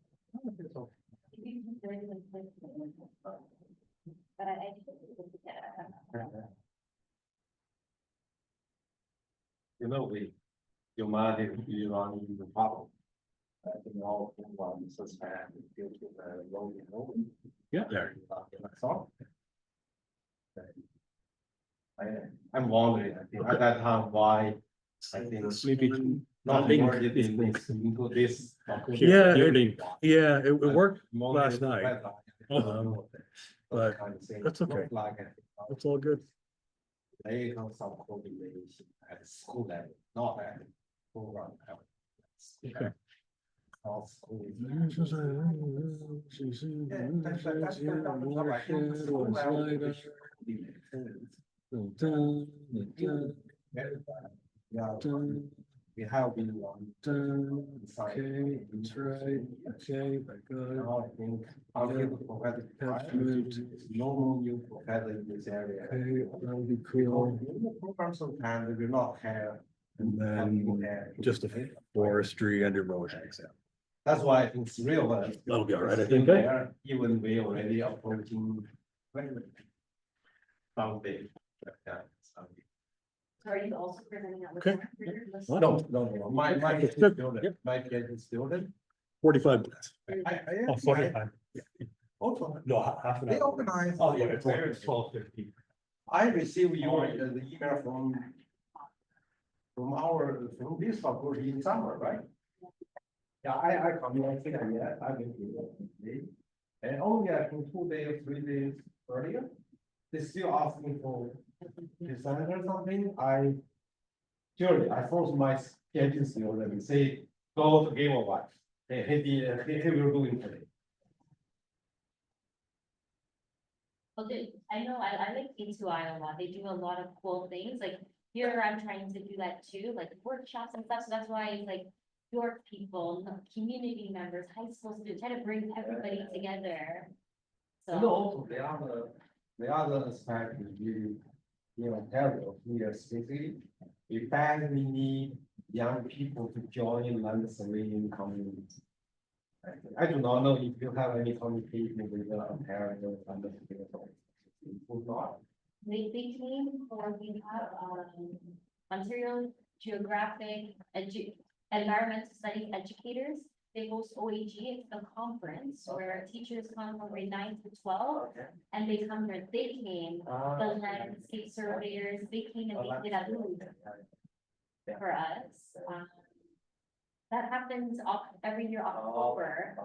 So, If you can very simplistic. But I should be able to get it. You know, geomatics, we run into the problem. I think all of them suspect due to the road, Yeah, there. That's all. I'm wondering, I think at that time, why, I think. Maybe Not link worded is in linked. this, into this. Yeah, document. link. Yeah, it worked More last than night. that, but kind of thing. that's okay. Look like it. It's all good. They have some coordination at school level, not at program level. Okay. All school. Yeah, we have been one. Okay, that's right. Okay, I got it. Now I think our people provide normal new provider in this area. Okay, that would be cool. Program sometimes they will not have. And then just a forestry and erosion exam. That's why I think it's real. That'll be all right, I think, eh? Even we already approaching. Someday. Yeah, someday. So are you also presenting that? Okay. No, my Good. student, Yep. my PhD student. 45 minutes. I 45. also, No, half an they hour. organize. Oh, yeah, it's 12:15. I received your, the email from this faculty in summer, right? Yeah, I come, I think, yeah, I will do that. And only I think 2 days, 3 days earlier, they still asking for design or something, surely, I forced my PhD student and say, go to Game of Life. He will do it today. Well, I know, I like K2I a lot. They do a lot of cool things, like here I'm trying to do that too, like workshops and stuff, so that's why it's like York people, community members, high school students, try to bring everybody together. And So, also, the other aspect is really, Ontario, here especially, we badly need young people to join land surveying communities. I do not know if you have any communication with the Ontario land surveying. Would not. they came, or we have, Ontario Geographic Environmental Studies Educators. They host OAG, it's a conference where teachers come from grade 9 to 12, Okay. and they come here, they came, the landscape surveyors, they came and they did a booth for us. That happens every year, October,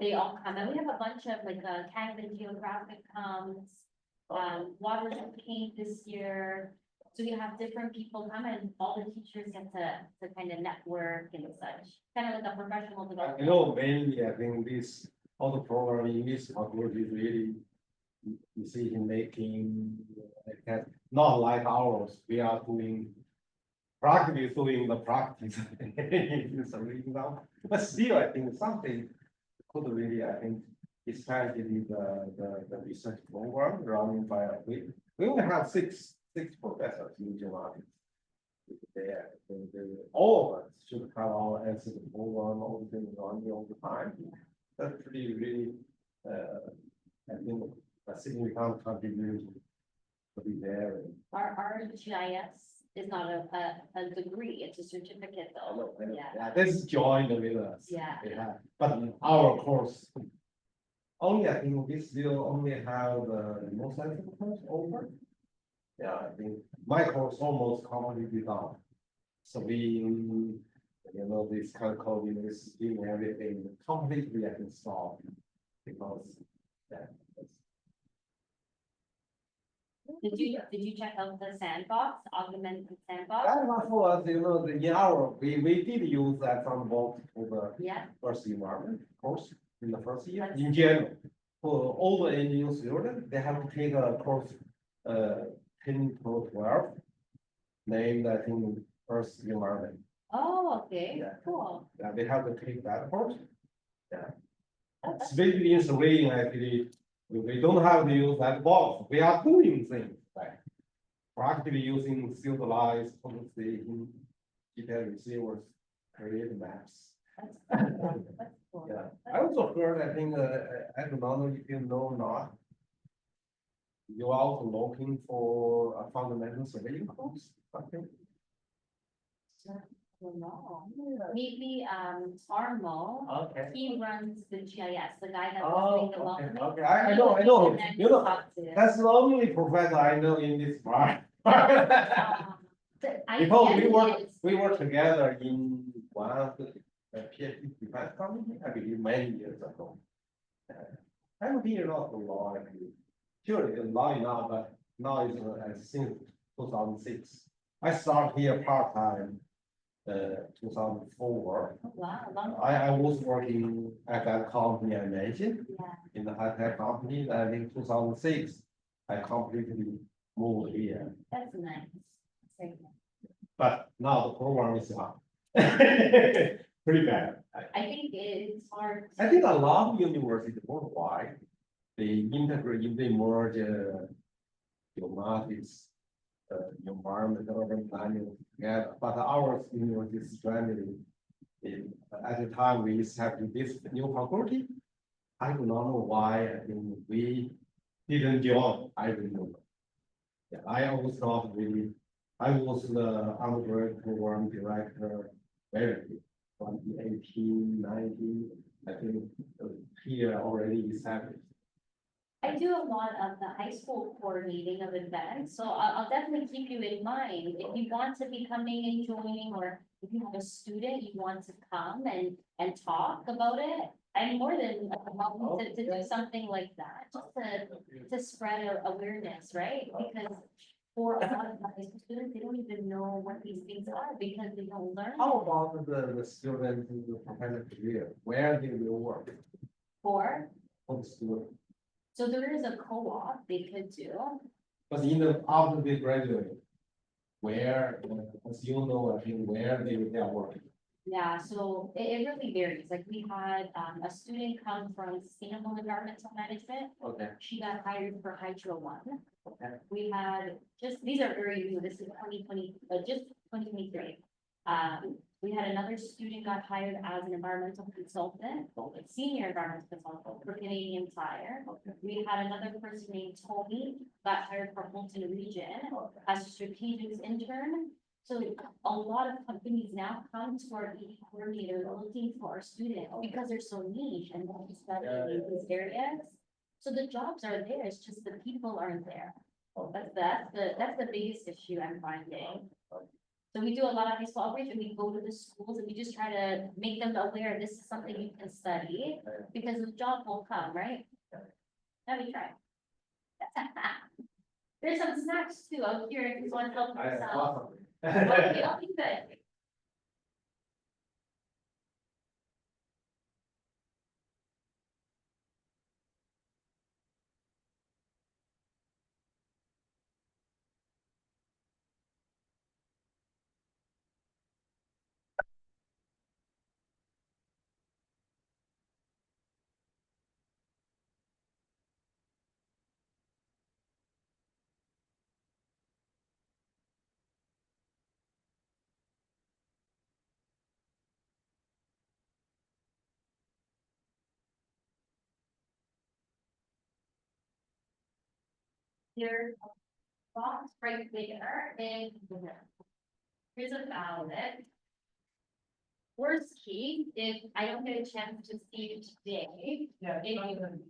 they all come, and we have a bunch of like, Canada Geographic comes, Waters of Paint this year. So we have different people come and all the teachers get to kind of network and such, kind of like a professional development. Mainly, I think this, all the programming in this faculty is really decision making, not like ours, we are doing practically doing the practice in some example. But still, I think something could really, I think, especially the research program running by, we only have six professors in geomatics. They all of us should have our answer the program, all the things running all the time. That's pretty, really, I think, a significant contribution to be there. Our GIS is not a degree, it's a certificate though. Yeah. This is joined with us. Yeah. But our course, only I think we still only have the most sensitive course over. Yeah, I think my course almost completely done. So this kind of coding is doing everything completely I can solve because that's Did you check out the sandbox, augmented sandbox? that was for us, in our, we did use that sandbox for the Yeah, first environment course in the first year. In general, for all the engineering students, they have to take a course, 10 to 12, named, I think, first environment. oh, okay, Yeah. cool. Yeah, they have to take that course. Yeah. Especially in surveying, actually, we don't have to use that box. We are doing things like practically using field lines, compensation, GPS receivers, create maps. That's cool. Yeah, I also heard, I think, I don't know if you know or not. You're also looking for a fundamental surveying course, I think. No, maybe, Armo, Okay. he runs the GIS, the guy that was Oh, doing the okay, welcoming. okay, I know, And then talk to- that's the only professor I know in this part. I Because guess we were together in one of the PhD defense company, I believe many years ago. I'm here not so long, actually. Sure, it's long enough, but now it's since 2006. I started here part-time, 2004. Wow, long. I was working at that company I mentioned, Yeah. in the high-tech company, and in 2006, I completely moved here. That's nice. Very nice. But now the program is up. Pretty bad. I think it's hard. I think a lot of universities worldwide, they integrate, they merge geomatics, environmental urban planning together. But our university strategy, at the time we established this new faculty, I do not know why. I think we didn't join. I don't know. Yeah, I was not really. I was the undergraduate program director very 2018, 19. I think here already established. I do a lot of the high school coordinating of events, so I'll definitely keep you in mind. If you want to be coming and joining, or if you have a student, you want to come and talk about it, I'm more than welcome to do something like that, just to spread awareness, right? Because for a lot of high school students, they don't even know what these things are because they don't learn. How about the students in the professional career? Where they will work For, for the student? so there is a co-op they could do. But in the after they graduate, where, as you know, I think where they are working. Yeah, so it really varies. Like we had a student come from sustainable environmental management. Okay. She got hired for Hydro One. Okay. We had these are very new. This is 2020, just 2023. We had another student got hired as an environmental consultant, senior environmental consultant for Canadian Tire. We had another person named Tony got hired for Fulton Region as a strategic intern. So a lot of companies now come to our ED coordinator looking for our students because they're so niche and want to study in these areas. So the jobs are there, it's just the people aren't there. That's the biggest issue I'm finding. So we do a lot of high school outreach and we go to the schools and we just try to make them aware this is something you can study because the job will come, right? Let me try. There's some snacks too out here if you want to help yourself. Okay, I'll be good. there's a box right there, and here's about it. Worst case, if I don't get a chance to see you today, Yeah. if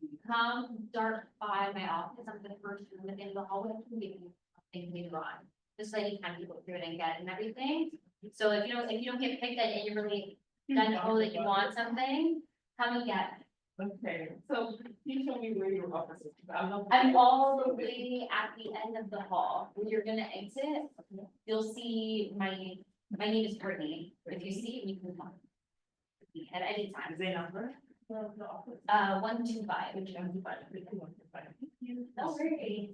you come start by my office, I'm the first room in the hallway, to give you something later on. Just so you can kind of go through it and get it and everything. So if you don't get picked and you're really done, know that you want something, come and get it. Okay, so you show me where your office is. I'm all the way at the end of the hall. When you're gonna exit, you'll see my name is Brittany. If you see it, you can come. At any time. Is there a number? 125. Which I'm fine. No worries.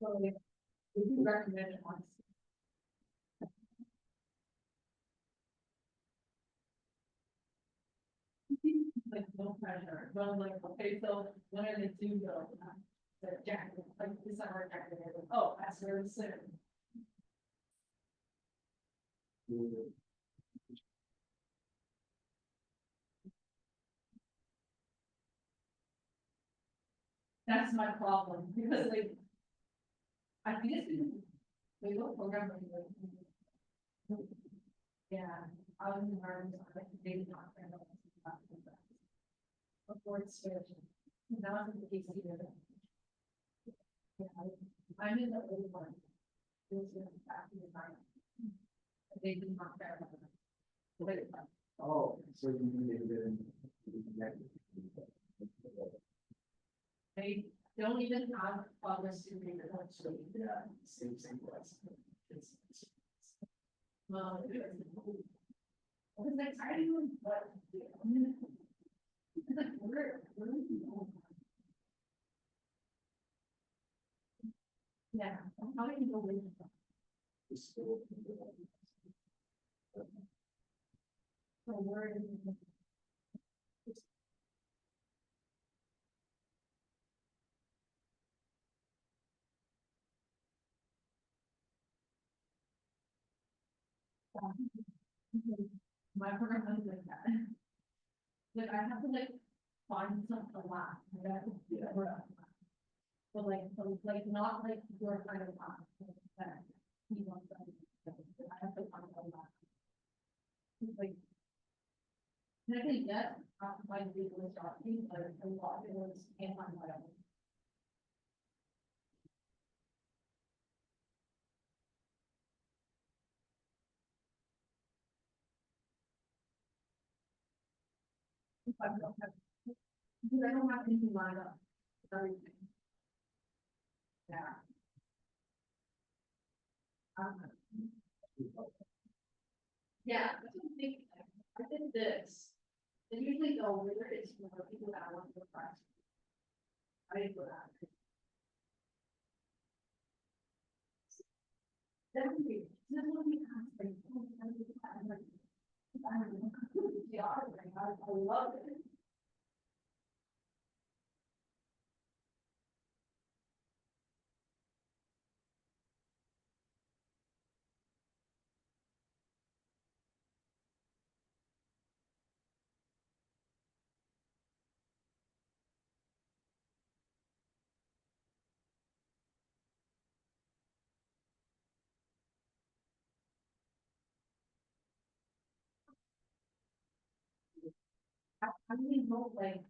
So would you recommend it once? Like no pressure, well, like, okay, so when are they due though? The jacket, like December jacket, oh, that's very soon. That's my problem, because like. I think it's been, we will program. Yeah, I was in our, like, they not. Before it's switched. Now it's in the case here. Yeah, I'm in the old one. It was in the back of the time. They did not care about it. Oh, so you need to. They don't even have progress to read it. Yeah, same class. Well, I was like, I don't know what. Like, where do you go? Yeah, how do you go with that? So where is it? My program is like that. Like I have to like find something to laugh. But like, so like not like your kind of laugh. That you want to. I have to find a laugh. Like. And I think that my people is talking, but a lot of it was can't find my own. If I don't have. Because I don't have anything lined up. Everything. Yeah. Yeah, that's what I'm thinking. I did this. They usually go where it's more people that want to press. I didn't go that. Definitely, this will be constant. I love it. I really don't like.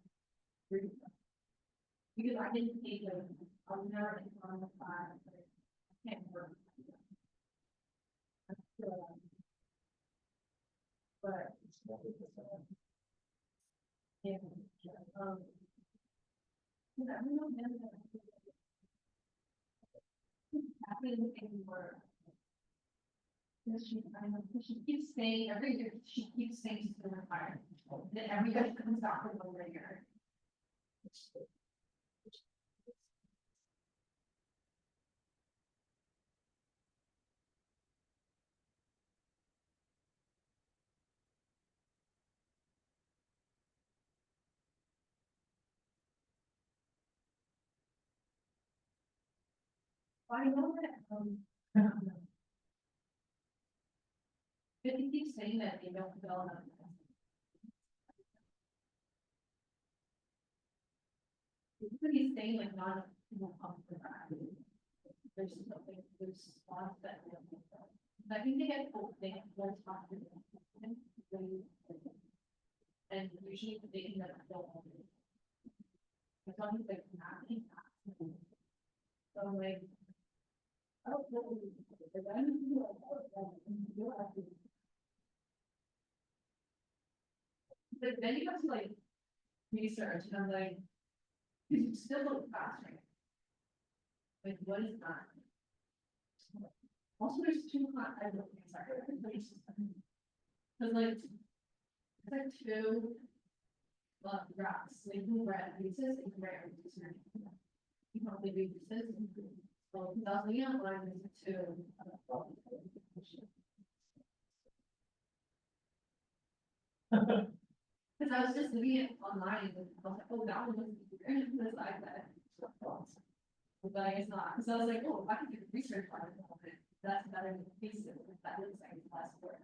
Because I didn't take them, I was never in front of the fire. Can't work. But. Yeah. I don't know. Happy looking for. She keeps saying, every year, she keeps saying she's gonna retire, then everybody comes back from over here. I know that, but he keeps saying that they don't develop. But he's saying like not, come for that. There's something, there's spots that. I think they get, they have one talk. And usually they end up don't. As long as they're not. So like. I don't know. But then you have to like research and I'm like, you still look faster. Like what is that? Also, there's two I don't think sorry. Cause like it's like two graphs, like blue red pieces and red pieces. You probably do pieces. So that's the outline is two. Cause I was just looking at online and I was like, oh, that one was this iPad. But I guess not, cause I was like, oh, if I could do research on it, that's better than pieces, that looks like it's less work.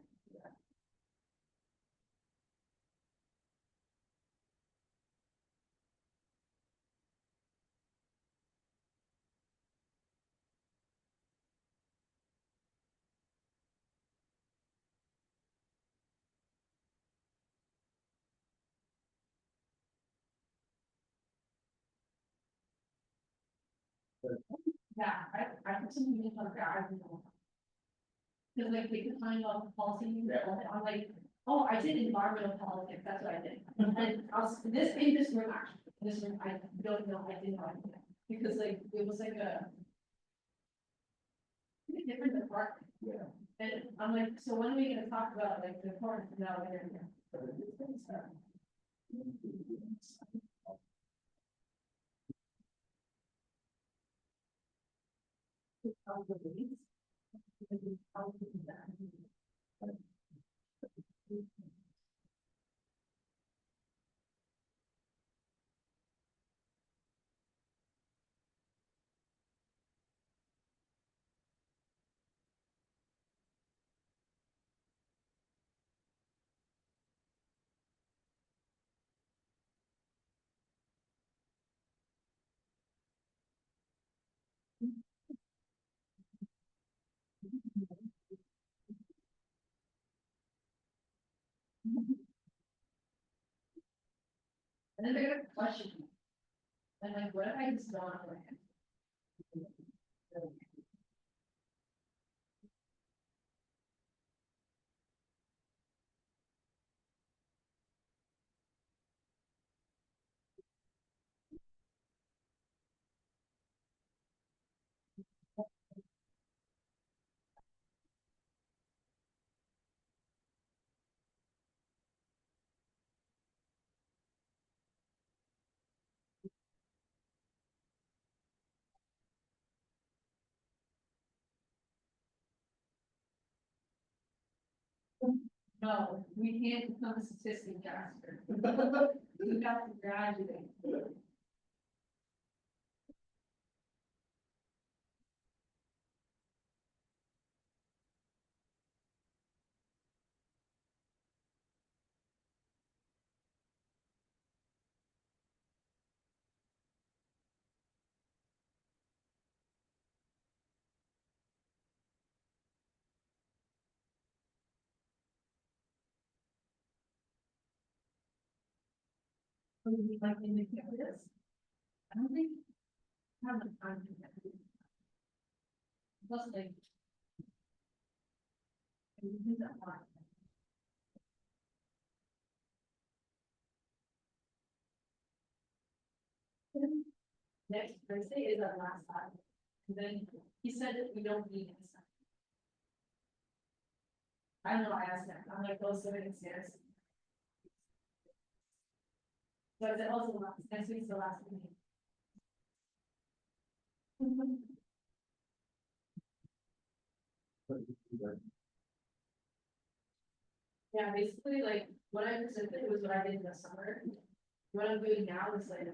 Yeah, I put some units on there, I don't know. Cause like they could find all the policy, I'm like, oh, I did environmental politics, that's what I did. And I was, this in this room actually, this room, I don't know, I didn't know anything. Because like, it was like a different department. Yeah. And I'm like, so when are we gonna talk about like the importance of now and then? And then they're gonna question me. And like, what if I just don't for him? No, we can't become a statistic caster. We have to graduate. Would you like me to do this? I don't think. I have the time to do that. Plus like. I can do that part. Next Thursday is our last time. And then he said that we don't need this. I don't know, I asked him, I'm like, go sit in stairs. But it's also last, next week's the last meeting. Yeah, basically, like, what I presented was what I did in the summer. What I'm doing now is like,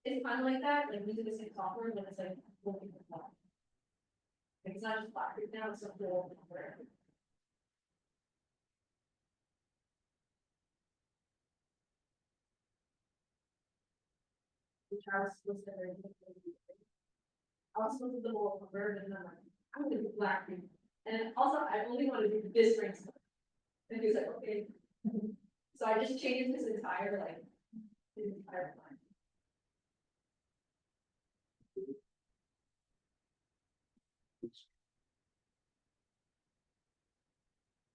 it's kind of like that, like, we do the same software, but it's like, looking at that. Like, it's not just Black Creek now, it's a whole software. Which I was supposed to. I was supposed to do the whole cover, and then I'm like, I'm gonna do Black Creek. And also, I only want to do this ring stuff. And he was like, okay. So I just changed his entire, like, his entire plan.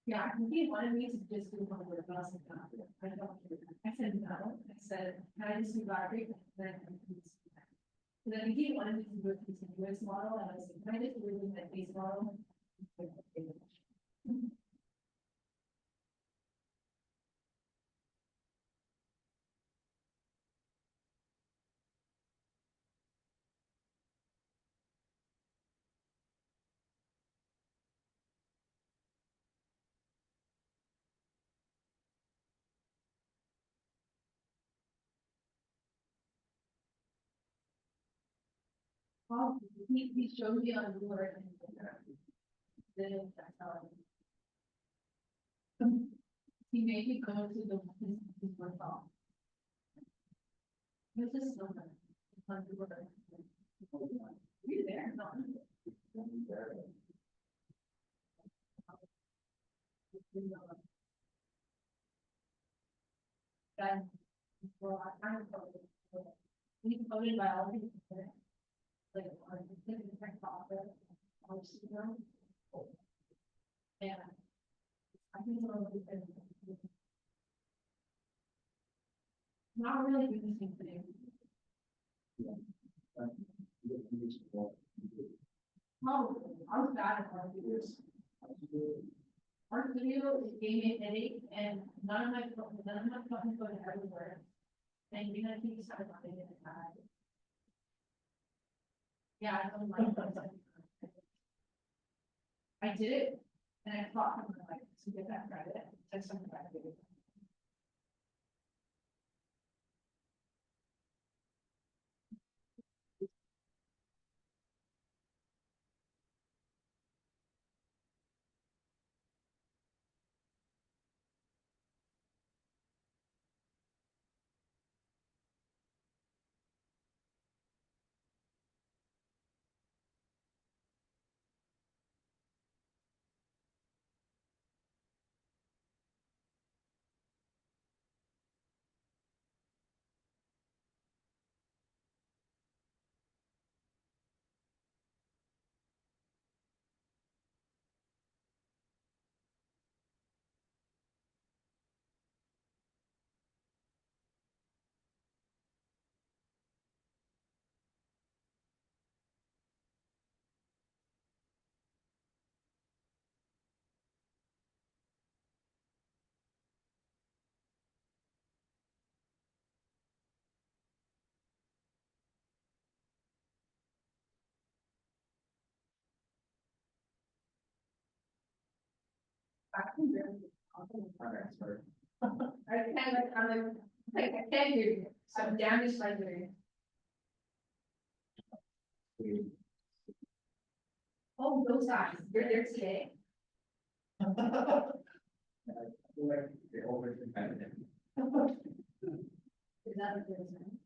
Yeah, he wanted me to just do one word, but I was like, no, I don't do that. I said, no, I said, can I just do Black Creek? And then I can do that. And then he wanted me to do a continuous model, and I was like, can I just do that base model? Oh, he showed me on Google Earth and then that's how he made me go to his workshop. This is so much. On Google Earth. Were you there? No. Then, well, I kind of we voted by all these. Like, on different topics, and I think it's a little bit. Not really doing the same thing. Probably, I was bad at art videos. Art video gave me a headache, and none of my fucking photos everywhere. And you're gonna keep starting on it. Yeah, I don't like that. I did it, and I thought I'm like to get that credit, take some credit. I can barely. I can't, like, I'm like, I can't hear you, I'm damaged by hearing. Oh, those guys, you're there today. Is that what they're saying?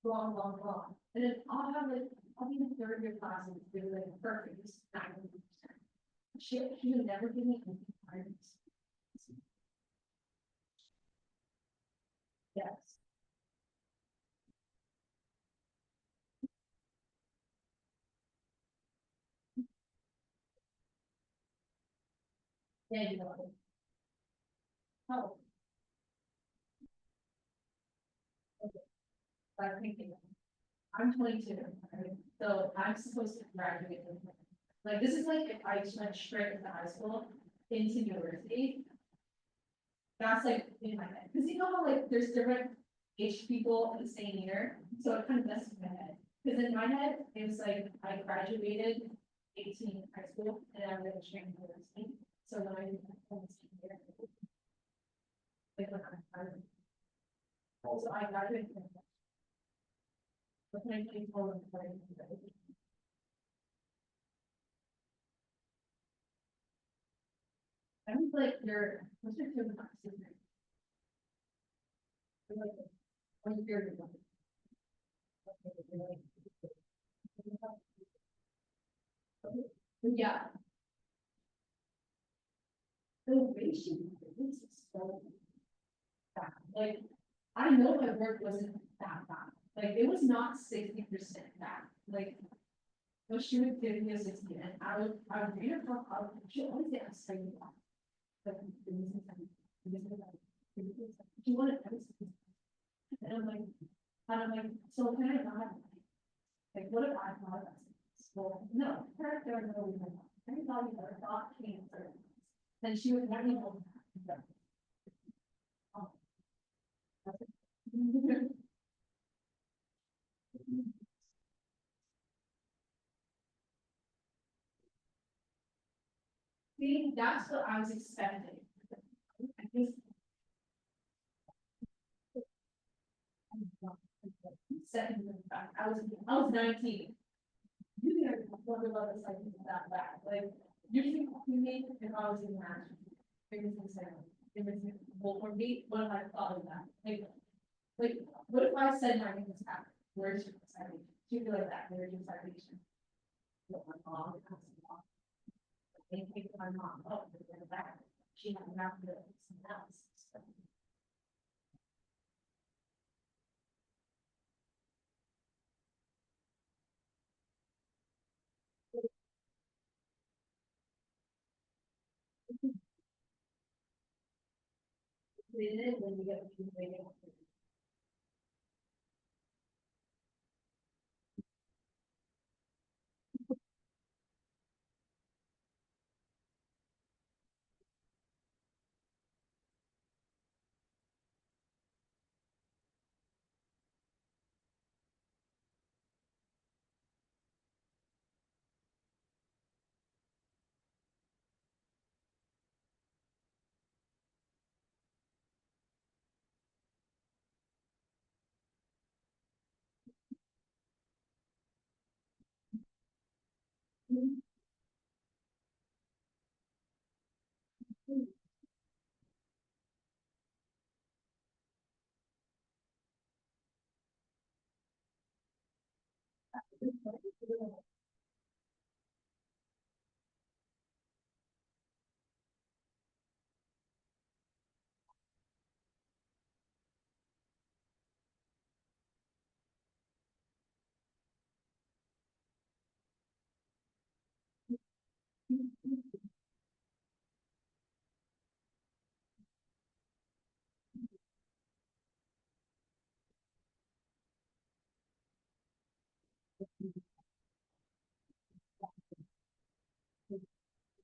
Wrong. And then I'll have like, I'll be in the third year class and do like perfect, this is 90%. She would never give me any requirements. Yes. Yeah, you know. Oh. Okay. I'm thinking, I'm 22, right? So I'm supposed to graduate. Like, this is like if I just went straight into high school, into university. That's like in my head, because you know how like there's different age people in the same year, so it kind of messes with my head. Because in my head, it was like I graduated 18 in high school and I went straight into university. So when I was here, like when I'm also I graduated. But 2024 was very good. I was like, what's your favorite class? What's your favorite one? Yeah. The ratio is so bad. Like, I know my work wasn't that bad. Like, it was not 60% bad. Like, but she would give me a 60, and I would read it from out. She always say I'm studying that. Like, she wanted everything. And I'm like, so can I not? Like, what if I thought about school? No, character, no, everybody never thought cancer. Then she would want me home. See, that's what I was expecting. I think. Second, I was 19. You think I wonder about this like that bad, like usually you made if I was in math. It was well for me, what if I thought of that? Like what if I said my name is Pat? Where's your citation? She'd be like that, where's your citation? What my mom has mom. They pick my mom up in the back. She had not to something else. So. When you get to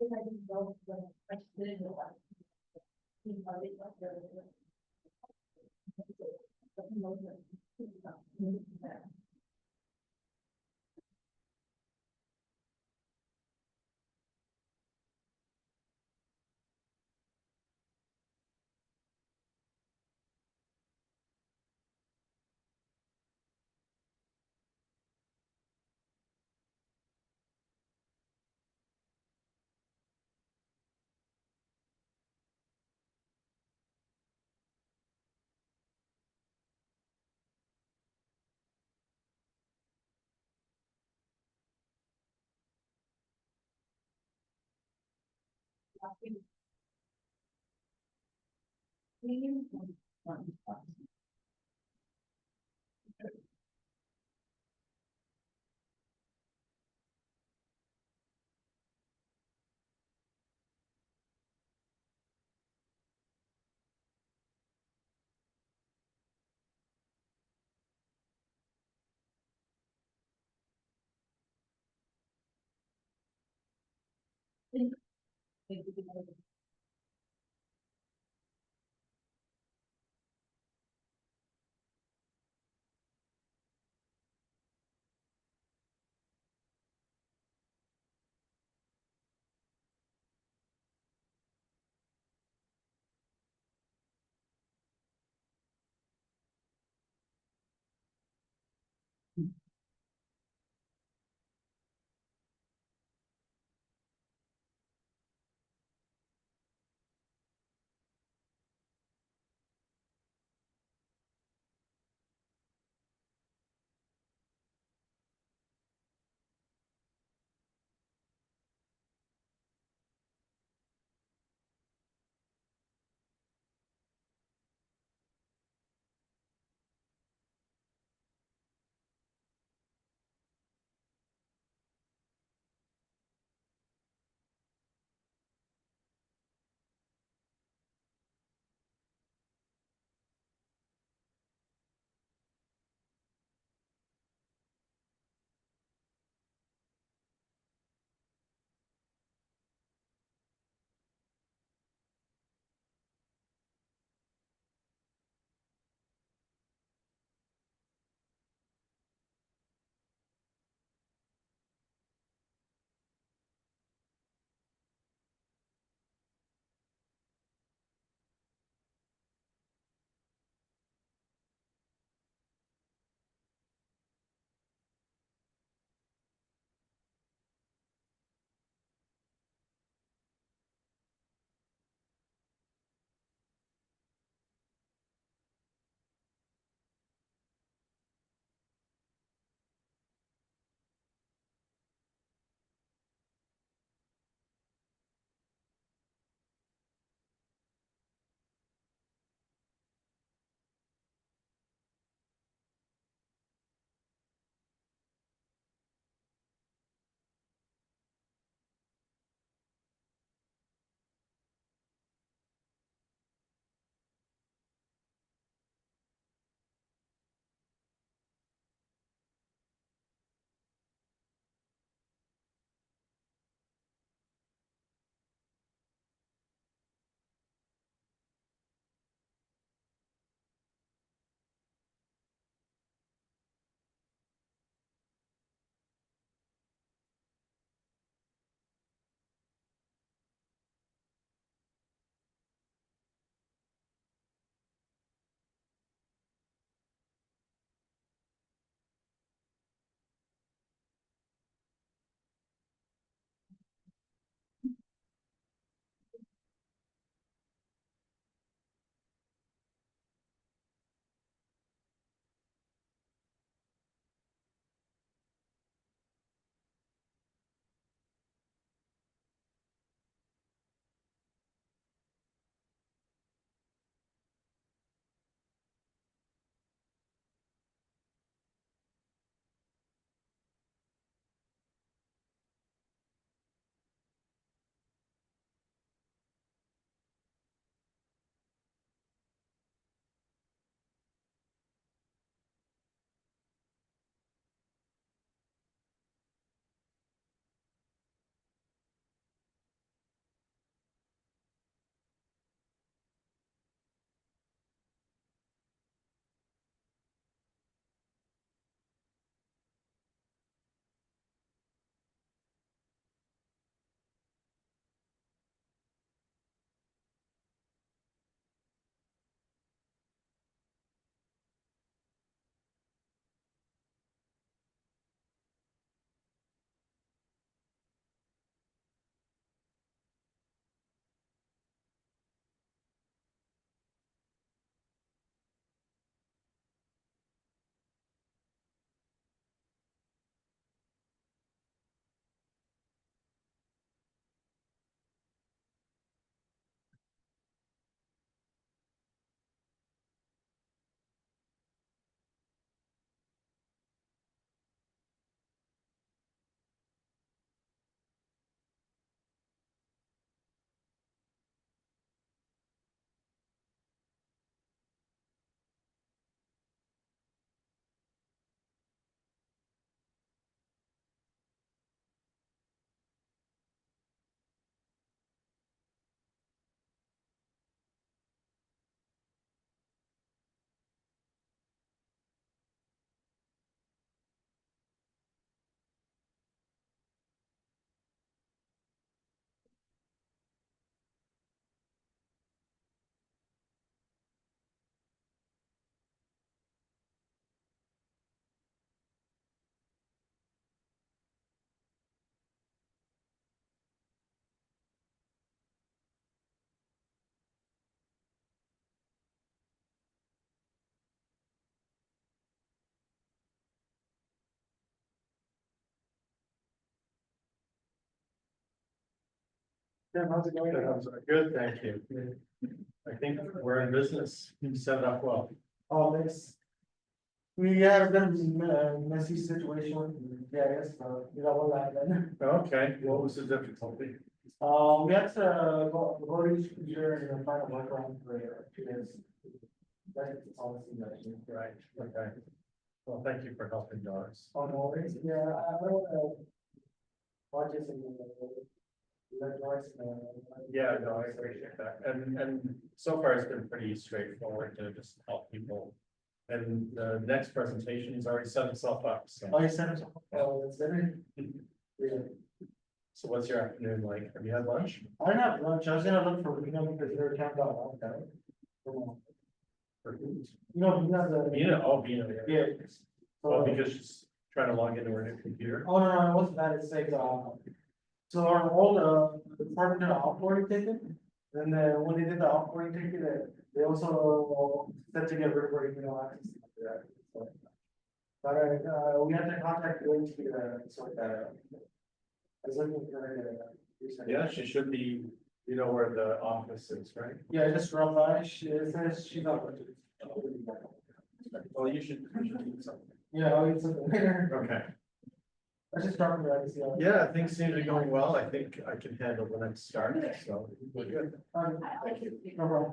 I didn't know what I didn't know what. Yeah, how's it going? Good, thank you. I think we're in business. You set it up well. Oh, this. We have been messy situation with GIS, you know, what happened. Okay, what was the difficulty? We had to go to each computer and find a workaround for 2 days. That's all the suggestion. Right, okay. Well, thank you for helping us. Oh, no worries, yeah, I don't know. Watch this and. Yeah, no, I appreciate that. And so far it's been pretty straightforward to just help people. And the next presentation has already set itself up, so. Oh, you sent it, oh, that's better. Yeah, So what's your afternoon like? Have you had lunch? I didn't have lunch, I was gonna look for, because they're camped out all day. For who? Bina, Yeah. yeah. Well, So- because she's trying to log into her new computer. Oh, no, it wasn't that, it's like, so our old, department had offboarding ticket. And then when they did the offboarding ticket, they also said to get rid of our email access. To that, so. But, we had to contact them to, sort that out. I was looking for her to. Yeah, she should be, you know where the office is, right? Yeah, I just run by, she says she's not. Well, you should do something. Yeah, I'll eat something later. Okay. I just dropped her, I see. Yeah, things seem to be going well. I think I can handle the next start, so we're good. Thank you. No problem.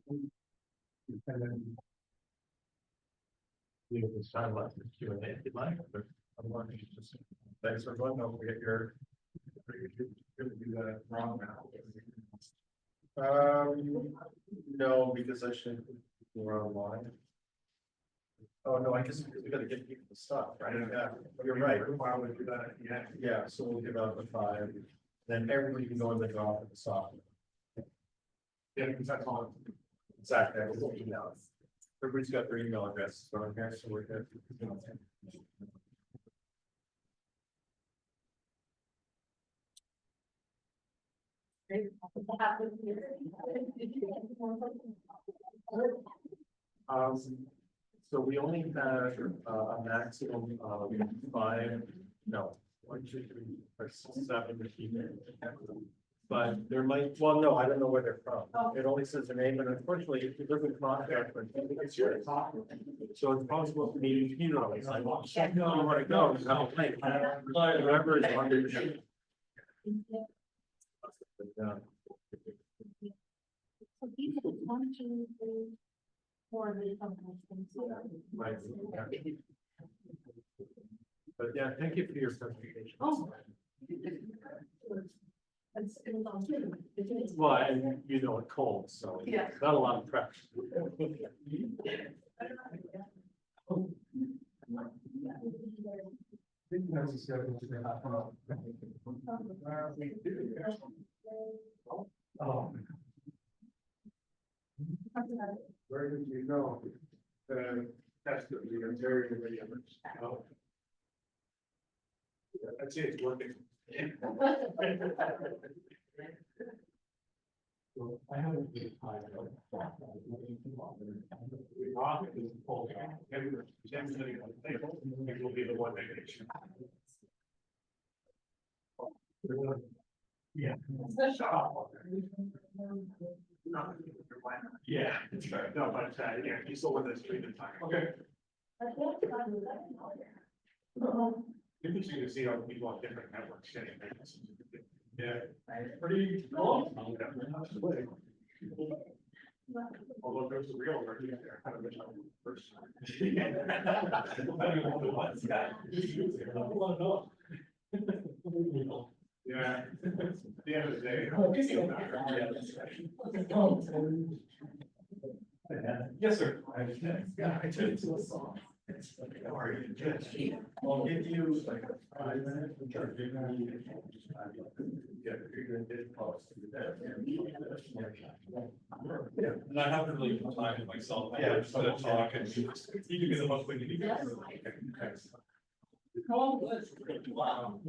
And then. Leave this time left for Q and A if you'd like, but otherwise you just, thanks for going, don't forget your. Gonna do that wrong now. No, because I should, we're online. Oh, no, I guess we gotta give people the stuff, right? Yeah, you're right. Why would do that? Yeah, so we'll give out the 5, then everybody can go in the draw for the software. Yeah, because that's all. Exactly, I will email it. Everybody's got their email address, so I'm here, so we're good. So we only have a maximum of 5, no, 1, 2, 3, 4, 7 people. But there might, well, no, I don't know where they're from. It only says the name, and unfortunately, it doesn't contact, but it's yours. So it's possible for me to, you know, it's like, well, no, where to go, it's not like, whoever is on the ship. So these are 1, 2, 3, 4 the functions. Right. But yeah, thank you for your presentation. Oh. Well, and you know, it's cold, so Yeah. not a lot of prep. Where did you know? That's the, very, very. I'd say it's working. I haven't been time. It will be the one that gets you. Yeah. Yeah, that's right. No, but yeah, he's still with us during the time. Okay. Interesting to see how people on different networks getting things. Yeah, pretty cool. Although there's a real version there, kind of wish I was first. I don't know what's that. Yeah. At the end of the day. Yes, sir. Yeah, I took it to a song. How are you? Good. I'll give you like 5 minutes. Yeah, you're gonna get close to that. Yeah. And I haven't really time to myself. Yeah, just to talk and you can be the most we can do. Wow.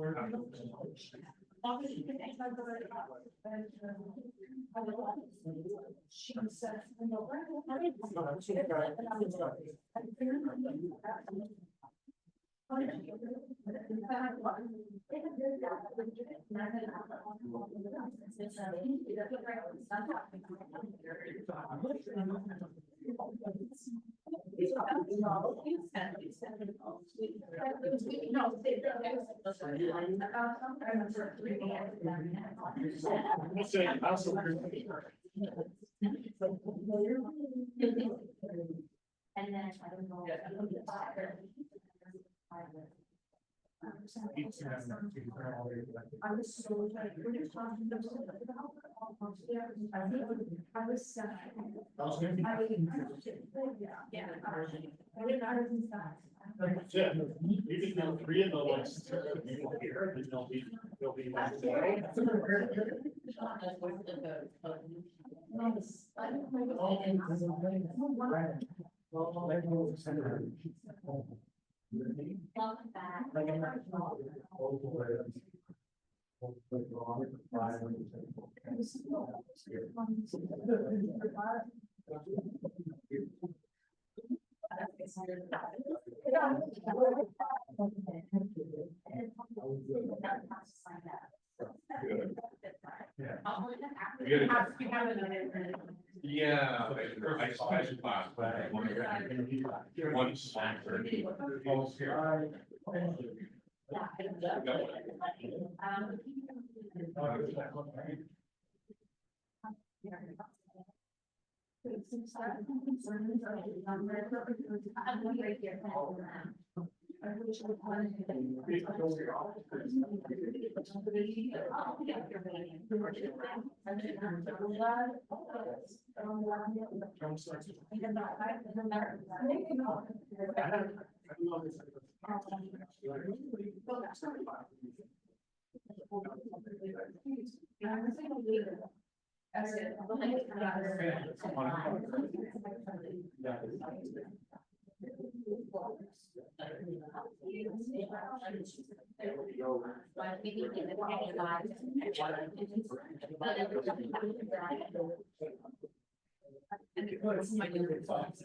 And then I don't know. I was so like, when you're talking about I was sad. Yeah. I was inside. Yeah, you can know 3 of the ones. You will be heard, and they'll be. Welcome back. Yeah. I special class. One sponsor. Almost here. And it was my new thoughts.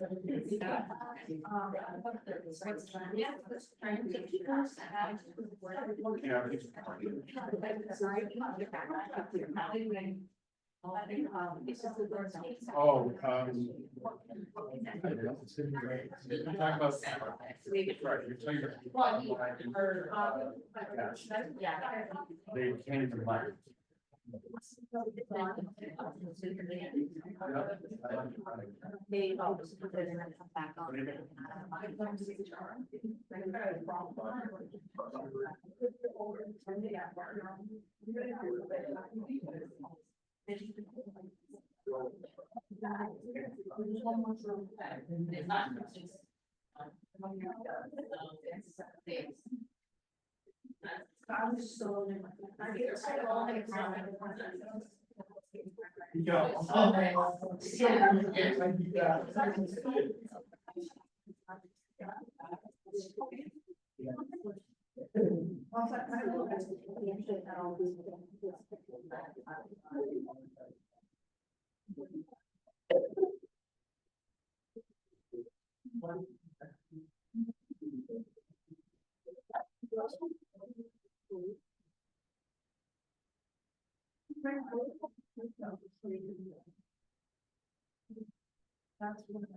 Oh, they came to mind. They always put it in and come back on. That's what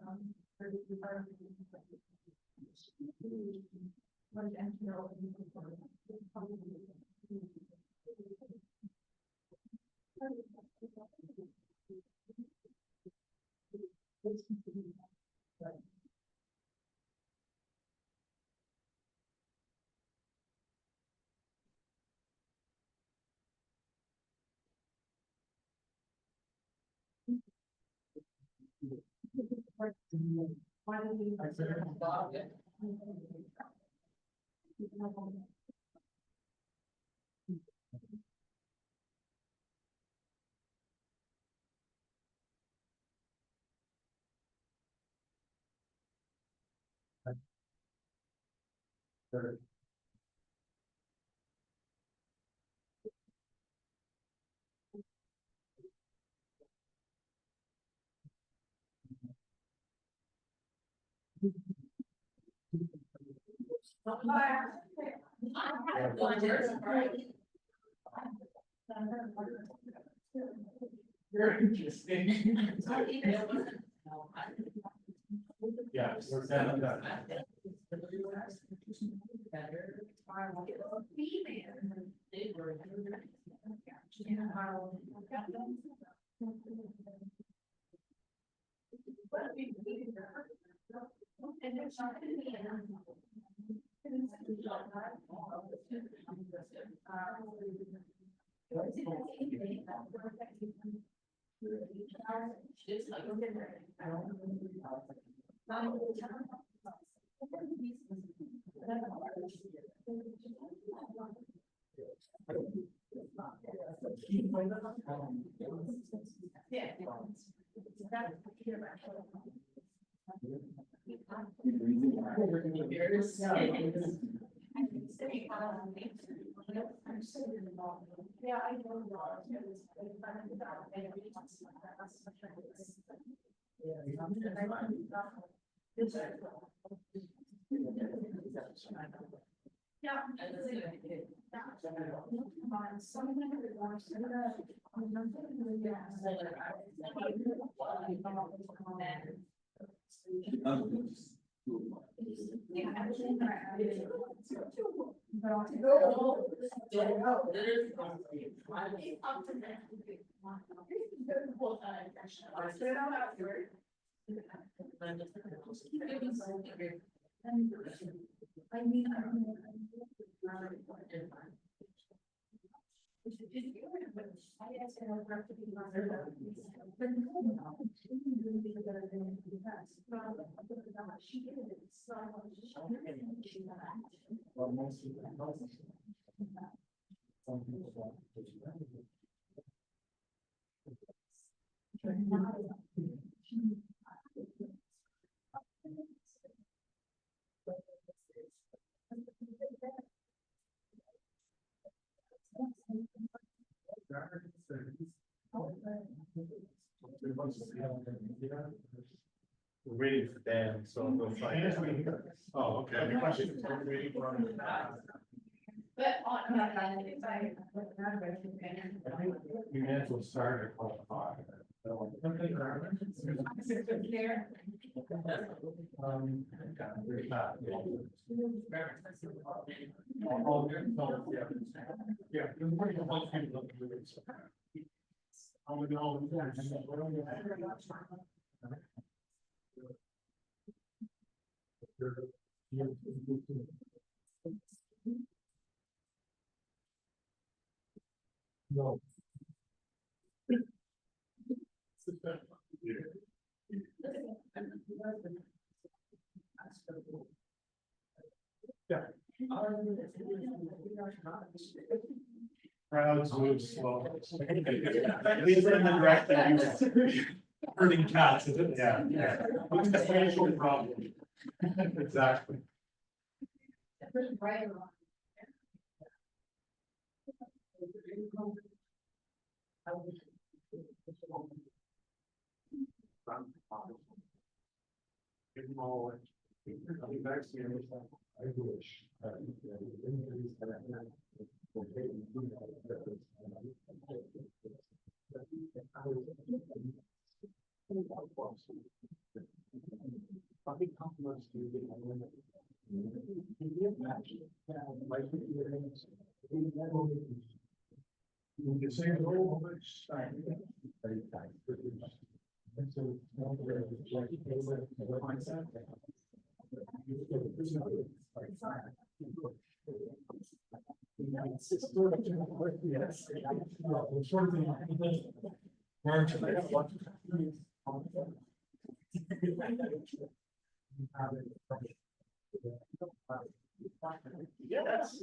Very interesting. Yeah. Yeah, I know. We're waiting for Dan, so we'll find out. Oh, okay. But on. I think we may as well start at 5. No. Yeah. Crowds move slow. At least in the direction. Herding cats, is it? Yeah. What's the spatial problem? Exactly. I wish. Yes.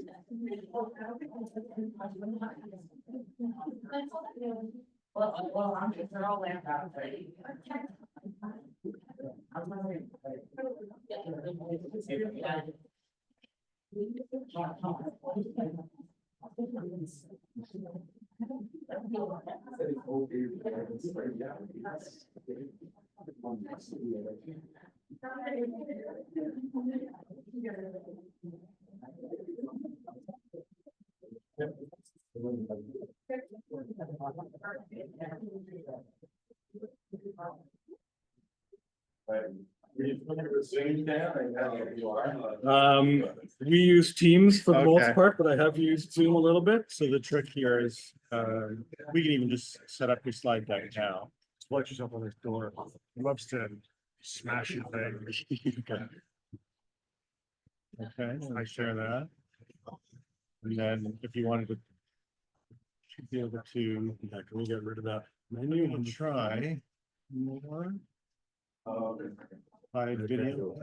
Well, I'm just, they're all there. We use Teams for the most Okay. part, but I have used Zoom a little bit, so the trick here is, we can even just set up your slide deck now. Watch yourself on this door. He loves to smash your thing. Okay, I share that. And then if you wanted to should be able to, yeah, can we get rid of that menu and try more? Hide video.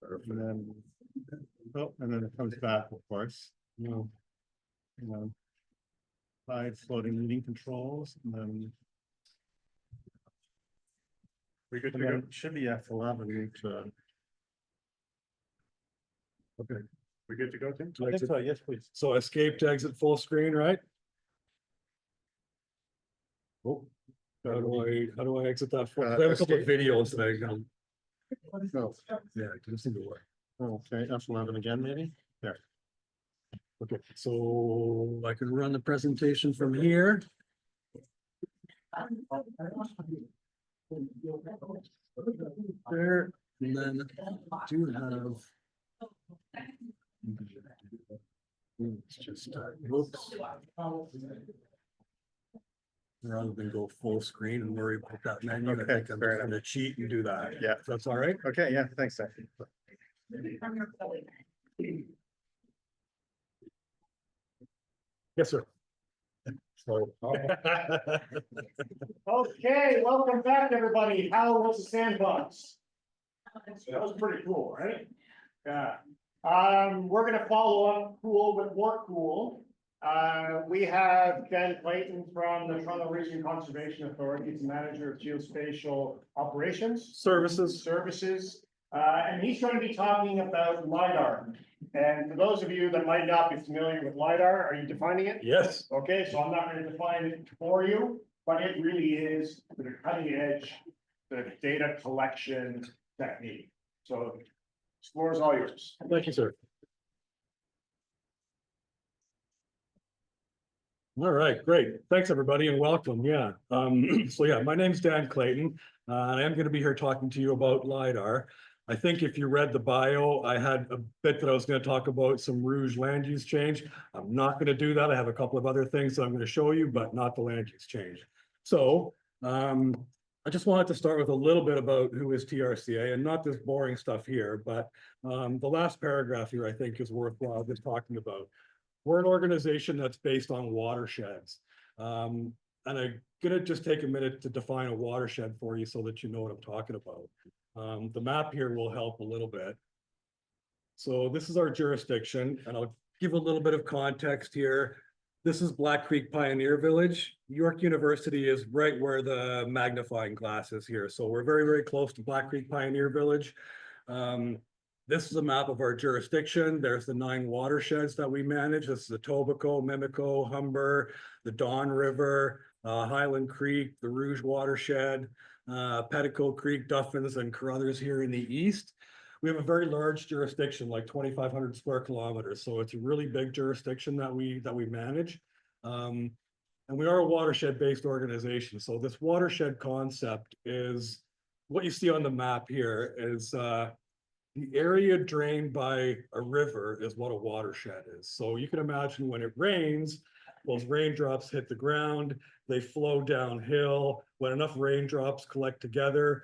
And then, oh, and then it comes back, of course, you know, hide floating meeting controls, and then. We good to go? It should be F11 to. Okay, we good to go, Tim? I think so, yes, please. So escape to exit full screen, right? Oh, how do I exit that? I have a couple of videos that I can. No. Yeah, it doesn't seem to work. Okay, F11 again, maybe? There. Okay, so I can run the presentation from here. There, and then I do have. It's just, whoops. Rather than go full screen and worry about that menu, I think I'm just gonna cheat and do that. Yeah, if that's all right. Okay, yeah, thanks, Zach. Yes, sir. Okay, welcome back, everybody. How was the sandbox? That was pretty cool, right? Yeah. We're gonna follow up cool with more cool. We have Ben Clayton from the Toronto Region Conservation Authority, he's the manager of geospatial operations. Services. And he's going to be talking about LiDAR. And for those of you that might not be familiar with LiDAR, are you defining it? Yes. Okay, so I'm not going to define it for you. but it really is the cutting edge, the data collection technique. So the floor is all yours. Thank you, sir. All right, great. Thanks, everybody, and welcome. Yeah. So yeah, my name's Dan Clayton. I am going to be here talking to you about LiDAR. I think if you read the bio, I had a bit that I was going to talk about some Rouge land use change. I'm not going to do that. I have a couple of other things that I'm going to show you, but not the land use change. So I just wanted to start with a little bit about who is TRCA, and not this boring stuff here, but the last paragraph here I think is worthwhile just talking about. We're an organization that's based on watersheds. And I'm gonna just take a minute to define a watershed for you so that you know what I'm talking about. The map here will help a little bit. So this is our jurisdiction, and I'll give a little bit of context here. This is Black Creek Pioneer Village. York University is right where the magnifying glass is here. So we're very, very close to Black Creek Pioneer Village. This is a map of our jurisdiction. There's the 9 watersheds that we manage. This is the Etobicoke, Mimico, Humber, the Don River, Highland Creek, the Rouge watershed, Petticoat Creek, Duffins, and Carruthers here in the east. We have a very large jurisdiction, like 2,500 square kilometers. So it's a really big jurisdiction that we manage. And we are a watershed-based organization. So this watershed concept is what you see on the map here is the area drained by a river is what a watershed is. So you can imagine when it rains, those raindrops hit the ground, they flow downhill. When enough raindrops collect together,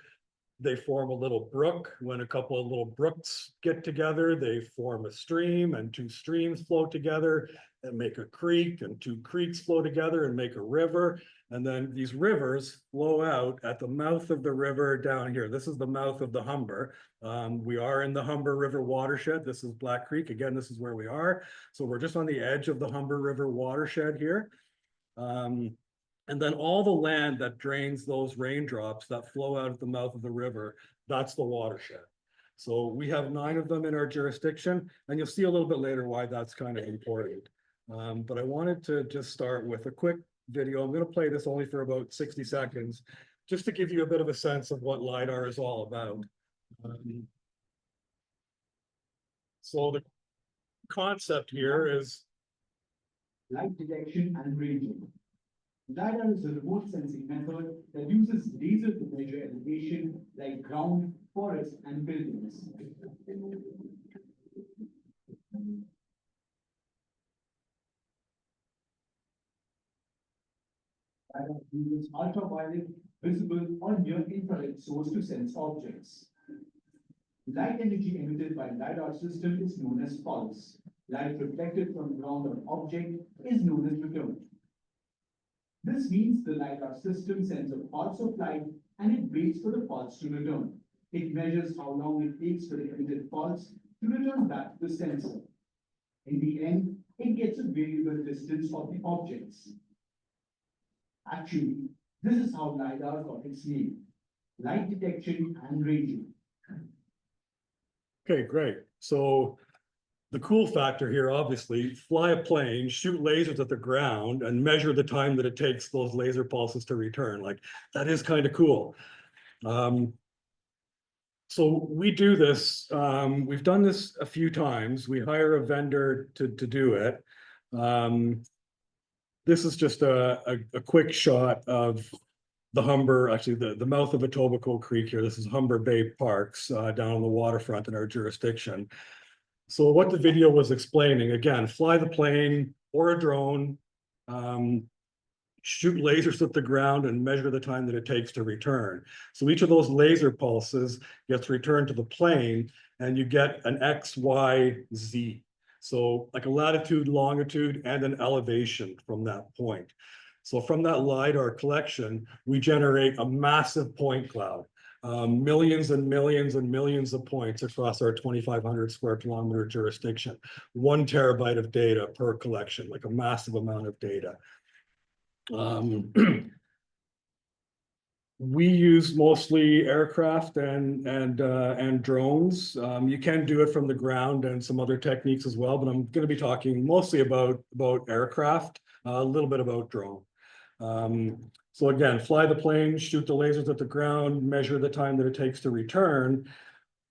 they form a little brook. When a couple of little brooks get together, they form a stream, and 2 streams flow together and make a creek, and 2 creeks flow together and make a river. And then these rivers flow out at the mouth of the river down here. This is the mouth of the Humber. We are in the Humber River watershed. This is Black Creek. Again, this is where we are. So we're just on the edge of the Humber River watershed here. And then all the land that drains those raindrops that flow out at the mouth of the river, that's the watershed. So we have 9 of them in our jurisdiction, and you'll see a little bit later why that's kind of important. But I wanted to just start with a quick video. I'm going to play this only for about 60 seconds, just to give you a bit of a sense of what LiDAR is all about. So the concept here is light detection and ranging. LiDAR is a remote sensing method that uses laser to measure elevation like ground, forests, and buildings. LiDAR uses ultraviolet, visible, or near-infrared source to sense objects. Light energy emitted by LiDAR system is known as pulse. Light reflected from ground or object is known as return. This means the LiDAR system sends a pulse of light and it waits for the pulse to return. It measures how long it takes for the emitted pulse to return back to the sensor. In the end, it gets a variable distance of the objects. Actually, this is how LiDAR got its name: light detection and ranging. okay, great. So the cool factor here, obviously, fly a plane, shoot lasers at the ground, and measure the time that it takes those laser pulses to return. Like, that is kind of cool. So we do this. We've done this a few times. We hire a vendor to do it. This is just a quick shot of the Humber, actually the mouth of Etobicoke Creek here. This is Humber Bay Parks down on the waterfront in our jurisdiction. So what the video was explaining, again, fly the plane or a drone, shoot lasers at the ground and measure the time that it takes to return. So each of those laser pulses gets returned to the plane, and you get an X, Y, Z. So like a latitude, longitude, and an elevation from that point. So from that LiDAR collection, we generate a massive point cloud. Millions and millions and millions of points across our 2,500 square kilometer jurisdiction. 1 terabyte of data per collection, like a massive amount of data. We use mostly aircraft and drones. You can do it from the ground and some other techniques as well, but I'm going to be talking mostly about aircraft, a little bit about drone. So again, fly the plane, shoot the lasers at the ground, measure the time that it takes to return.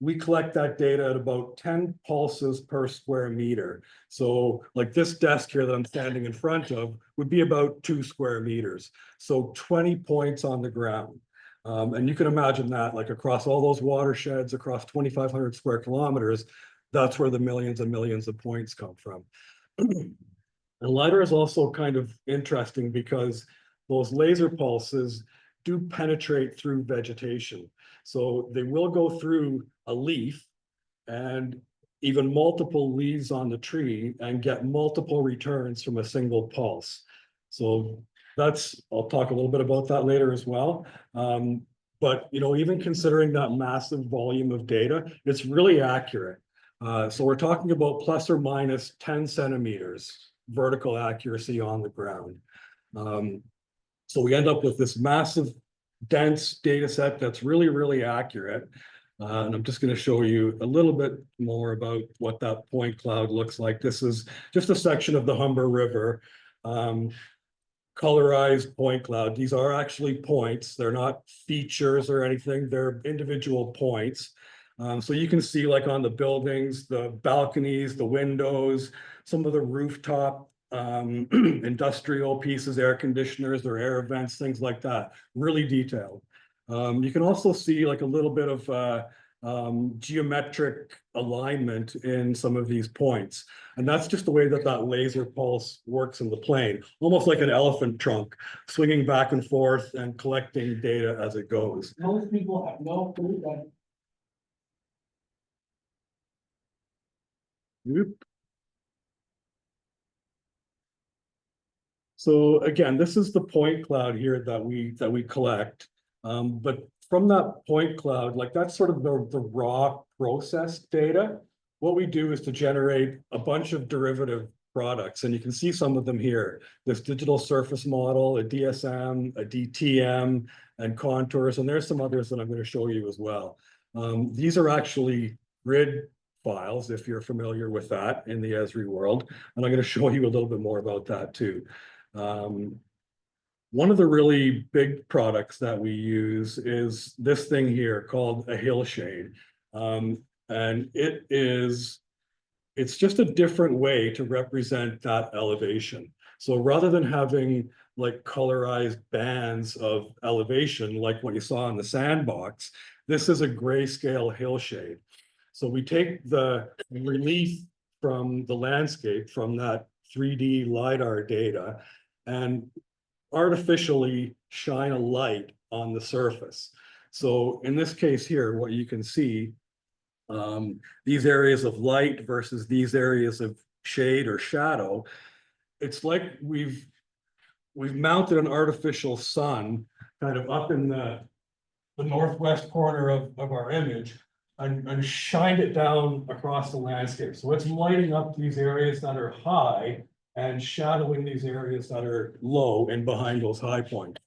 We collect that data at about 10 pulses per square meter. So like this desk here that I'm standing in front of would be about 2 square meters. So 20 points on the ground. And you can imagine that like across all those watersheds, across 2,500 square kilometers, that's where the millions and millions of points come from. And LiDAR is also kind of interesting because those laser pulses do penetrate through vegetation. So they will go through a leaf and even multiple leaves on the tree and get multiple returns from a single pulse. So that's, I'll talk a little bit about that later as well. But you know, even considering that massive volume of data, it's really accurate. So we're talking about plus or minus 10 centimeters vertical accuracy on the ground. So we end up with this massive, dense data set that's really, really accurate. And I'm just going to show you a little bit more about what that point cloud looks like. This is just a section of the Humber River. Colorized point cloud. These are actually points. They're not features or anything. They're individual points. So you can see like on the buildings, the balconies, the windows, some of the rooftop industrial pieces, air conditioners or air vents, things like that, really detailed. You can also see like a little bit of geometric alignment in some of these points. And that's just the way that that laser pulse works in the plane, almost like an elephant trunk, swinging back and forth and collecting data as it goes. Most people have no clue that. Oop. So again, this is the point cloud here that we collect. But from that point cloud, like that's sort of the raw process data. What we do is to generate a bunch of derivative products, and you can see some of them here. This digital surface model, a DSM, a DTM, and contours, and there's some others that I'm going to show you as well. These are actually grid files, if you're familiar with that in the Esri world, and I'm going to show you a little bit more about that too. One of the really big products that we use is this thing here called a hillshade. And it's just a different way to represent that elevation. So rather than having like colorized bands of elevation, like what you saw in the sandbox, this is a grayscale hillshade. So we take the relief from the landscape from that 3D LiDAR data and artificially shine a light on the surface. So in this case here, what you can see, these areas of light versus these areas of shade or shadow, it's like we've mounted an artificial sun kind of up in the northwest corner of our image and shined it down across the landscape. So it's lighting up these areas that are high and shadowing these areas that are low and behind those high points.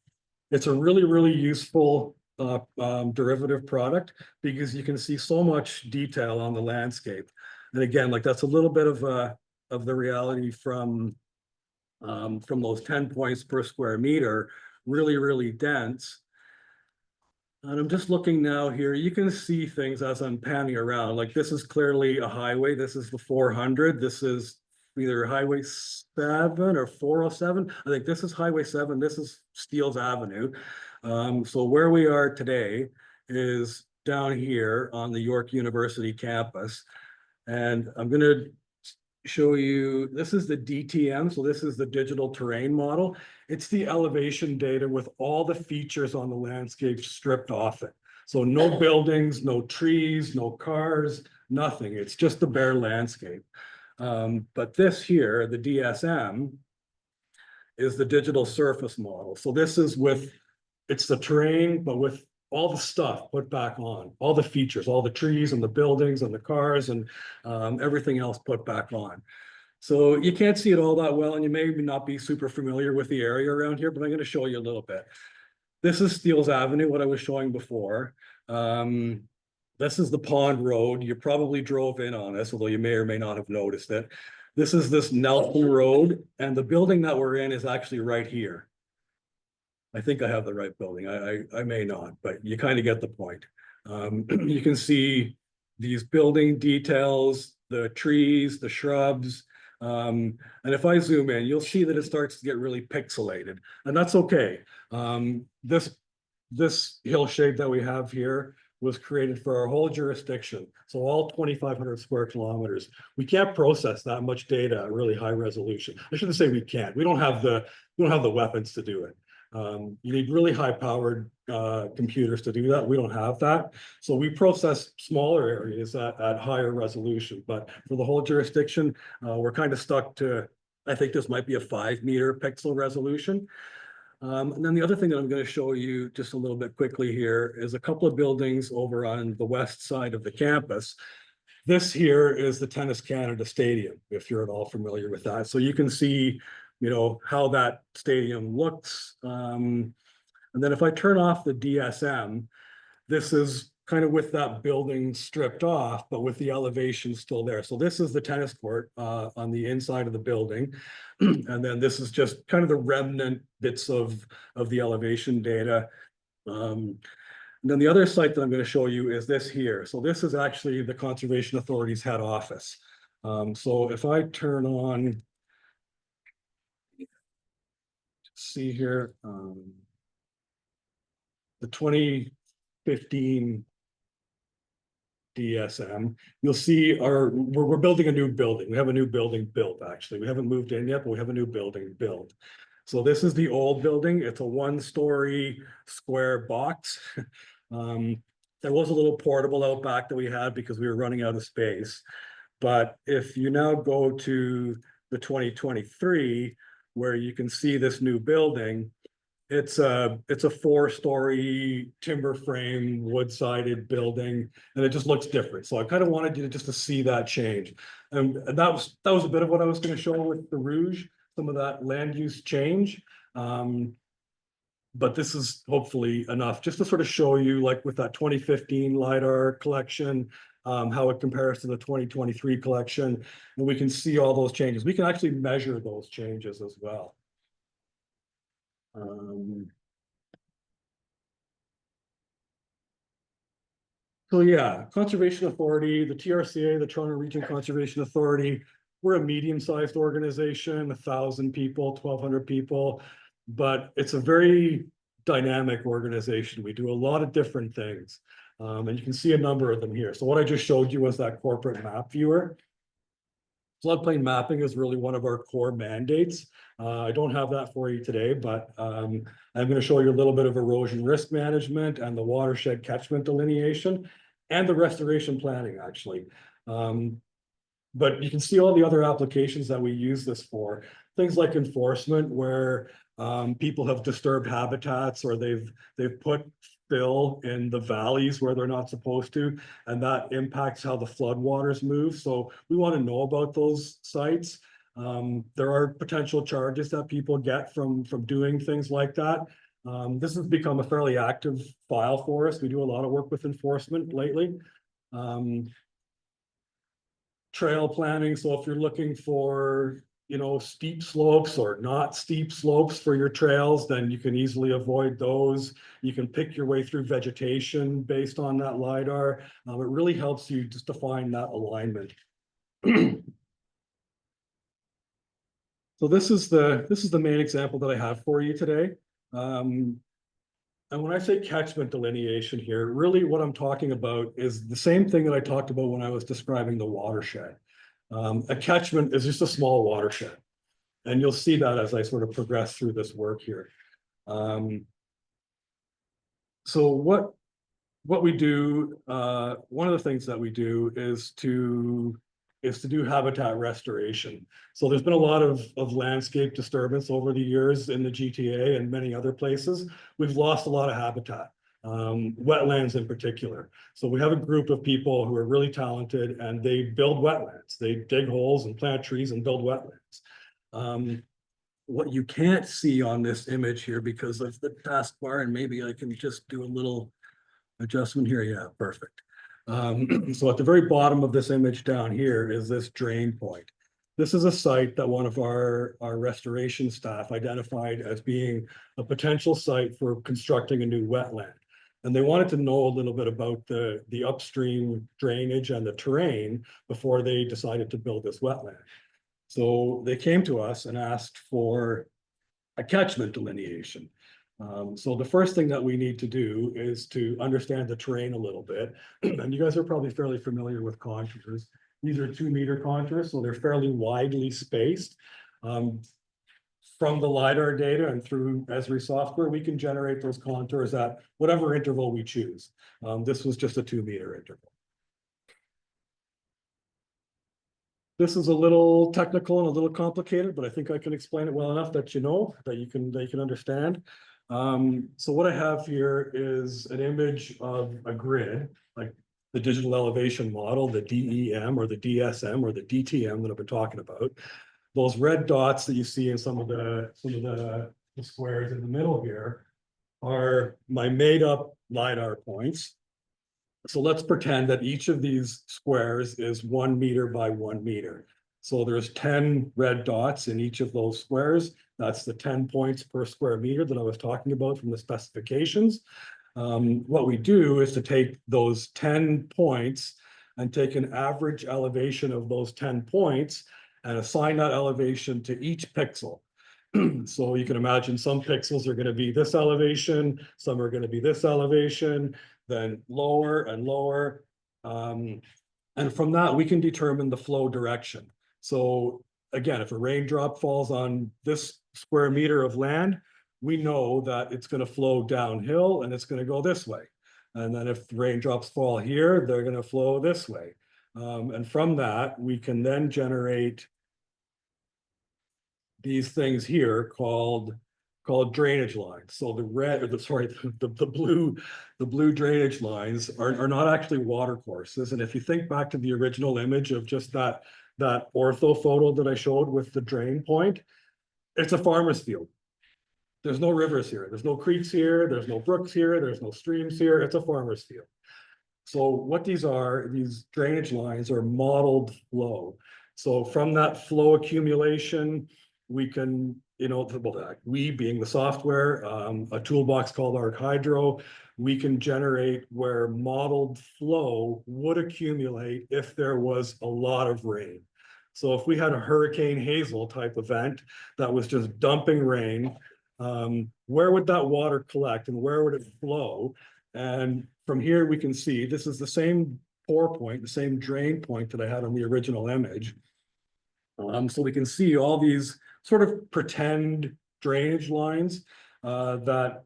It's a really, really useful derivative product because you can see so much detail on the landscape. And again, like that's a little bit of the reality from those 10 points per square meter, really, really dense. And I'm just looking now here, you can see things as I'm panning around. Like this is clearly a highway. This is the 400. This is either Highway 7 or 407. I think this is Highway 7. This is Steeles Avenue. So where we are today is down here on the York University campus. And I'm going to show you, this is the DTM. So this is the digital terrain model. It's the elevation data with all the features on the landscape stripped off it. So no buildings, no trees, no cars, nothing. It's just the bare landscape. But this here, the DSM, is the digital surface model. So this is it's the terrain, but with all the stuff put back on, all the features, all the trees and the buildings and the cars and everything else put back on. So you can't see it all that well, and you may not be super familiar with the area around here, but I'm going to show you a little bit. This is Steeles Avenue, what I was showing before. This is the Pond Road. You probably drove in on this, although you may or may not have noticed it. This is this Nelson Road, and the building that we're in is actually right here. I think I have the right building. I may not, but you kind of get the point. You can see these building details, the trees, the shrubs. And if I zoom in, you'll see that it starts to get really pixelated, and that's okay. This hill shape that we have here was created for our whole jurisdiction. So all 2,500 square kilometers. We can't process that much data at really high resolution. I shouldn't say we can't. We don't have the weapons to do it. You need really high powered computers to do that. We don't have that. So we process smaller areas at higher resolution, but for the whole jurisdiction, we're kind of stuck to, I think this might be a 5-meter pixel resolution. And then the other thing that I'm going to show you just a little bit quickly here is a couple of buildings over on the west side of the campus. This here is the Tennis Canada Stadium, if you're at all familiar with that. So you can see, you know, how that stadium looks. And then if I turn off the DSM, this is kind of with that building stripped off, but with the elevation still there. So this is the tennis court on the inside of the building. And then this is just kind of the remnant bits of the elevation data. And then the other site that I'm going to show you is this here. So this is actually the Conservation Authority's head office. So if I turn on, see here, the 2015 DSM, you'll see we're building a new building. We have a new building built, actually. We haven't moved in yet, but we have a new building built. So this is the old building. It's a 1-story square box. There was a little portable out back that we had because we were running out of space. But if you now go to the 2023, where you can see this new building, it's a 4-story timber frame, wood-sided building, and it just looks different. So I kind of wanted you to just to see that change. And that was a bit of what I was going to show with the Rouge, some of that land use change. But this is hopefully enough just to sort of show you, like with that 2015 LiDAR collection, how it compares to the 2023 collection. And we can see all those changes. We can actually measure those changes as well. So yeah, Conservation Authority, the TRCA, the Toronto Region Conservation Authority, we're a medium-sized organization, 1,000 people, 1,200 people, but it's a very dynamic organization. We do a lot of different things, and you can see a number of them here. So what I just showed you was that corporate map viewer. Floodplain mapping is really one of our core mandates. I don't have that for you today, but I'm going to show you a little bit of erosion risk management and the watershed catchment delineation and the restoration planning, actually. But you can see all the other applications that we use this for. Things like enforcement, where people have disturbed habitats or they've put fill in the valleys where they're not supposed to, and that impacts how the floodwaters move. So we want to know about those sites. There are potential charges that people get from doing things like that. This has become a fairly active file for us. We do a lot of work with enforcement lately. Trail planning. So if you're looking for, you know, steep slopes or not steep slopes for your trails, then you can easily avoid those. You can pick your way through vegetation based on that LiDAR. It really helps you just to find that alignment. So this is the main example that I have for you today. And when I say catchment delineation here, really what I'm talking about is the same thing that I talked about when I was describing the watershed. A catchment is just a small watershed. And you'll see that as I sort of progress through this work here. So what we do, one of the things that we do is to do habitat restoration. So there's been a lot of landscape disturbance over the years in the GTA and many other places. We've lost a lot of habitat, wetlands in particular. So we have a group of people who are really talented and they build wetlands. They dig holes and plant trees and build wetlands. What you can't see on this image here because of the taskbar, and maybe I can just do a little adjustment here. Yeah, perfect. So at the very bottom of this image down here is this drain point. This is a site that one of our restoration staff identified as being a potential site for constructing a new wetland. And they wanted to know a little bit about the upstream drainage and the terrain before they decided to build this wetland. So they came to us and asked for a catchment delineation. So the first thing that we need to do is to understand the terrain a little bit. And you guys are probably fairly familiar with contours. These are 2-meter contours, so they're fairly widely spaced. From the LiDAR data and through Esri software, we can generate those contours at whatever interval we choose. This was just a 2-meter interval. This is a little technical and a little complicated, but I think I can explain it well enough that you know, that you can understand. So what I have here is an image of a grid, like the digital elevation model, the DEM or the DSM or the DTM that I've been talking about. Those red dots that you see in some of the squares in the middle here are my made up LiDAR points. So let's pretend that each of these squares is 1 meter by 1 meter. So there's 10 red dots in each of those squares. That's the 10 points per square meter that I was talking about from the specifications. What we do is to take those 10 points and take an average elevation of those 10 points and assign that elevation to each pixel. So you can imagine some pixels are going to be this elevation, some are going to be this elevation, then lower and lower. And from that, we can determine the flow direction. So again, if a raindrop falls on this square meter of land, we know that it's going to flow downhill and it's going to go this way. And then if raindrops fall here, they're going to flow this way. And from that, we can then generate these things here called drainage lines. So the red, or the blue drainage lines are not actually water courses. And if you think back to the original image of just that ortho photo that I showed with the drain point, it's a farmer's field. There's no rivers here. There's no creeks here. There's no brooks here. There's no streams here. It's a farmer's field. So what these drainage lines are modeled flow. So from that flow accumulation, we can, we being the software, a toolbox called ArcHydro, we can generate where modeled flow would accumulate if there was a lot of rain. So if we had a Hurricane Hazel type event that was just dumping rain, where would that water collect and where would it flow? And from here, we can see this is the same pour point, the same drain point that I had on the original image. So we can see all these sort of pretend drainage lines that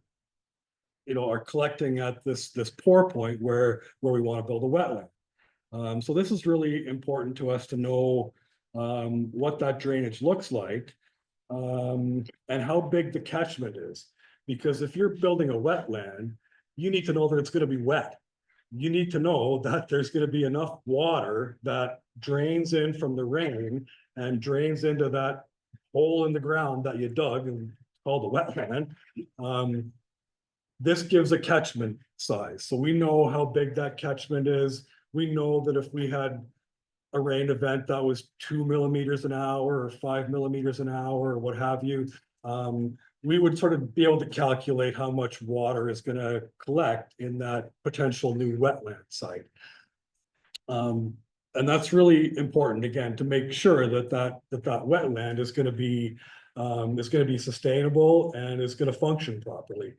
are collecting at this pour point where we want to build a wetland. So this is really important to us to know what that drainage looks like and how big the catchment is. Because if you're building a wetland, you need to know that it's going to be wet. You need to know that there's going to be enough water that drains in from the rain and drains into that hole in the ground that you dug and called a wetland. This gives a catchment size. So we know how big that catchment is. We know that if we had a rain event that was 2 millimeters an hour or 5 millimeters an hour or what have you, we would sort of be able to calculate how much water is going to collect in that potential new wetland site. And that's really important, again, to make sure that wetland is going to be sustainable and is going to function properly.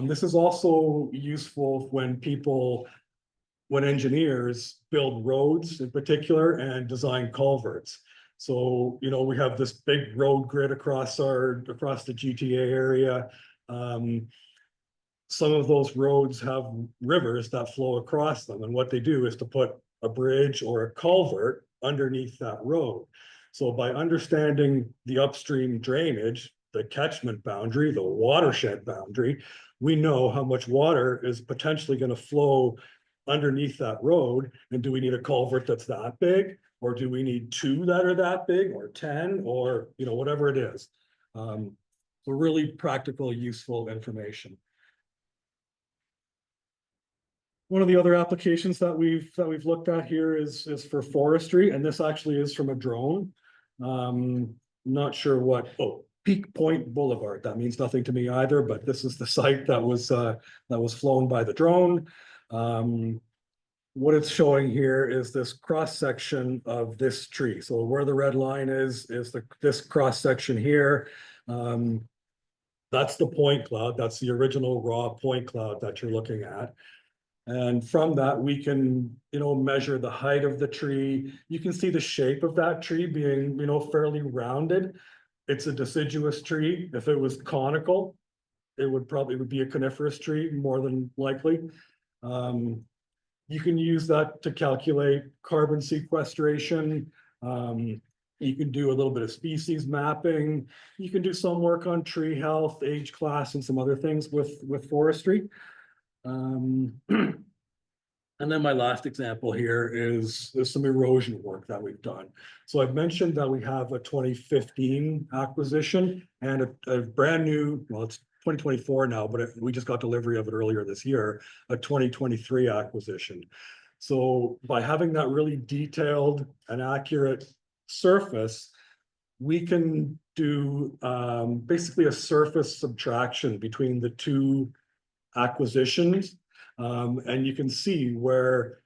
This is also useful when engineers build roads in particular and design culverts. So, we have this big road grid across the GTA area. Some of those roads have rivers that flow across them. And what they do is to put a bridge or a culvert underneath that road. So by understanding the upstream drainage, the catchment boundary, the watershed boundary, we know how much water is potentially going to flow underneath that road. And do we need a culvert that's that big? Or do we need 2 that are that big, or 10, or whatever it is? So really practical, useful information. One of the other applications that we've looked at here is for forestry, and this actually is from a drone. Not sure what, oh, Peak Point Boulevard, that means nothing to me either, but this is the site that was flown by the drone. What it's showing here is this cross section of this tree. So where the red line is this cross section here. That's the point cloud. That's the original raw point cloud that you're looking at. And from that, we can, measure the height of the tree. You can see the shape of that tree being, fairly rounded. It's a deciduous tree. If it was conical, it would be a coniferous tree more than likely. You can use that to calculate carbon sequestration. You can do a little bit of species mapping. You can do some work on tree health, age class, and some other things with forestry. And then my last example here is some erosion work that we've done. So I've mentioned that we have a 2015 acquisition and a brand new, well, it's 2024 now, but we just got delivery of it earlier this year, a 2023 acquisition. So by having that really detailed and accurate surface, we can do basically a surface subtraction between the two acquisitions. And you can see where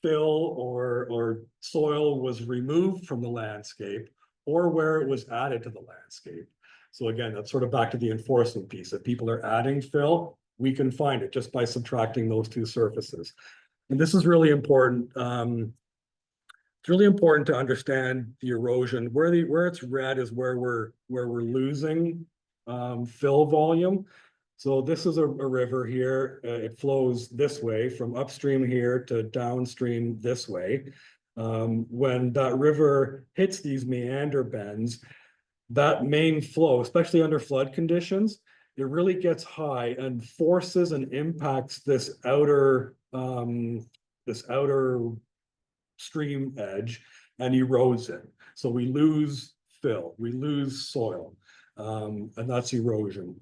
fill or soil was removed from the landscape or where it was added to the landscape. So again, that's sort of back to the enforcement piece. If people are adding fill, we can find it just by subtracting those two surfaces. And this is really important. It's really important to understand the erosion. Where it's red is where we're losing fill volume. So this is a river here. It flows this way from upstream here to downstream this way. When that river hits these meander bends, that main flow, especially under flood conditions, it really gets high and forces and impacts this outer stream edge and erodes it. So we lose fill, we lose soil, and that's erosion.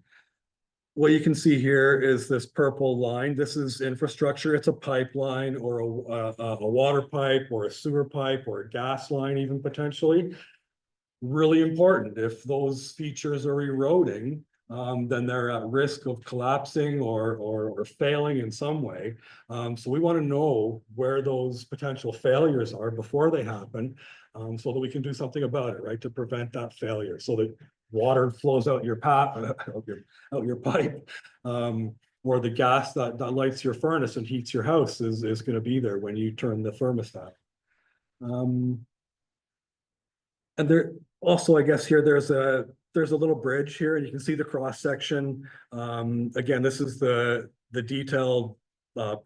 What you can see here is this purple line. This is infrastructure. It's a pipeline or a water pipe or a sewer pipe or a gas line even potentially. Really important. If those features are eroding, then they're at risk of collapsing or failing in some way. So we want to know where those potential failures are before they happen, so that we can do something about it, right? To prevent that failure so that water flows out your pipe, or the gas that lights your furnace and heats your house is going to be there when you turn the thermostat. And there also, I guess here there's a little bridge here, and you can see the cross section. Again, this is the detailed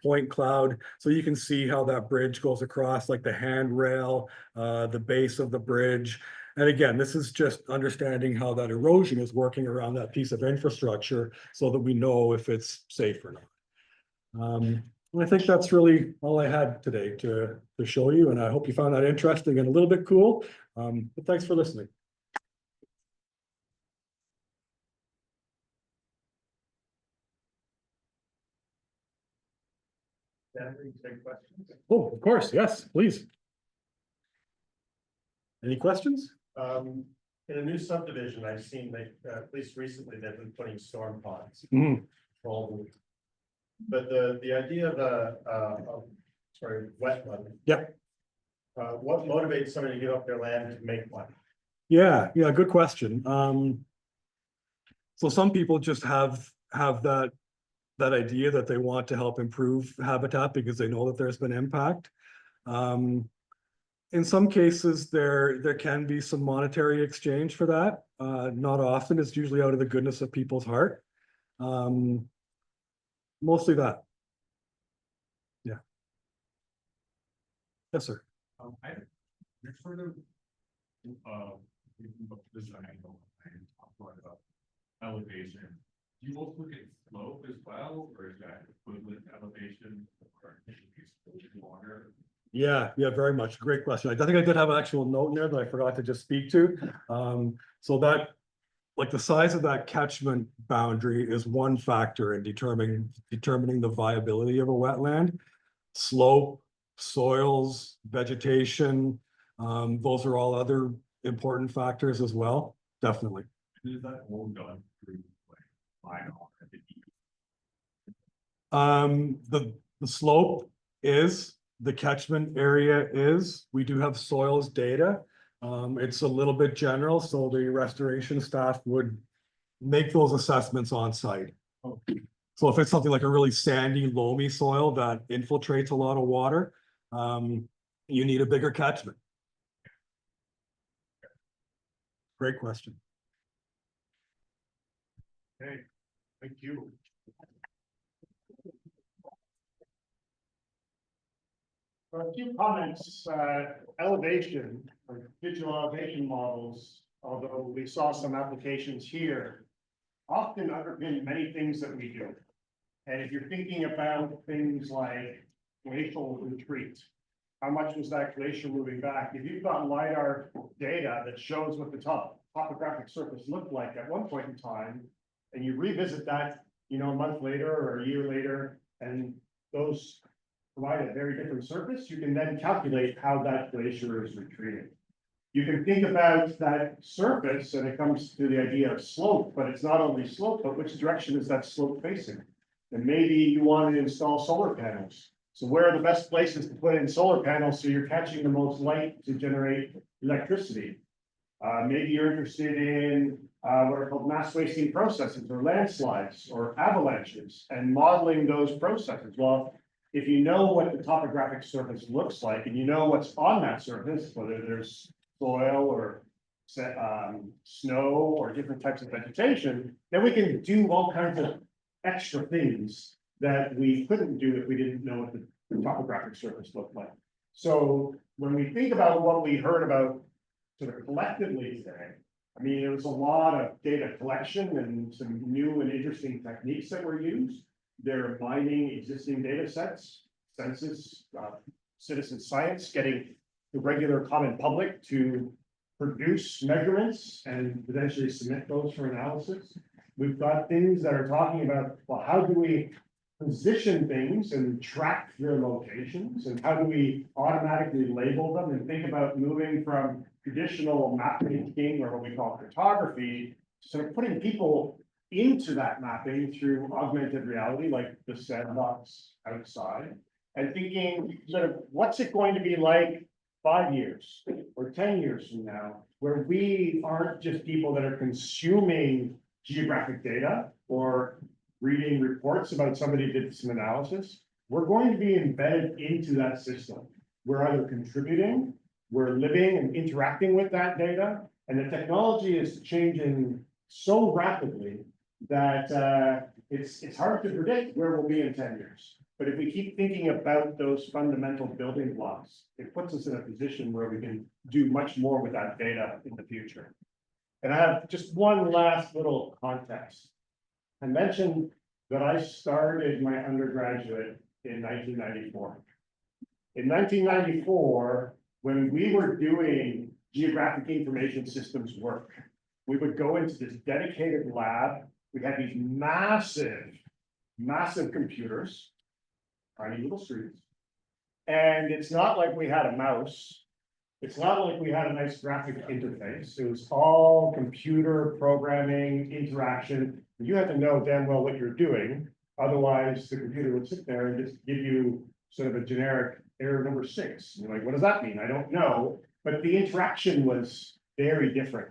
point cloud, so you can see how that bridge goes across, like the handrail, the base of the bridge. And again, this is just understanding how that erosion is working around that piece of infrastructure so that we know if it's safe or not. And I think that's really all I had today to show you, and I hope you found that interesting and a little bit cool. But thanks for listening. Oh, of course, yes, please. Any questions? In a new subdivision, I've seen at least recently, they've been putting storm ponds. But the idea of wetland. Yep. What motivates somebody to give up their land to make one? Yeah, good question. So some people just have that idea that they want to help improve habitat because they know that there's been impact. In some cases, there can be some monetary exchange for that. Not often. It's usually out of the goodness of people's heart. Mostly that. Yeah. Yes, sir. You're sort of design and talk about elevation. Do you also look at slope as well, or is that equivalent elevation or water? Yeah, very much. Great question. I think I did have an actual note in there that I forgot to just speak to. So that, like, the size of that catchment boundary is one factor in determining the viability of a wetland. Slope, soils, vegetation, Those are all other important factors as well, definitely. Is that all done through like LiDAR? The slope is, the catchment area is, we do have soils data. It's a little bit general, so the restoration staff would make those assessments on site. So if it's something like a really sandy, loamy soil that infiltrates a lot of water, you need a bigger catchment. Great question. Okay, thank you. A few comments, elevation, or digital elevation models, although we saw some applications here, often underpin many things that we do. And if you're thinking about things like glacial retreat, how much was that glacier moving back? If you've got LiDAR data that shows what the topographic surface looked like at one point in time, and you revisit that, a month later or a year later, and those provide a very different surface, you can then calculate how that glacier is retreating. You can think about that surface, and it comes to the idea of slope, but it's not only slope, but which direction is that slope facing? And maybe you want to install solar panels. So where are the best places to put in solar panels so you're catching the most light to generate electricity? Maybe you're interested in what are called mass wasting processes or landslides or avalanches and modeling those processes. Well, if you know what the topographic surface looks like and you know what's on that surface, whether there's soil or snow or different types of vegetation, then we can do all kinds of extra things that we couldn't do if we didn't know what the topographic surface looked like. So when we think about what we heard about sort of collectively today, I mean, there was a lot of data collection and some new and interesting techniques that were used. They're mining existing data sets, census, citizen science, getting the regular common public to produce measurements and potentially submit those for analysis. We've got things that are talking about, well, how do we position things and track their locations, and how do we automatically label them and think about moving from traditional map making or what we call cartography, sort of putting people into that mapping through augmented reality, like the sandbox outside, and thinking sort of what's it going to be like 5 years or 10 years from now, where we aren't just people that are consuming geographic data or reading reports about somebody who did some analysis. We're going to be embedded into that system. We're either contributing, we're living and interacting with that data, and the technology is changing so rapidly that it's hard to predict where we'll be in 10 years. But if we keep thinking about those fundamental building blocks, it puts us in a position where we can do much more with that data in the future. And I have just one last little context. I mentioned that I started my undergraduate in 1994. In 1994, when we were doing geographic information systems work, we would go into this dedicated lab. We had these massive computers, tiny little screens. And it's not like we had a mouse. It's not like we had a nice graphic interface. It was all computer programming, interaction. You had to know damn well what you're doing. Otherwise, the computer would sit there and just give you sort of a generic error number 6. You're like, what does that mean? I don't know. But the interaction was very different.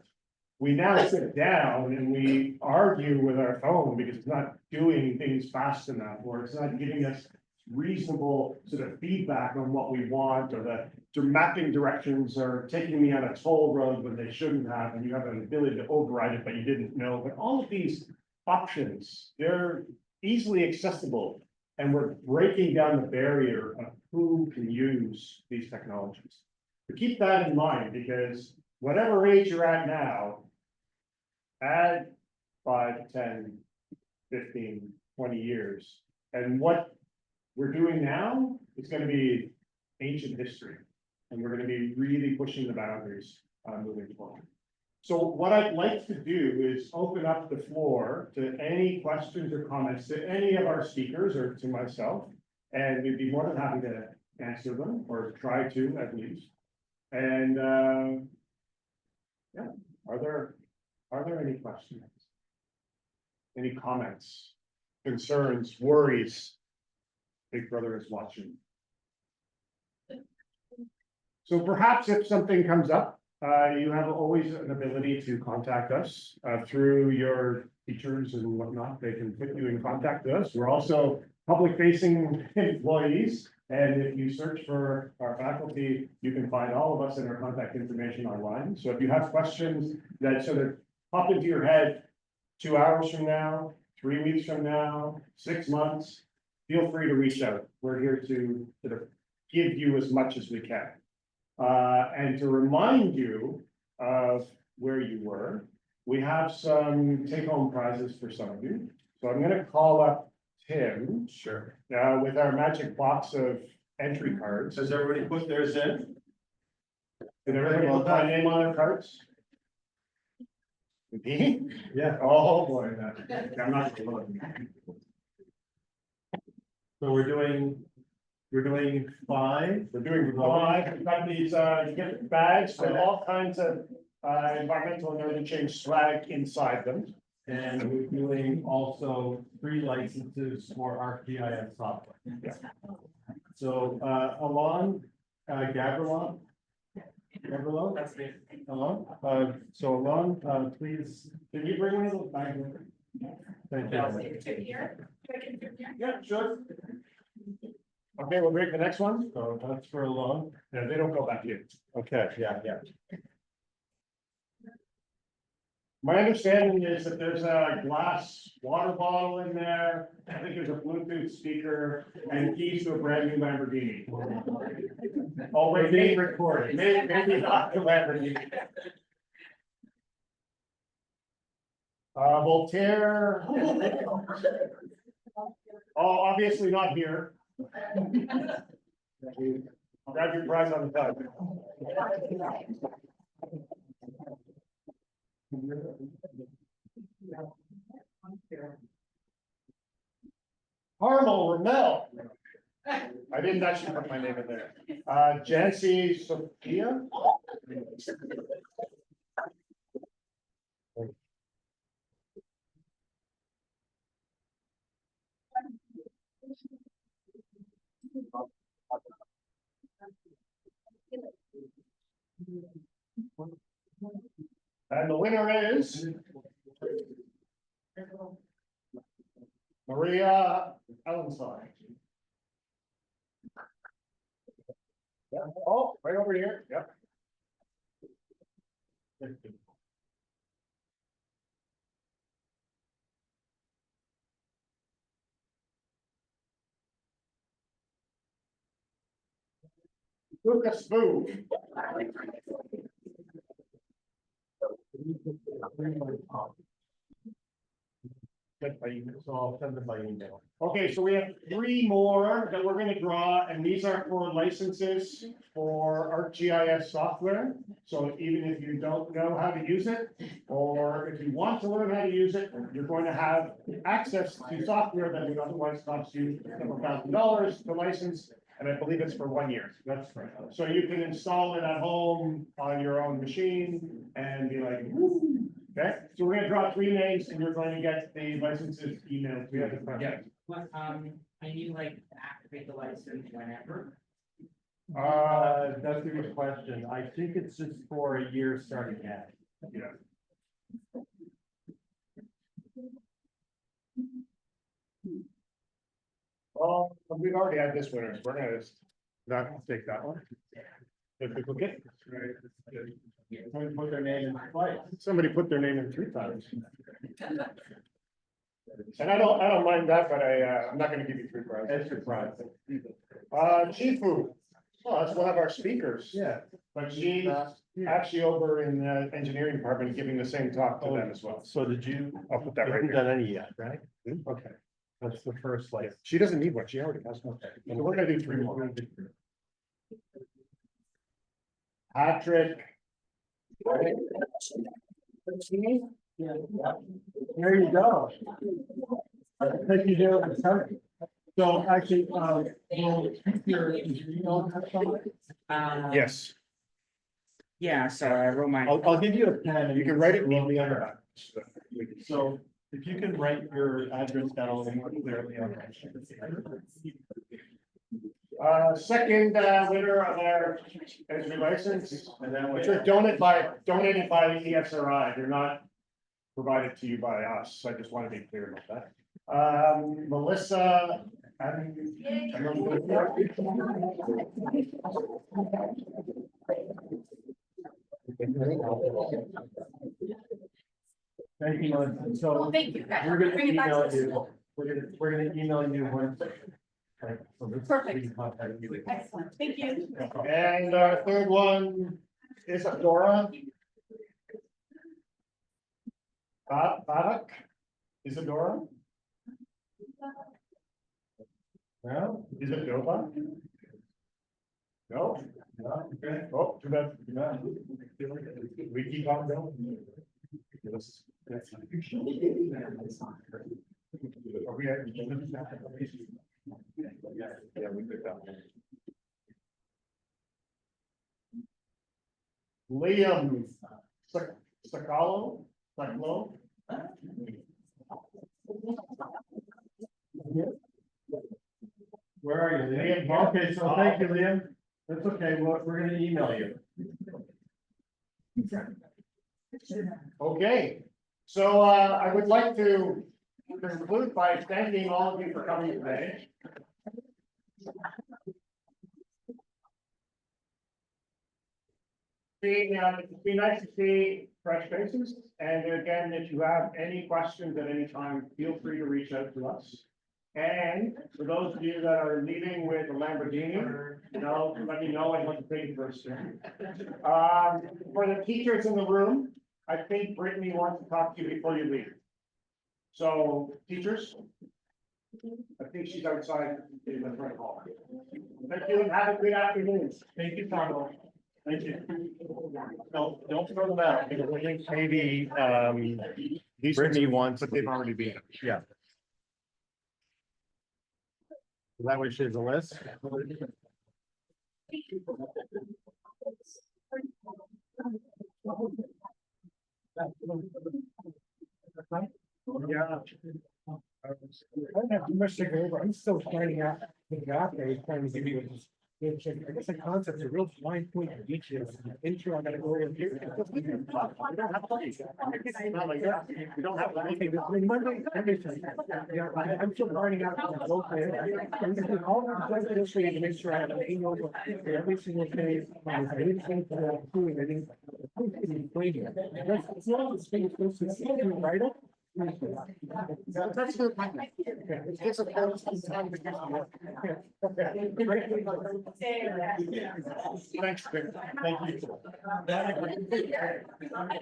We now sit down and we argue with our phone because it's not doing things fast enough, or it's not giving us reasonable sort of feedback on what we want, or the mapping directions are taking me on a toll road when they shouldn't have, and you have an ability to override it, but you didn't know. But all of these options, they're easily accessible, and we're breaking down the barrier of who can use these technologies. But keep that in mind, because whatever age you're at now, add 5, 10, 15, 20 years, and what we're doing now is going to be ancient history, and we're going to be really pushing the boundaries moving forward. So what I'd like to do is open up the floor to any questions or comments to any of our speakers or to myself, and we'd be more than happy to answer them, or try to at least. And, yeah, are there any questions? Any comments, concerns, worries? Big Brother is watching. So perhaps if something comes up, you have always an ability to contact us through your teachers and whatnot. They can put you in contact with us. We're also public facing employees. And if you search for our faculty, you can find all of us and our contact information online. So if you have questions that sort of pop into your head 2 hours from now, 3 weeks from now, 6 months, feel free to reach out. We're here to sort of give you as much as we can. And to remind you of where you were, we have some take-home prizes for some of you. So I'm gonna call up Tim. Sure. With our magic box of entry cards. Has everybody put theirs in? Did everybody put my name on their cards? Me? Yeah. Oh, boy, I'm not. So we're doing 5. We're doing 5. We've got these gift bags with all kinds of environmental and urban change swag inside them. And we're doing also 3 licenses for our GIS software. Yeah. So, Alon, Gabrielon. Gabrielon? That's me. Alon, so Alon, please, can you bring one of those bags? Thank you. Yeah, sure. Okay, we'll break the next one. So that's for Alon. Yeah, they don't go back in. Okay, yeah. My understanding is that there's a glass water bottle in there. I think there's a Bluetooth speaker and keys to a brand new Lamborghini. Oh, wait, being recorded. Maybe not the Lamborghini. Voltaire. Oh, obviously not here. Grab your prize on the side. Harmel Ramel. I didn't actually put my name in there. Jancy Sophia. And the winner is Maria Ellenstein. Yeah. Oh, right over here. Yep. Lucas Boo. So I'll send them by email. Okay, so we have 3 more that we're gonna draw, and these are for licenses for ArcGIS software. So even if you don't know how to use it, or if you want to learn how to use it, you're going to have access to software that would otherwise cost you several $1,000s to license, and I believe it's for 1 year. That's right. So you can install it at home on your own machine and be like, woo. Okay, so we're gonna draw 3 names and you're going to get the licenses emailed to you. Yeah. But, I need like to activate the license whenever. That's a good question. I think it's just for a year starting at. Yeah. Oh, we've already had this winner. We're gonna just not take that one. Okay. Somebody put their name in twice. Somebody put their name in 3 times. And I don't mind that, but I'm not gonna give you 3 prizes. Extra prize. Chifu. Oh, that's one of our speakers. Yeah. But she's actually over in the engineering department giving the same talk to them as well. So did you? I'll put that You right haven't here. done any yet, right? Okay. That's the first like. She doesn't need one. She already has one. So we're gonna do 3 more. Patrick. There you go. Thank you, Daryl. So actually, we'll keep your email address on it. Yes. Yeah, sorry, I wrote my. I'll give you a pen and You can write it neatly neatly on on the back. So if you can write your address down a little more clearly on that. Second winner of our entry license, And then which are donated by the ESRI. They're not provided to you by us. I just want to be clear about that. Melissa. Thank you, Melissa. So Well, thank you. we're gonna Bring it back email to you, school. we're gonna email you when. Perfect. Excellent, thank you. And our third one is Dora. Barak, Isadora? No, is it Dova? No? No, okay. Oh, too bad. We keep on going. Yes. Are we at- Yeah, we picked up. Liam Sakalo. Where are you, Liam? Okay, so thank you, Liam. That's okay, we're gonna email you. Okay, so I would like to conclude by thanking all of you for coming today. It'd be nice to see fresh faces, and again, if you have any questions at any time, feel free to reach out to us. And for those of you that are leaving with a Lamborghini, let me know, I'd like to take it first. For the teachers in the room, I think Brittany wants to talk to you before you leave. So, teachers? I think she's outside in the front hall. Thank you, and have a good afternoon. Thank you, Carlo. Thank you. No, don't throw them out, because I think maybe, Brittany wants, but they've already been, yeah. Is that what she has a list? Yeah. I don't have too much to go over. I'm still finding out the gap I was trying to give you. I guess the concept's a real fine point of detail. Intro, I gotta go over here. We don't have to. We don't have to. Okay, this is Monday, everything. Yeah, I'm still finding out. I'm just doing all the this way to make sure I have an email for every single day. I didn't think that I was doing, I didn't. It's not the thing, it's supposed to right up. That's good. It gives a time to get more. Thanks, Vic. Thank you.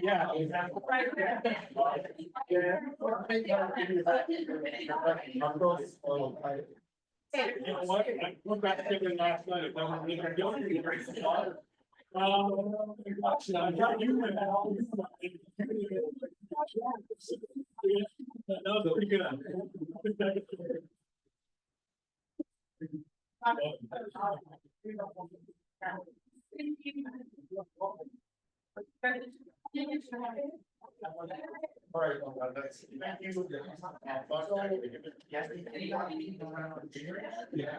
Yeah. You know what? I went back to it last night. I was either doing it or it's not. That was pretty good. All right, that's. Yeah.